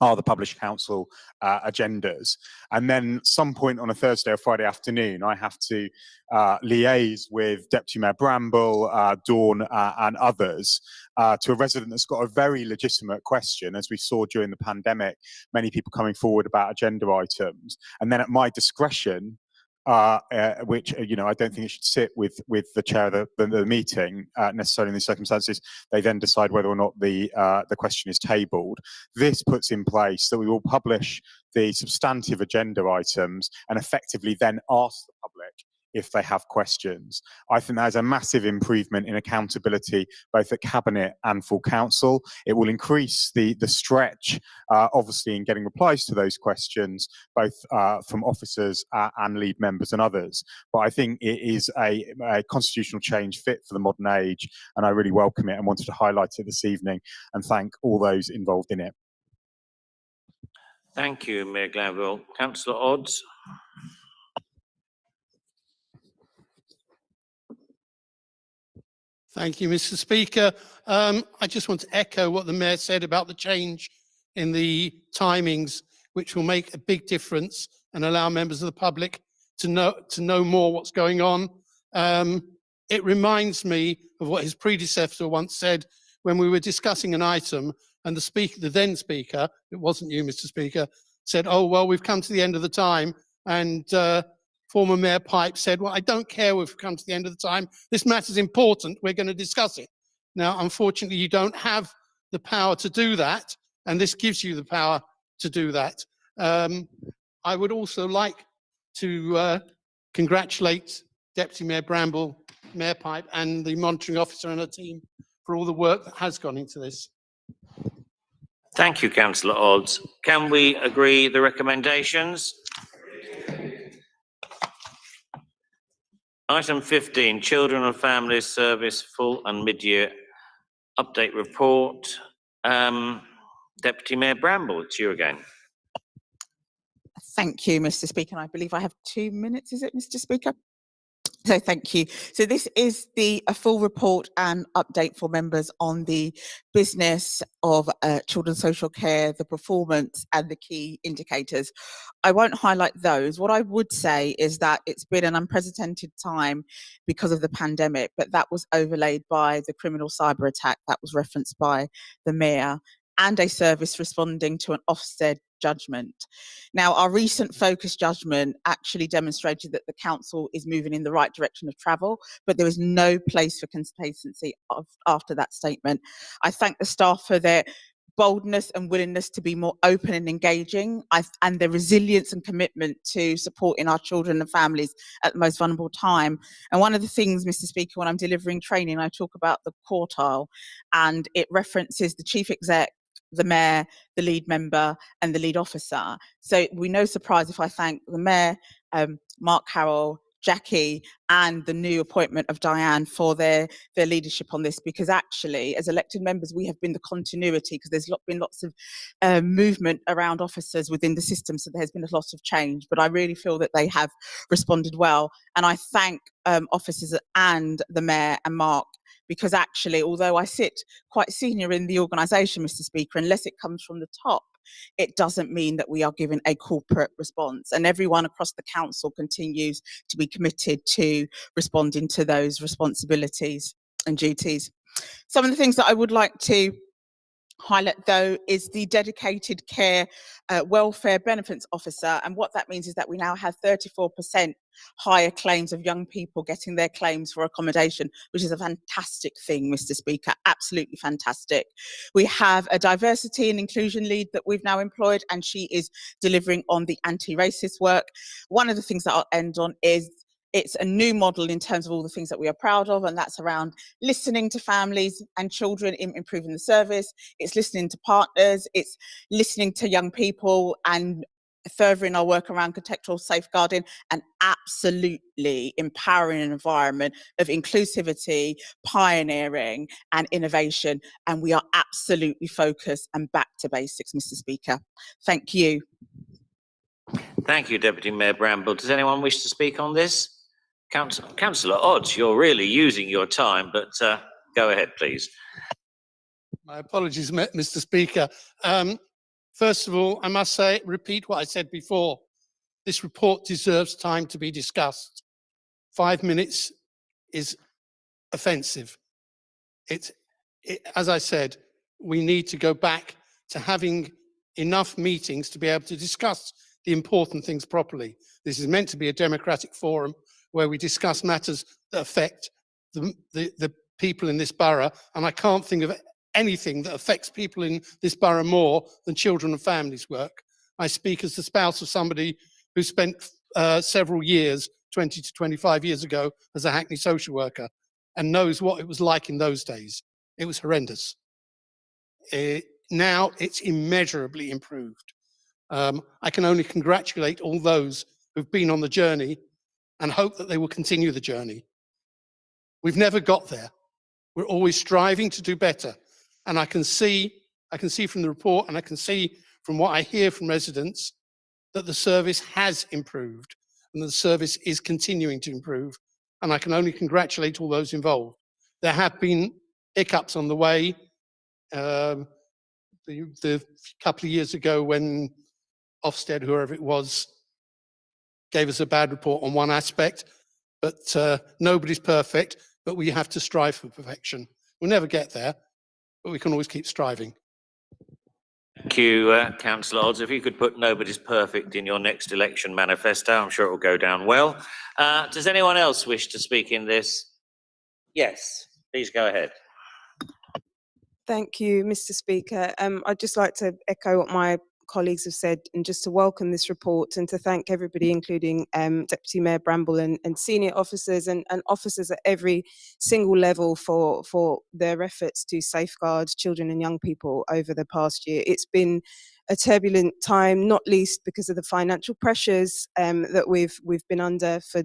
are the published council agendas. And then some point on a Thursday or Friday afternoon, I have to liaise with Deputy Mayor Bramble, Dawn and others to a resident that's got a very legitimate question, as we saw during the pandemic, many people coming forward about agenda items. And then at my discretion, which I don't think it should sit with the chair of the meeting necessarily in these circumstances. They then decide whether or not the question is tabled. This puts in place that we will publish the substantive agenda items and effectively then ask the public if they have questions. I think that is a massive improvement in accountability, both at Cabinet and full Council. It will increase the stretch, obviously, in getting replies to those questions, both from officers and lead members and others. But I think it is a constitutional change fit for the modern age, and I really welcome it and wanted to highlight it this evening and thank all those involved in it. Thank you, Mayor Glanville. Councillor Odds. Thank you, Mr. Speaker. I just want to echo what the Mayor said about the change in the timings, which will make a big difference and allow members of the public to know more what's going on. It reminds me of what his predecessor once said when we were discussing an item, and the then speaker, it wasn't you, Mr. Speaker, said, "Oh, well, we've come to the end of the time," and former Mayor Pipe said, "Well, I don't care, we've come to the end of the time. This matter's important, we're going to discuss it." Now, unfortunately, you don't have the power to do that, and this gives you the power to do that. I would also like to congratulate Deputy Mayor Bramble, Mayor Pipe, and the monitoring officer and her team for all the work that has gone into this. Thank you, Councillor Odds. Can we agree the recommendations? Item 15, Children and Families Service Full and Mid-Year Update Report. Deputy Mayor Bramble, it's you again. Thank you, Mr. Speaker. And I believe I have 2 minutes, is it, Mr. Speaker? So thank you. So this is a full report and update for members on the business of children's social care, the performance and the key indicators. I won't highlight those. What I would say is that it's been an unprecedented time because of the pandemic, but that was overlaid by the criminal cyber attack that was referenced by the Mayor, and a service responding to an Ofsted judgment. Now, our recent focus judgment actually demonstrated that the council is moving in the right direction of travel, but there is no place for complacency after that statement. I thank the staff for their boldness and willingness to be more open and engaging, and their resilience and commitment to supporting our children and families at the most vulnerable time. And one of the things, Mr. Speaker, when I'm delivering training, I talk about the quartile, and it references the chief exec, the mayor, the lead member, and the lead officer. So we no surprise if I thank the mayor, Mark Harrell, Jackie, and the new appointment of Diane for their leadership on this, because actually, as elected members, we have been the continuity, because there's been lots of movement around officers within the system, so there's been a lot of change, but I really feel that they have responded well. And I thank officers and the mayor and Mark, because actually, although I sit quite senior in the organisation, Mr. Speaker, unless it comes from the top, it doesn't mean that we are giving a corporate response. And everyone across the council continues to be committed to responding to those responsibilities and duties. Some of the things that I would like to highlight, though, is the dedicated care welfare benefits officer, and what that means is that we now have 34% higher claims of young people getting their claims for accommodation, which is a fantastic thing, Mr. Speaker, absolutely fantastic. We have a diversity and inclusion lead that we've now employed, and she is delivering on the anti-racist work. One of the things that I'll end on is it's a new model in terms of all the things that we are proud of, and that's around listening to families and children in improving the service. It's listening to partners, it's listening to young people and furthering our work around contextual safeguarding, and absolutely empowering an environment of inclusivity, pioneering and innovation. And we are absolutely focused and back to basics, Mr. Speaker. Thank you. Thank you, Deputy Mayor Bramble. Does anyone wish to speak on this? Councillor Odds, you're really using your time, but go ahead, please. My apologies, Mr. Speaker. First of all, I must repeat what I said before. This report deserves time to be discussed. 5 minutes is offensive. As I said, we need to go back to having enough meetings to be able to discuss the important things properly. This is meant to be a democratic forum where we discuss matters that affect the people in this borough, and I can't think of anything that affects people in this borough more than children and families work. I speak as the spouse of somebody who spent several years 20 to 25 years ago as a Hackney social worker and knows what it was like in those days. It was horrendous. Now it's immeasurably improved. I can only congratulate all those who've been on the journey and hope that they will continue the journey. We've never got there. We're always striving to do better. And I can see from the report, and I can see from what I hear from residents, that the service has improved and the service is continuing to improve. And I can only congratulate all those involved. There have been hiccups on the way. The couple of years ago when Ofsted, whoever it was, gave us a bad report on one aspect, but nobody's perfect, but we have to strive for perfection. We'll never get there, but we can always keep striving. Thank you, Councillor Odds. If you could put "nobody's perfect" in your next election manifesto, I'm sure it will go down well. Does anyone else wish to speak in this? Yes, please go ahead. Thank you, Mr. Speaker. I'd just like to echo what my colleagues have said and just to welcome this report and to thank everybody, including Deputy Mayor Bramble and senior officers and officers at every single level for their efforts to safeguard children and young people over the past year. It's been a turbulent time, not least because of the financial pressures that we've been under for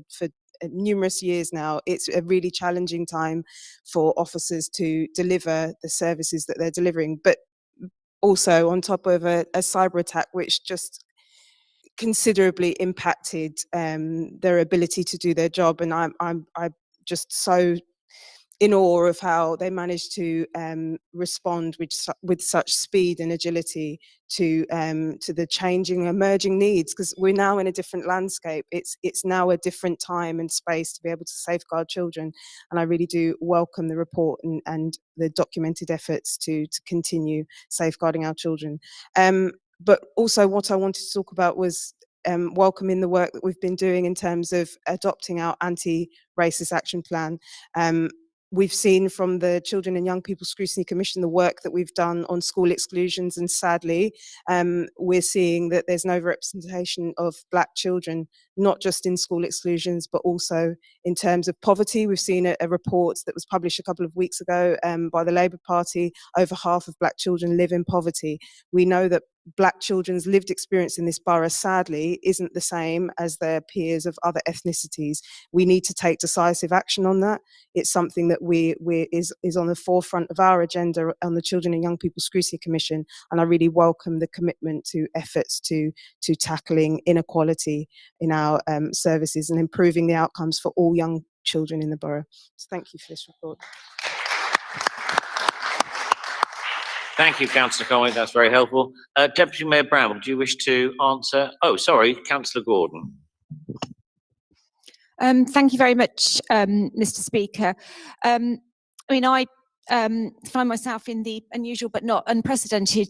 numerous years now. It's a really challenging time for officers to deliver the services that they're delivering, but also on top of a cyber attack which just considerably impacted their ability to do their job. And I'm just so in awe of how they managed to respond with such speed and agility to the changing, emerging needs, because we're now in a different landscape. It's now a different time and space to be able to safeguard children, and I really do welcome the report and the documented efforts to continue safeguarding our children. But also what I wanted to talk about was welcoming the work that we've been doing in terms of adopting our anti-racist action plan. We've seen from the Children and Young People Scrutiny Commission the work that we've done on school exclusions, and sadly, we're seeing that there's no representation of Black children, not just in school exclusions, but also in terms of poverty. We've seen a report that was published a couple of weeks ago by the Labour Party. Over half of Black children live in poverty. We know that Black children's lived experience in this borough, sadly, isn't the same as their peers of other ethnicities. We need to take decisive action on that. It's something that is on the forefront of our agenda on the Children and Young People Scrutiny Commission, and I really welcome the commitment to efforts to tackling inequality in our services and improving the outcomes for all young children in the borough. So thank you for this report. Thank you, Councillor Conway. That's very helpful. Deputy Mayor Bramble, do you wish to answer? Oh, sorry, Councillor Gordon. Thank you very much, Mr. Speaker. I mean, I find myself in the unusual but not unprecedented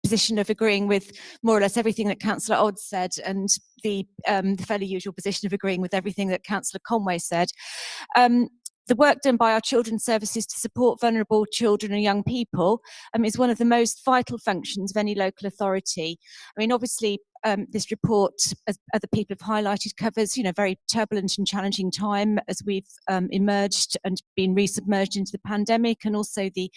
position of agreeing with more or less everything that Councillor Odds said, and the fairly usual position of agreeing with everything that Councillor Conway said. The work done by our children's services to support vulnerable children and young people is one of the most vital functions of any local authority. I mean, obviously, this report, as other people have highlighted, covers, very turbulent and challenging time as we've emerged and been resubmerged into the pandemic, and also the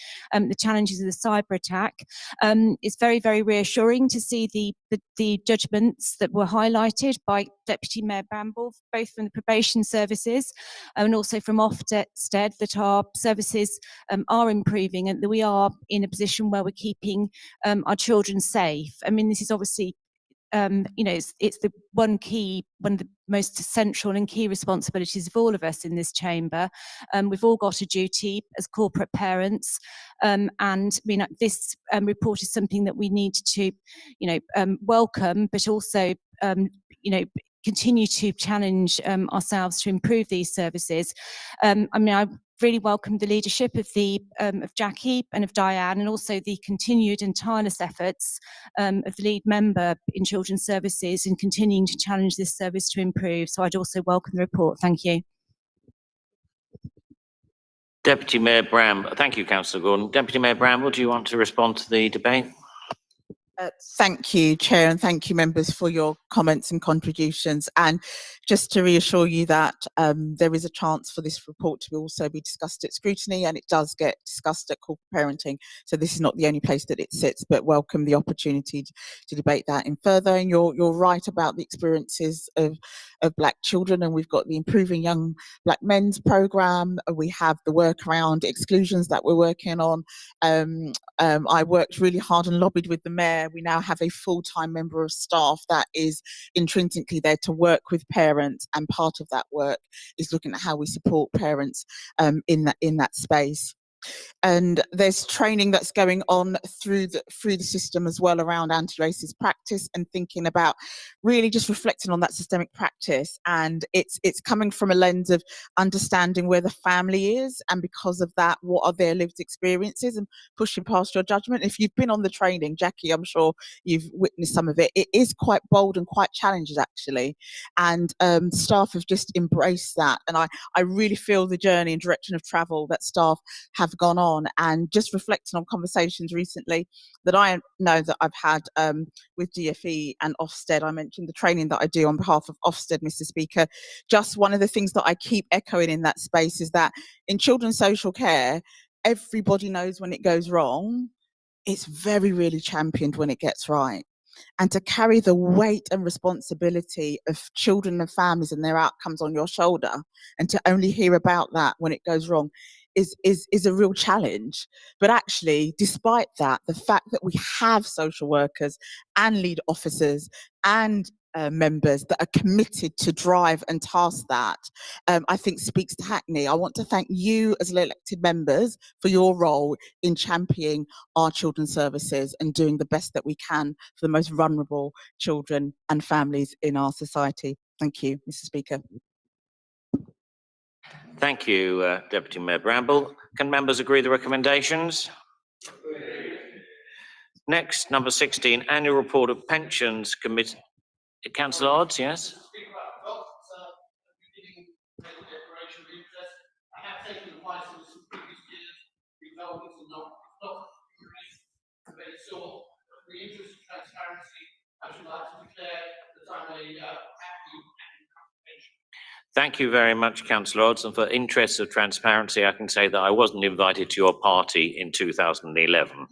challenges of the cyber attack. It's very, very reassuring to see the judgments that were highlighted by Deputy Mayor Bramble, both from the probation services and also from Ofsted, that our services are improving and that we are in a position where we're keeping our children safe. I mean, this is obviously it's the one of the most central and key responsibilities of all of us in this chamber. We've all got a duty as corporate parents, and I mean, this report is something that we need to, welcome, but also, continue to challenge ourselves to improve these services. I mean, I really welcome the leadership of Jackie and of Diane, and also the continued and tireless efforts of the lead member in Children's Services in continuing to challenge this service to improve. So I'd also welcome the report. Thank you. Deputy Mayor Bramble. Thank you, Councillor Gordon. Deputy Mayor Bramble, do you want to respond to the debate? Thank you, Chair, and thank you, members, for your comments and contributions. And just to reassure you that there is a chance for this report to also be discussed at scrutiny, and it does get discussed at corporate parenting. So this is not the only place that it sits, but welcome the opportunity to debate that in further. And you're right about the experiences of Black children, and we've got the Improving Young Black Men's programme. We have the work around exclusions that we're working on. I worked really hard and lobbied with the Mayor. We now have a full-time member of staff that is intrinsically there to work with parents, and part of that work is looking at how we support parents in that space. And there's training that's going on through the system as well around anti-racist practice, and thinking about really just reflecting on that systemic practice. And it's coming from a lens of understanding where the family is, and because of that, what are their lived experiences, and pushing past your judgment. If you've been on the training, Jackie, I'm sure you've witnessed some of it. It is quite bold and quite challenging, actually. And staff have just embraced that. And I really feel the journey and direction of travel that staff have gone on, and just reflecting on conversations recently that I know that I've had with DFE and Ofsted. I mentioned the training that I do on behalf of Ofsted, Mr. Speaker. Just one of the things that I keep echoing in that space is that in children's social care, everybody knows when it goes wrong. It's very rarely championed when it gets right. And to carry the weight and responsibility of children and families and their outcomes on your shoulder, and to only hear about that when it goes wrong, is a real challenge. But actually, despite that, the fact that we have social workers and lead officers and members that are committed to drive and task that, I think speaks to Hackney. I want to thank you as elected members for your role in championing our children's services and doing the best that we can for the most vulnerable children and families in our society. Thank you, Mr. Speaker. Thank you, Deputy Mayor Bramble. Can members agree the recommendations? Next, number 16, Annual Report of Pensions Committee. Councillor Odds, yes? Thank you very much, Councillor Odds, and for interests of transparency, I can say that I wasn't invited to your party in 2011.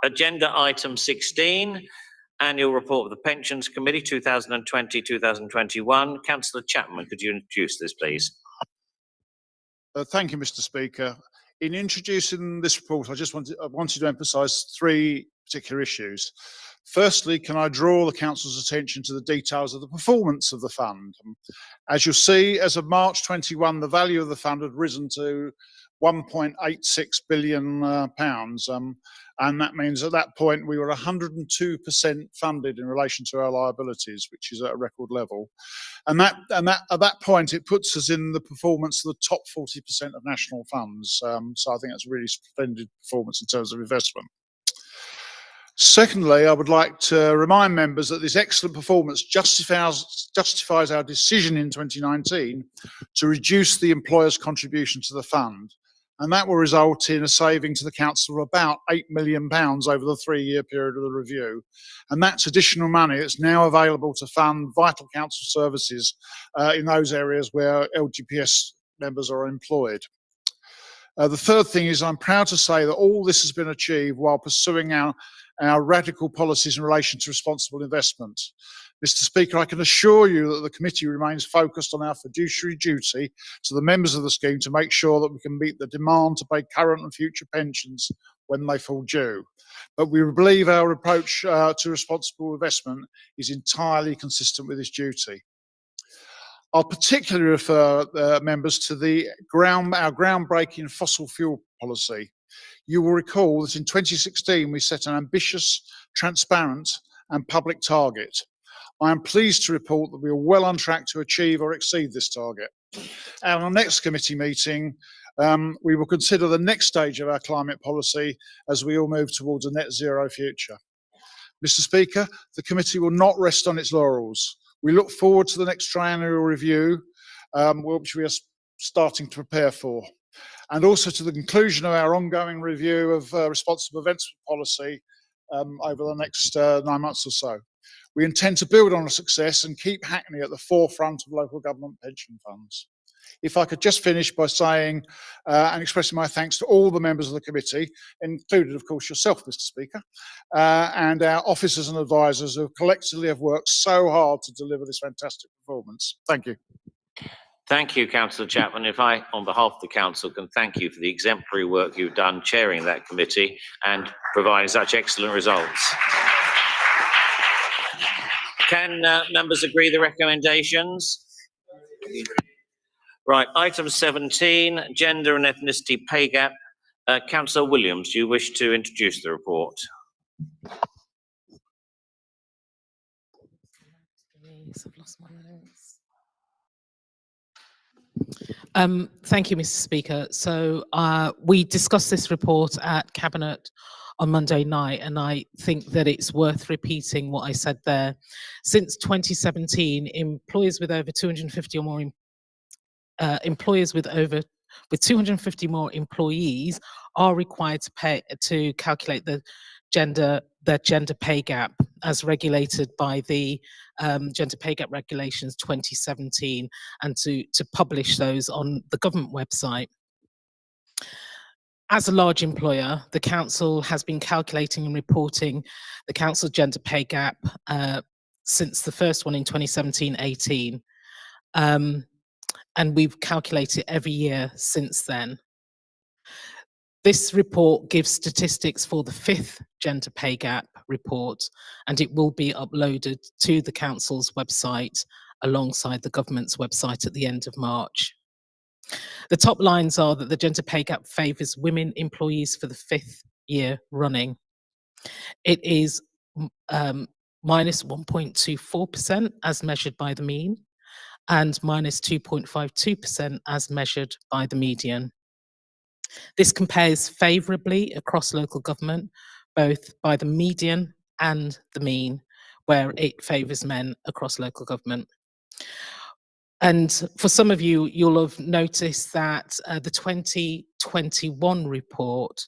Agenda item 16, Annual Report of the Pensions Committee 2020-2021. Councillor Chapman, could you introduce this, please? Thank you, Mr. Speaker. In introducing this report, I wanted to emphasise three particular issues. Firstly, can I draw the Council's attention to the details of the performance of the fund? As you'll see, as of March 21, the value of the fund had risen to £1.86 billion, and that means at that point we were 102% funded in relation to our liabilities, which is at a record level. And at that point, it puts us in the performance of the top 40% of national funds. So I think that's a really splendid performance in terms of investment. Secondly, I would like to remind members that this excellent performance justifies our decision in 2019 to reduce the employer's contribution to the fund. And that will result in a saving to the council of about £8 million over the 3-year period of the review. And that's additional money that's now available to fund vital council services in those areas where LGPS members are employed. The third thing is I'm proud to say that all this has been achieved while pursuing our radical policies in relation to responsible investment. Mr. Speaker, I can assure you that the committee remains focused on our fiduciary duty to the members of the scheme to make sure that we can meet the demand to pay current and future pensions when they fall due. But we believe our approach to responsible investment is entirely consistent with this duty. I'll particularly refer members to our groundbreaking fossil fuel policy. You will recall that in 2016 we set an ambitious, transparent and public target. I am pleased to report that we are well on track to achieve or exceed this target. At our next committee meeting, we will consider the next stage of our climate policy as we all move towards a net zero future. Mr. Speaker, the committee will not rest on its laurels. We look forward to the next triennial review, which we are starting to prepare for, and also to the conclusion of our ongoing review of responsible investment policy over the next 9 months or so. We intend to build on the success and keep Hackney at the forefront of local government pension funds. If I could just finish by saying and expressing my thanks to all the members of the committee, included of course yourself, Mr. Speaker, and our officers and advisors who collectively have worked so hard to deliver this fantastic performance. Thank you. Thank you, Councillor Chapman. If I, on behalf of the council, can thank you for the exemplary work you've done chairing that committee and providing such excellent results. Can members agree the recommendations? Right, item 17, gender and ethnicity pay gap. Councillor Williams, do you wish to introduce the report? Thank you, Mr. Speaker. So we discussed this report at Cabinet on Monday night, and I think that it's worth repeating what I said there. Since 2017, employers with over 250 or more employers with 250 more employees are required to calculate the gender pay gap as regulated by the Gender Pay Gap Regulations 2017, and to publish those on the government website. As a large employer, the council has been calculating and reporting the council gender pay gap since the first one in 2017-18. And we've calculated every year since then. This report gives statistics for the 5th gender pay gap report, and it will be uploaded to the council's website alongside the government's website at the end of March. The top lines are that the gender pay gap favours women employees for the 5th year running. It is minus 1.24% as measured by the mean, and minus 2.52% as measured by the median. This compares favourably across local government, both by the median and the mean, where it favours men across local government. And for some of you, you'll have noticed that the 2021 report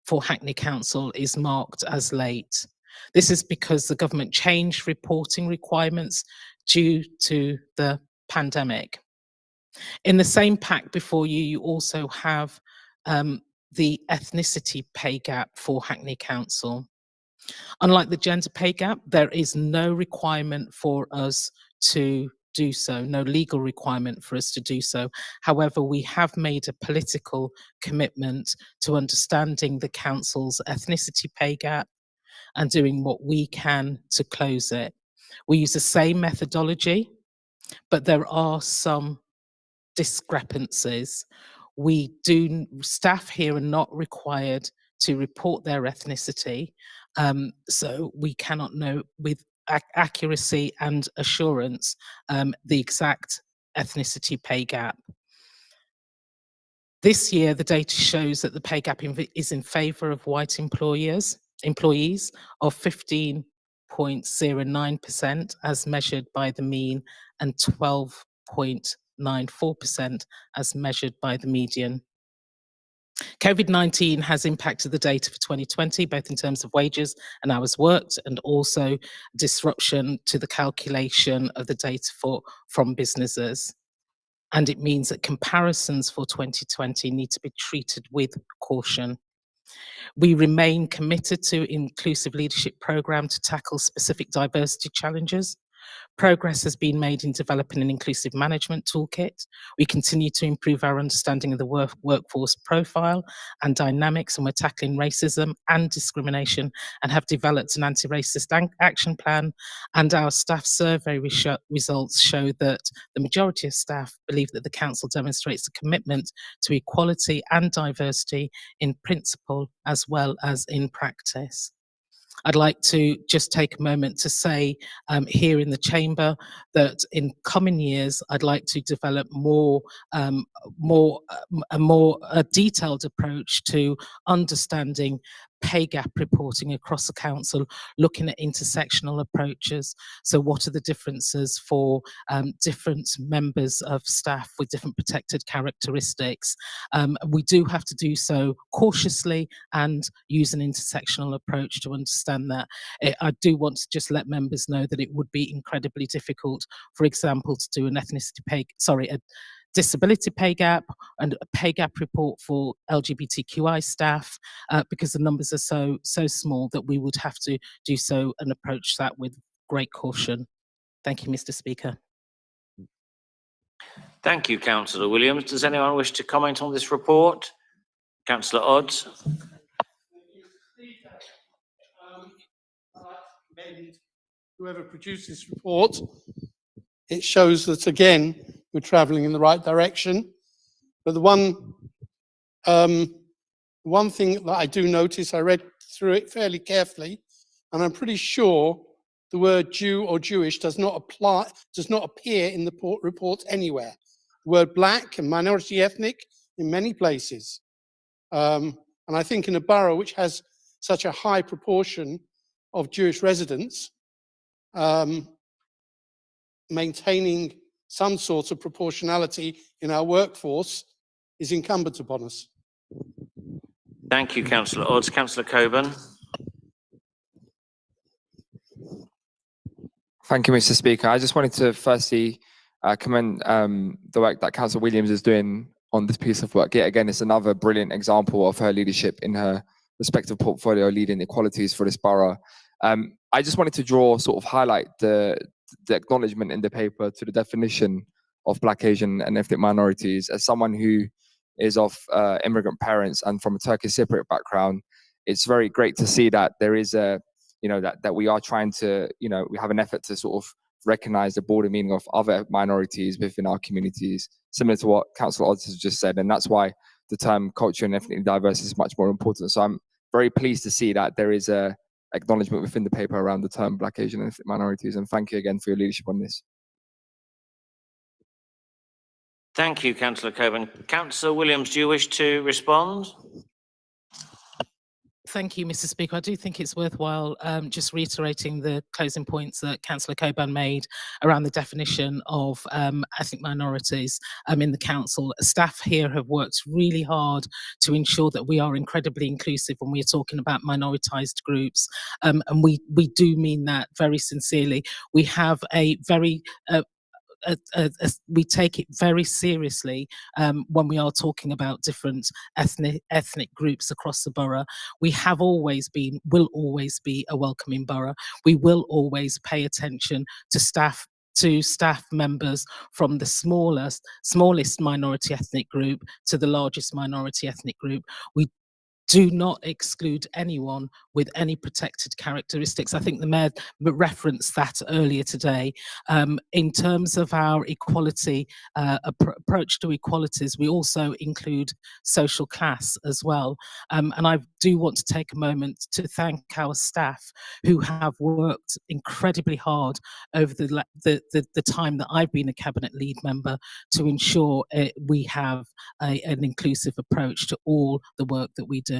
for Hackney Council is marked as late. This is because the government changed reporting requirements due to the pandemic. In the same pack before you, you also have the ethnicity pay gap for Hackney Council. Unlike the gender pay gap, there is no requirement for us to do so, no legal requirement for us to do so. However, we have made a political commitment to understanding the council's ethnicity pay gap and doing what we can to close it. We use the same methodology, but there are some discrepancies. Staff here are not required to report their ethnicity, so we cannot know with accuracy and assurance the exact ethnicity pay gap. This year, the data shows that the pay gap is in favour of white employees of 15.09% as measured by the mean, and 12.94% as measured by the median. COVID-19 has impacted the data for 2020, both in terms of wages and hours worked, and also disruption to the calculation of the data from businesses. And it means that comparisons for 2020 need to be treated with caution. We remain committed to inclusive leadership programme to tackle specific diversity challenges. Progress has been made in developing an inclusive management toolkit. We continue to improve our understanding of the workforce profile and dynamics, and we're tackling racism and discrimination and have developed an anti-racist action plan. And our staff survey results show that the majority of staff believe that the council demonstrates a commitment to equality and diversity in principle as well as in practice. I'd like to just take a moment to say here in the chamber that in coming years, I'd like to develop a more detailed approach to understanding pay gap reporting across the council, looking at intersectional approaches. So what are the differences for different members of staff with different protected characteristics? We do have to do so cautiously and use an intersectional approach to understand that. I do want to just let members know that it would be incredibly difficult, for example, to do an a disability pay gap and a pay gap report for LGBTQI staff because the numbers are so small that we would have to do so and approach that with great caution. Thank you, Mr. Speaker. Thank you, Councillor Williams. Does anyone wish to comment on this report? Councillor Odds. Whoever produced this report, it shows that again we're travelling in the right direction. But the one thing that I do notice, I read through it fairly carefully, and I'm pretty sure the word Jew or Jewish does not appear in the report anywhere. The word black and minority ethnic in many places. And I think in a borough which has such a high proportion of Jewish residents, maintaining some sort of proportionality in our workforce is incumbent upon us. Thank you, Councillor Odds. Councillor Coburn. Thank you, Mr. Speaker. I just wanted to firstly commend the work that Councillor Williams is doing on this piece of work. Yet again, it's another brilliant example of her leadership in her respective portfolio, leading equalities for this borough. I just wanted to highlight the acknowledgement in the paper to the definition of Black, Asian and ethnic minorities. As someone who is of immigrant parents and from a Turkish Cypriot background, it's very great to see that there is that we are trying to, we have an effort to sort of recognize the broader meaning of other minorities within our communities, similar to what Councillor Odds has just said. And that's why the term culture and ethnically diverse is much more important. So I'm very pleased to see that there is a acknowledgement within the paper around the term Black, Asian and ethnic minorities. And thank you again for your leadership on this. Thank you, Councillor Coburn. Councillor Williams, do you wish to respond? Thank you, Mr. Speaker. I do think it's worthwhile just reiterating the closing points that Councillor Coburn made around the definition of ethnic minorities in the council. Staff here have worked really hard to ensure that we are incredibly inclusive when we are talking about minoritised groups, and we do mean that very sincerely. We have a very we take it very seriously when we are talking about different ethnic groups across the borough. We have always been, will always be a welcoming borough. We will always pay attention to staff members from the smallest minority ethnic group to the largest minority ethnic group. We do not exclude anyone with any protected characteristics. I think the Mayor referenced that earlier today. In terms of our equality, approach to equalities, we also include social class as well. And I do want to take a moment to thank our staff who have worked incredibly hard over the time that I've been a Cabinet Lead member to ensure we have an inclusive approach to all the work that we do.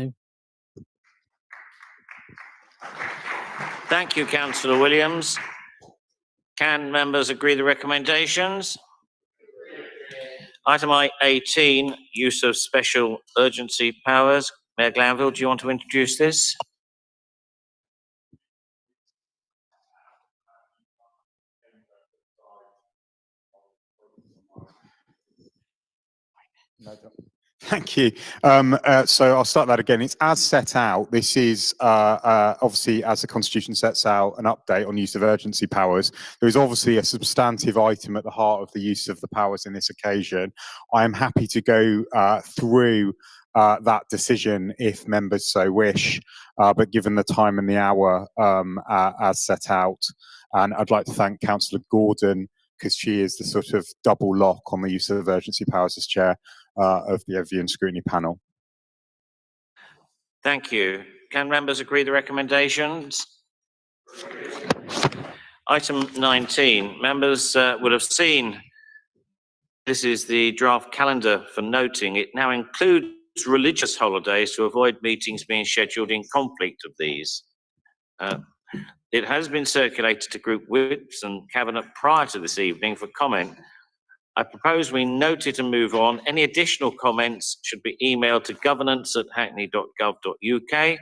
Thank you, Councillor Williams. Can members agree the recommendations? Item 18, use of special urgency powers. Mayor Glanville, do you want to introduce this? Thank you. So I'll start that again. It's as set out. This is obviously, as the Constitution sets out, an update on use of urgency powers. There is obviously a substantive item at the heart of the use of the powers in this occasion. I am happy to go through that decision if members so wish, but given the time and the hour as set out, and I'd like to thank Councillor Gordon, because she is the sort of double lock on the use of urgency powers as chair of the Review and Scrutiny Panel. Thank you. Can members agree the recommendations? Item 19. Members will have seen this is the draft calendar for noting. It now includes religious holidays to avoid meetings being scheduled in conflict of these. It has been circulated to group whips and cabinet prior to this evening for comment. I propose we note it and move on. Any additional comments should be emailed to governance@hackney.gov.uk.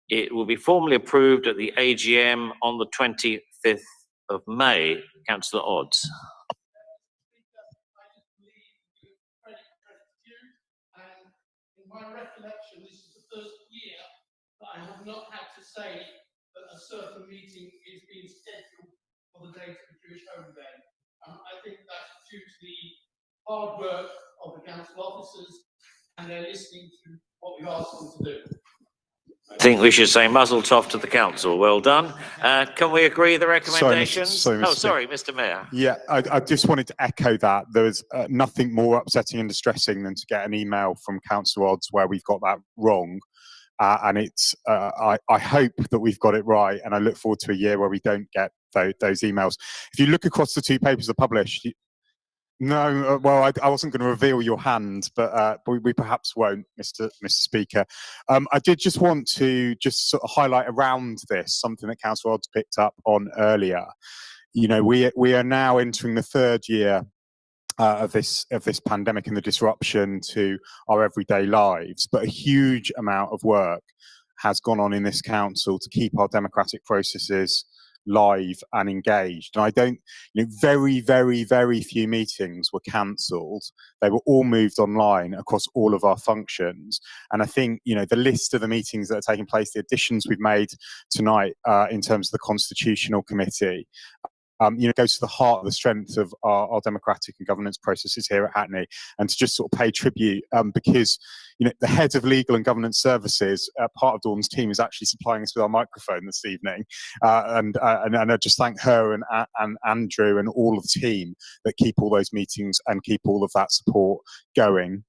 It will be formally approved at the AGM on the 25th of May. Councillor Odds. In my recollection, this is the first year that I have not had to say that a certain meeting is being scheduled for the date of the Jewish Home Day. I think that's due to the hard work of the council officers and they're listening to what we've asked them to do. I think we should say muzzle tov to the council. Well done. Can we agree the recommendations? Sorry, Mr. Mayor. Yeah, I just wanted to echo that. There is nothing more upsetting and distressing than to get an email from Councillor Odds where we've got that wrong. And it's, I hope that we've got it right, and I look forward to a year where we don't get those emails. If you look across the two papers that are published, no, well, I wasn't going to reveal your hand, but we perhaps won't, Mr. Speaker. I did just want to just sort of highlight around this something that Councillor Odds picked up on earlier. You know, we are now entering the third year of this pandemic and the disruption to our everyday lives, but a huge amount of work has gone on in this council to keep our democratic processes live and engaged. And I don't, you know, very, very, very few meetings were cancelled. They were all moved online across all of our functions. And I think, you know, the list of the meetings that are taking place, the additions we've made tonight in terms of the Constitutional Committee, you know, goes to the heart of the strength of our democratic and governance processes here at Hackney, and to just sort of pay tribute because, you know, the head of legal and governance services, part of Dawn's team, is actually supplying us with our microphone this evening, and I just thank her and Andrew and all of the team that keep all those meetings and keep all of that support going.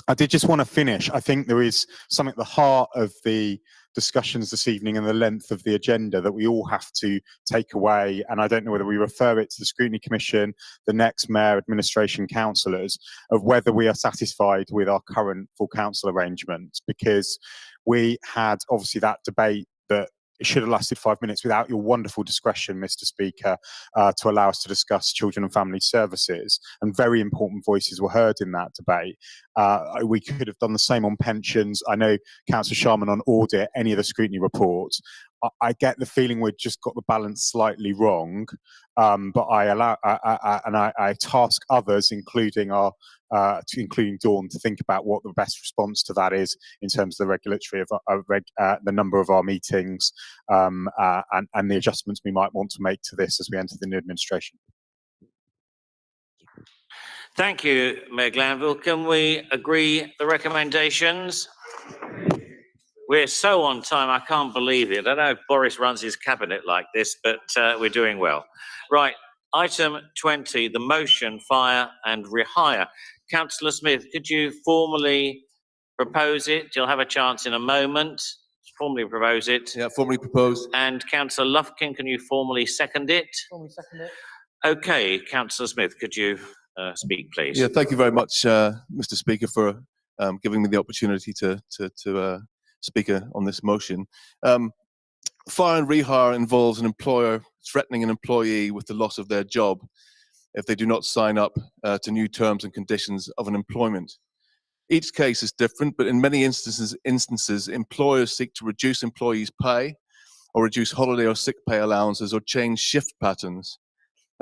I did just want to finish. I think there is something at the heart of the discussions this evening and the length of the agenda that we all have to take away, and I don't know whether we refer it to the Scrutiny Commission, the next Mayor, administration, councillors, of whether we are satisfied with our current full council arrangements, because we had obviously that debate that it should have lasted 5 minutes without your wonderful discretion, Mr. Speaker, to allow us to discuss children and family services, and very important voices were heard in that debate. We could have done the same on pensions. I know Councillor Sharman on audit, any of the scrutiny reports. I get the feeling we've just got the balance slightly wrong, but I task others, including including Dawn, to think about what the best response to that is in terms of the regulatory of the number of our meetings and the adjustments we might want to make to this as we enter the new administration. Thank you, Mayor Glanville. Can we agree the recommendations? We're so on time, I can't believe it. I don't know if Boris runs his cabinet like this, but we're doing well. Right, item 20, the motion, fire and rehire. Councillor Smith, could you formally propose it? You'll have a chance in a moment. Formally propose it. Yeah, formally proposed. And Councillor Lufkin, can you formally second it? Formally second it. Okay, Councillor Smith, could you speak, please? Yeah, thank you very much, Mr. Speaker, for giving me the opportunity to speak on this motion. Fire and rehire involves an employer threatening an employee with the loss of their job if they do not sign up to new terms and conditions of an employment. Each case is different, but in many instances, employers seek to reduce employees' pay or reduce holiday or sick pay allowances or change shift patterns.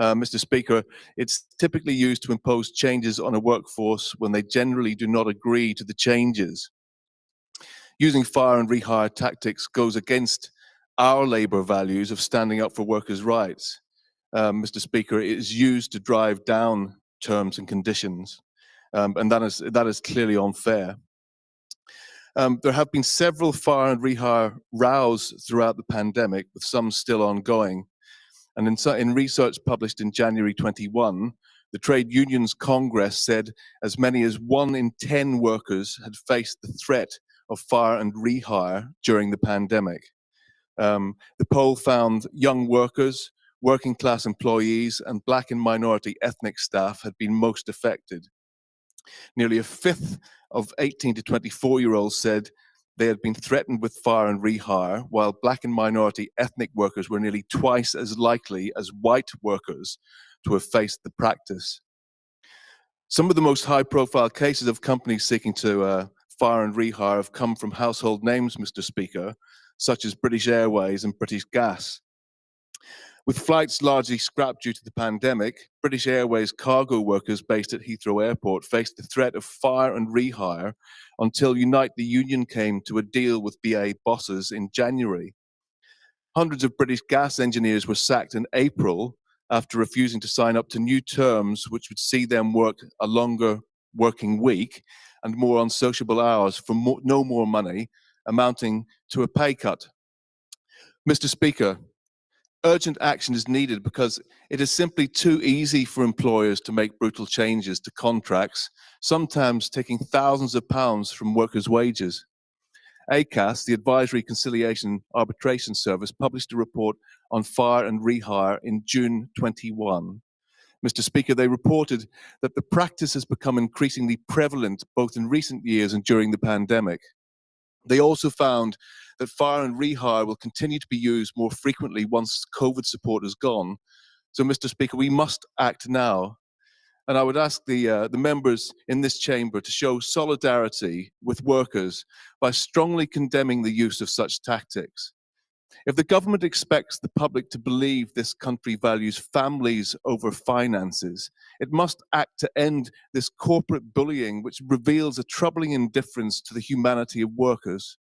Mr. Speaker, it's typically used to impose changes on a workforce when they generally do not agree to the changes. Using fire and rehire tactics goes against our labour values of standing up for workers' rights. Mr. Speaker, it is used to drive down terms and conditions, and that is clearly unfair. There have been several fire and rehire rows throughout the pandemic, with some still ongoing. And in research published in January 21, the Trade Unions Congress said as many as 1 in 10 workers had faced the threat of fire and rehire during the pandemic. The poll found young workers, working class employees, and black and minority ethnic staff had been most affected. Nearly a fifth of 18 to 24-year-olds said they had been threatened with fire and rehire, while black and minority ethnic workers were nearly twice as likely as white workers to have faced the practice. Some of the most high-profile cases of companies seeking to fire and rehire have come from household names, Mr. Speaker, such as British Airways and British Gas. With flights largely scrapped due to the pandemic, British Airways cargo workers based at Heathrow Airport faced the threat of fire and rehire until Unite the Union came to a deal with BA bosses in January. Hundreds of British Gas engineers were sacked in April after refusing to sign up to new terms which would see them work a longer working week and more unsociable hours for no more money, amounting to a pay cut. Mr. Speaker, urgent action is needed because it is simply too easy for employers to make brutal changes to contracts, sometimes taking thousands of pounds from workers' wages. ACAS, the Advisory Conciliation Arbitration Service, published a report on fire and rehire in June 21. Mr. Speaker, they reported that the practice has become increasingly prevalent both in recent years and during the pandemic. They also found that fire and rehire will continue to be used more frequently once COVID support is gone. So, Mr. Speaker, we must act now. And I would ask the members in this chamber to show solidarity with workers by strongly condemning the use of such tactics. If the government expects the public to believe this country values families over finances, it must act to end this corporate bullying which reveals a troubling indifference to the humanity of workers.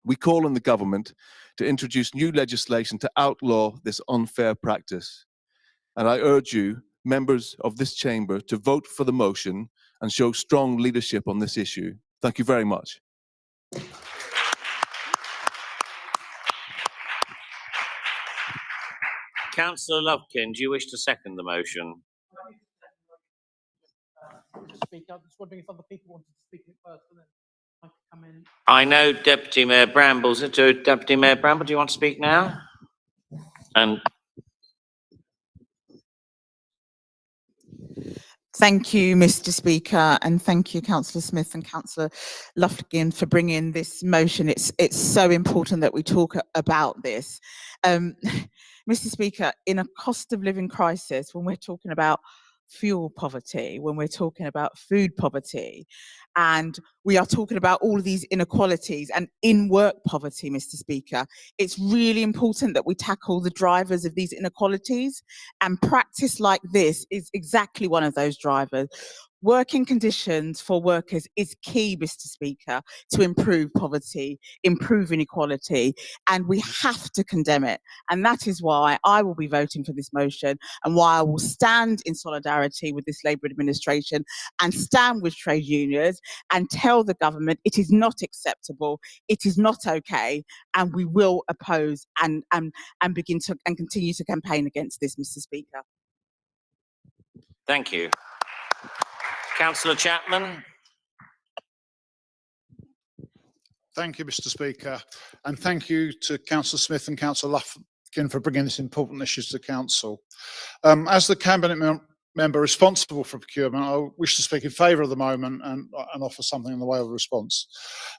We call on the government to introduce new legislation to outlaw this unfair practice. And I urge you, members of this chamber, to vote for the motion and show strong leadership on this issue. Thank you very much. Councillor Lovkin, do you wish to second the motion? Speaker, I'm just wondering if other people wanted to speak it first and then I can come in. I know Deputy Mayor Bramble's into Deputy Mayor Bramble. Do you want to speak now? And Thank you, Mr. Speaker, and thank you, Councillor Smith and Councillor Lufkin, for bringing this motion. It's so important that we talk about this. Mr. Speaker, in a cost of living crisis, when we're talking about fuel poverty, when we're talking about food poverty, and we are talking about all of these inequalities and in-work poverty, Mr. Speaker, it's really important that we tackle the drivers of these inequalities, and practice like this is exactly one of those drivers. Working conditions for workers is key, Mr. Speaker, to improve poverty, improve inequality, and we have to condemn it. And that is why I will be voting for this motion and why I will stand in solidarity with this Labour administration and stand with trade unions and tell the government it is not acceptable, it is not okay, and we will oppose and begin to and continue to campaign against this, Mr. Speaker. thank you. Councillor Chapman. Thank you, Mr. Speaker, and thank you to Councillor Smith and Councillor Lufkin for bringing this important issue to the Council. As the Cabinet member responsible for procurement, I wish to speak in favour of the moment and offer something in the way of a response.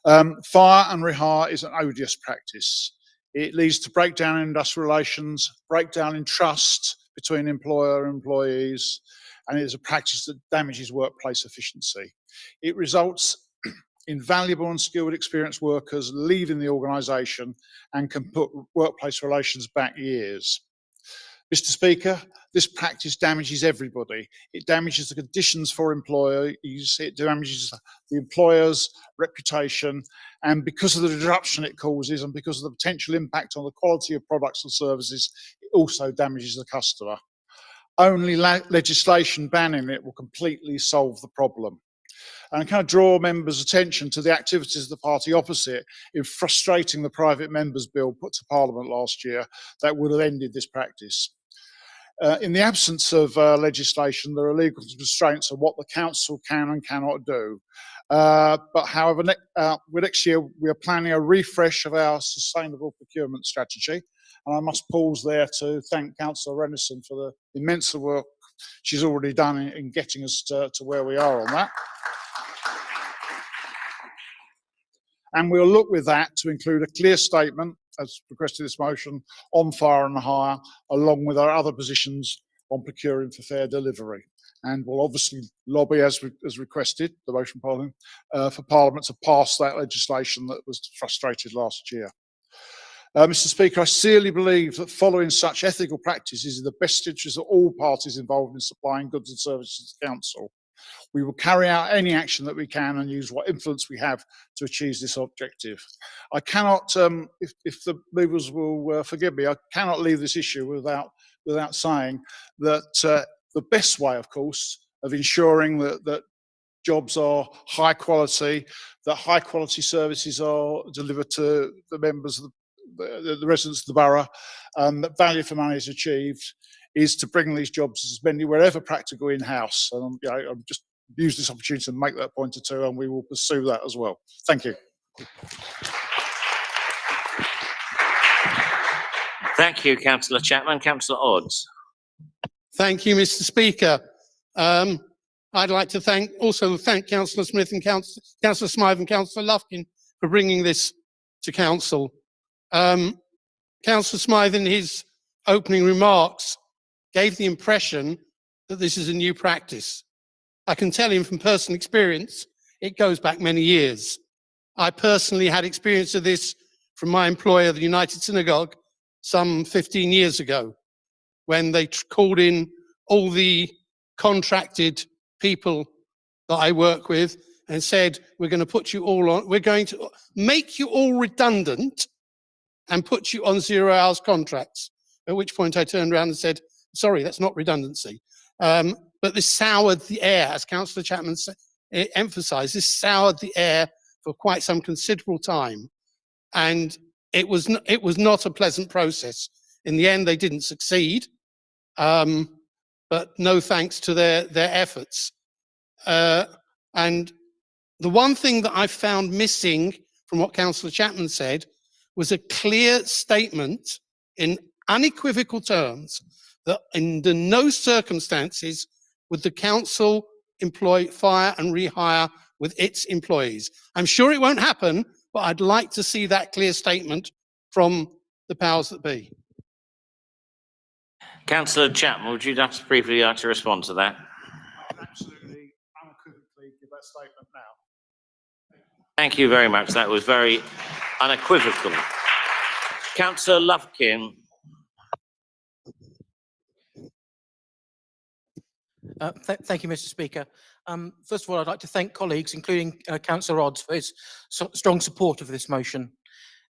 Fire and rehire is an odious practice. It leads to breakdown in industrial relations, breakdown in trust between employer and employees, and it is a practice that damages workplace efficiency. It results in valuable and skilled experienced workers leaving the organisation and can put workplace relations back years. Mr. Speaker, this practice damages everybody. It damages the conditions for employees, it damages the employer's reputation, and because of the disruption it causes and because of the potential impact on the quality of products and services, it also damages the customer. Only legislation banning it will completely solve the problem. And I kind of draw members' attention to the activities of the party opposite in frustrating the private members' bill put to Parliament last year that would have ended this practice. In the absence of legislation, there are legal constraints on what the council can and cannot do. But however, next year we are planning a refresh of our sustainable procurement strategy. And I must pause there to thank Councillor Renison for the immense work she's already done in getting us to where we are on that. And we'll look with that to include a clear statement, as requested this motion, on fire and hire, along with our other positions on procuring for fair delivery. And we'll obviously lobby, as requested, the motion for Parliament to pass that legislation that was frustrated last year. Mr. Speaker, I sincerely believe that following such ethical practices is in the best interest of all parties involved in supplying goods and services to the Council. We will carry out any action that we can and use what influence we have to achieve this objective. I cannot, if the movers will forgive me, I cannot leave this issue without saying that the best way, of course, of ensuring that jobs are high quality, that high quality services are delivered to the members of the residents of the borough, that value for money is achieved, is to bring these jobs as many wherever practical in-house. And I'm just use this opportunity to make that point too, and we will pursue that as well. Thank you. Thank you, Councillor Chapman. Councillor Odds. Thank you, Mr. Speaker. I'd like to also thank Councillor Smith and Councillor Smythe and Councillor Lufkin for bringing this to Council. Councillor Smythe, in his opening remarks, gave the impression that this is a new practice. I can tell him from personal experience, it goes back many years. I personally had experience of this from my employer, the United Synagogue, some 15 years ago, when they called in all the contracted people that I work with and said, we're going to put you all on, we're going to make you all redundant and put you on 0 hours contracts. At which point I turned around and said, sorry, that's not redundancy. But this soured the air, as Councillor Chapman emphasised, this soured the air for quite some considerable time. And it was not a pleasant process. In the end, they didn't succeed, but no thanks to their efforts. And the one thing that I found missing from what Councillor Chapman said was a clear statement in unequivocal terms that under no circumstances would the Council employ, fire and rehire with its employees. I'm sure it won't happen, but I'd like to see that clear statement from the powers that be. Councillor Chapman, would you just briefly like to respond to that? I can absolutely unequivocally give that statement now. Thank you very much. That was very unequivocal. Councillor Lufkin. Thank you, Mr. Speaker. First of all, I'd like to thank colleagues, including Councillor Odds, for his strong support of this motion.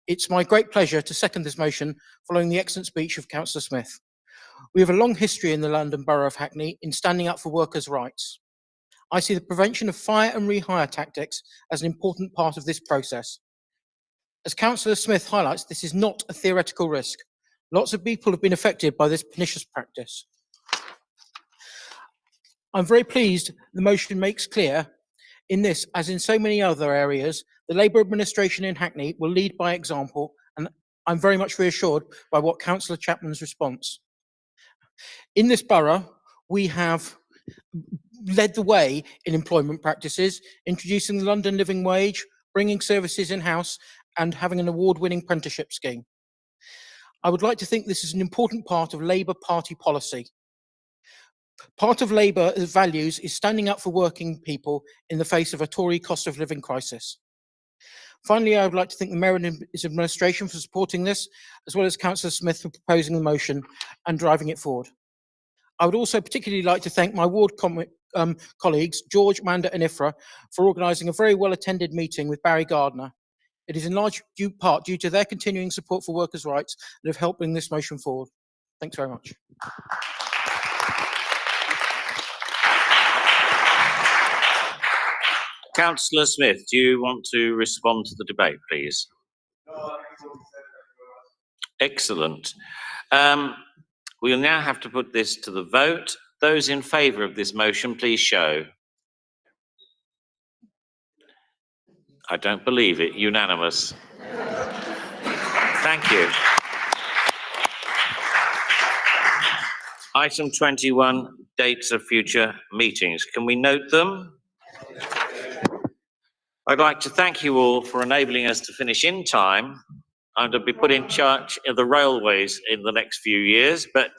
It's my great pleasure to second this motion following the excellent speech of Councillor Smith. We have a long history in the London Borough of Hackney in standing up for workers' rights. I see the prevention of fire and rehire tactics as an important part of this process. As Councillor Smith highlights, this is not a theoretical risk. Lots of people have been affected by this pernicious practice. I'm very pleased the motion makes clear in this, as in so many other areas, the Labour administration in Hackney will lead by example, and I'm very much reassured by what Councillor Chapman's response. In this borough, we have led the way in employment practices, introducing the London Living Wage, bringing services in-house, and having an award-winning apprenticeship scheme. I would like to think this is an important part of Labour Party policy. Part of Labour values is standing up for working people in the face of a Tory cost of living crisis. Finally, I would like to thank the Mayor and his administration for supporting this, as well as Councillor Smith for proposing the motion and driving it forward. I would also particularly like to thank my ward colleagues, George, Amanda and Ifra, for organising a very well-attended meeting with Barry Gardner. It is in large part due to their continuing support for workers' rights that have helped bring this motion forward. Thanks very much. Councillor Smith, do you want to respond to the debate, please? Excellent. We'll now have to put this to the vote. Those in favour of this motion, please show. I don't believe it. Unanimous. Thank you. Item 21, dates of future meetings. Can we note them? I'd like to thank you all for enabling us to finish in time. I'm to be put in charge of the railways in the next few years, but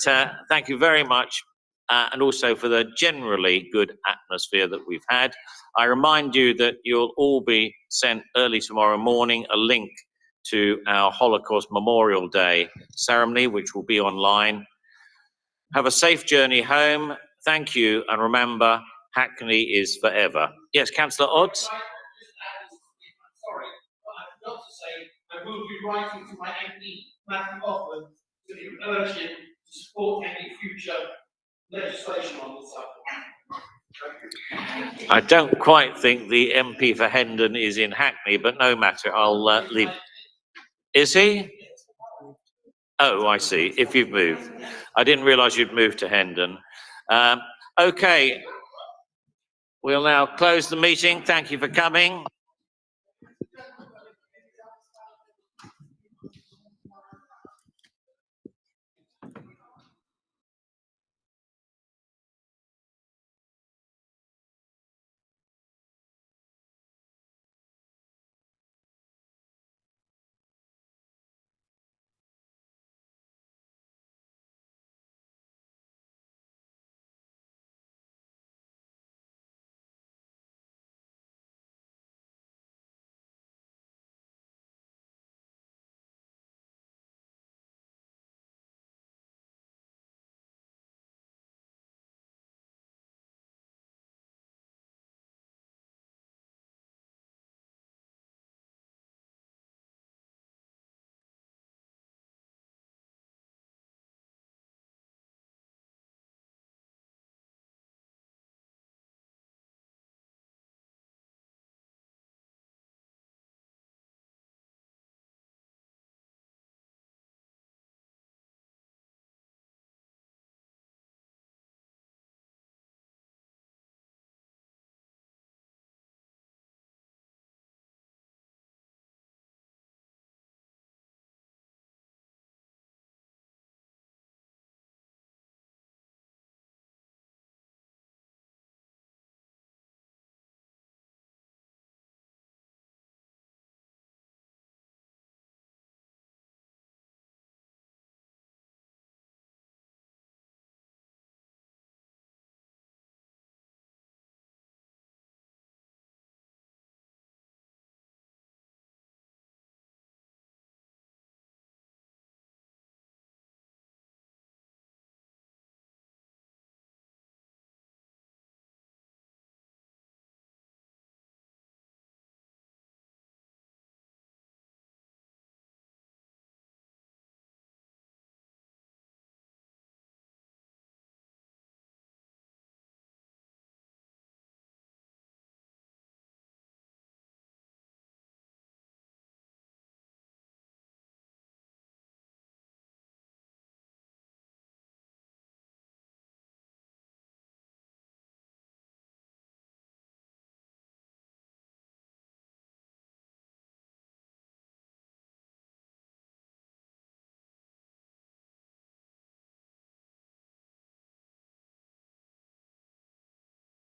thank you very much, and also for the generally good atmosphere that we've had. I remind you that you'll all be sent early tomorrow morning a link to our Holocaust Memorial Day ceremony, which will be online. Have a safe journey home. Thank you, and remember, Hackney is forever. Yes, Councillor Odds? Sorry, but I forgot to say I will be writing to my MP, Matthew Hoffman, to urge him to support any future legislation on this subject. I don't quite think the MP for Hendon is in Hackney, but no matter, I'll leave. Is he? Oh, I see, if you've moved. I didn't realise you'd moved to Hendon. Okay, we'll now close the meeting. Thank you for coming.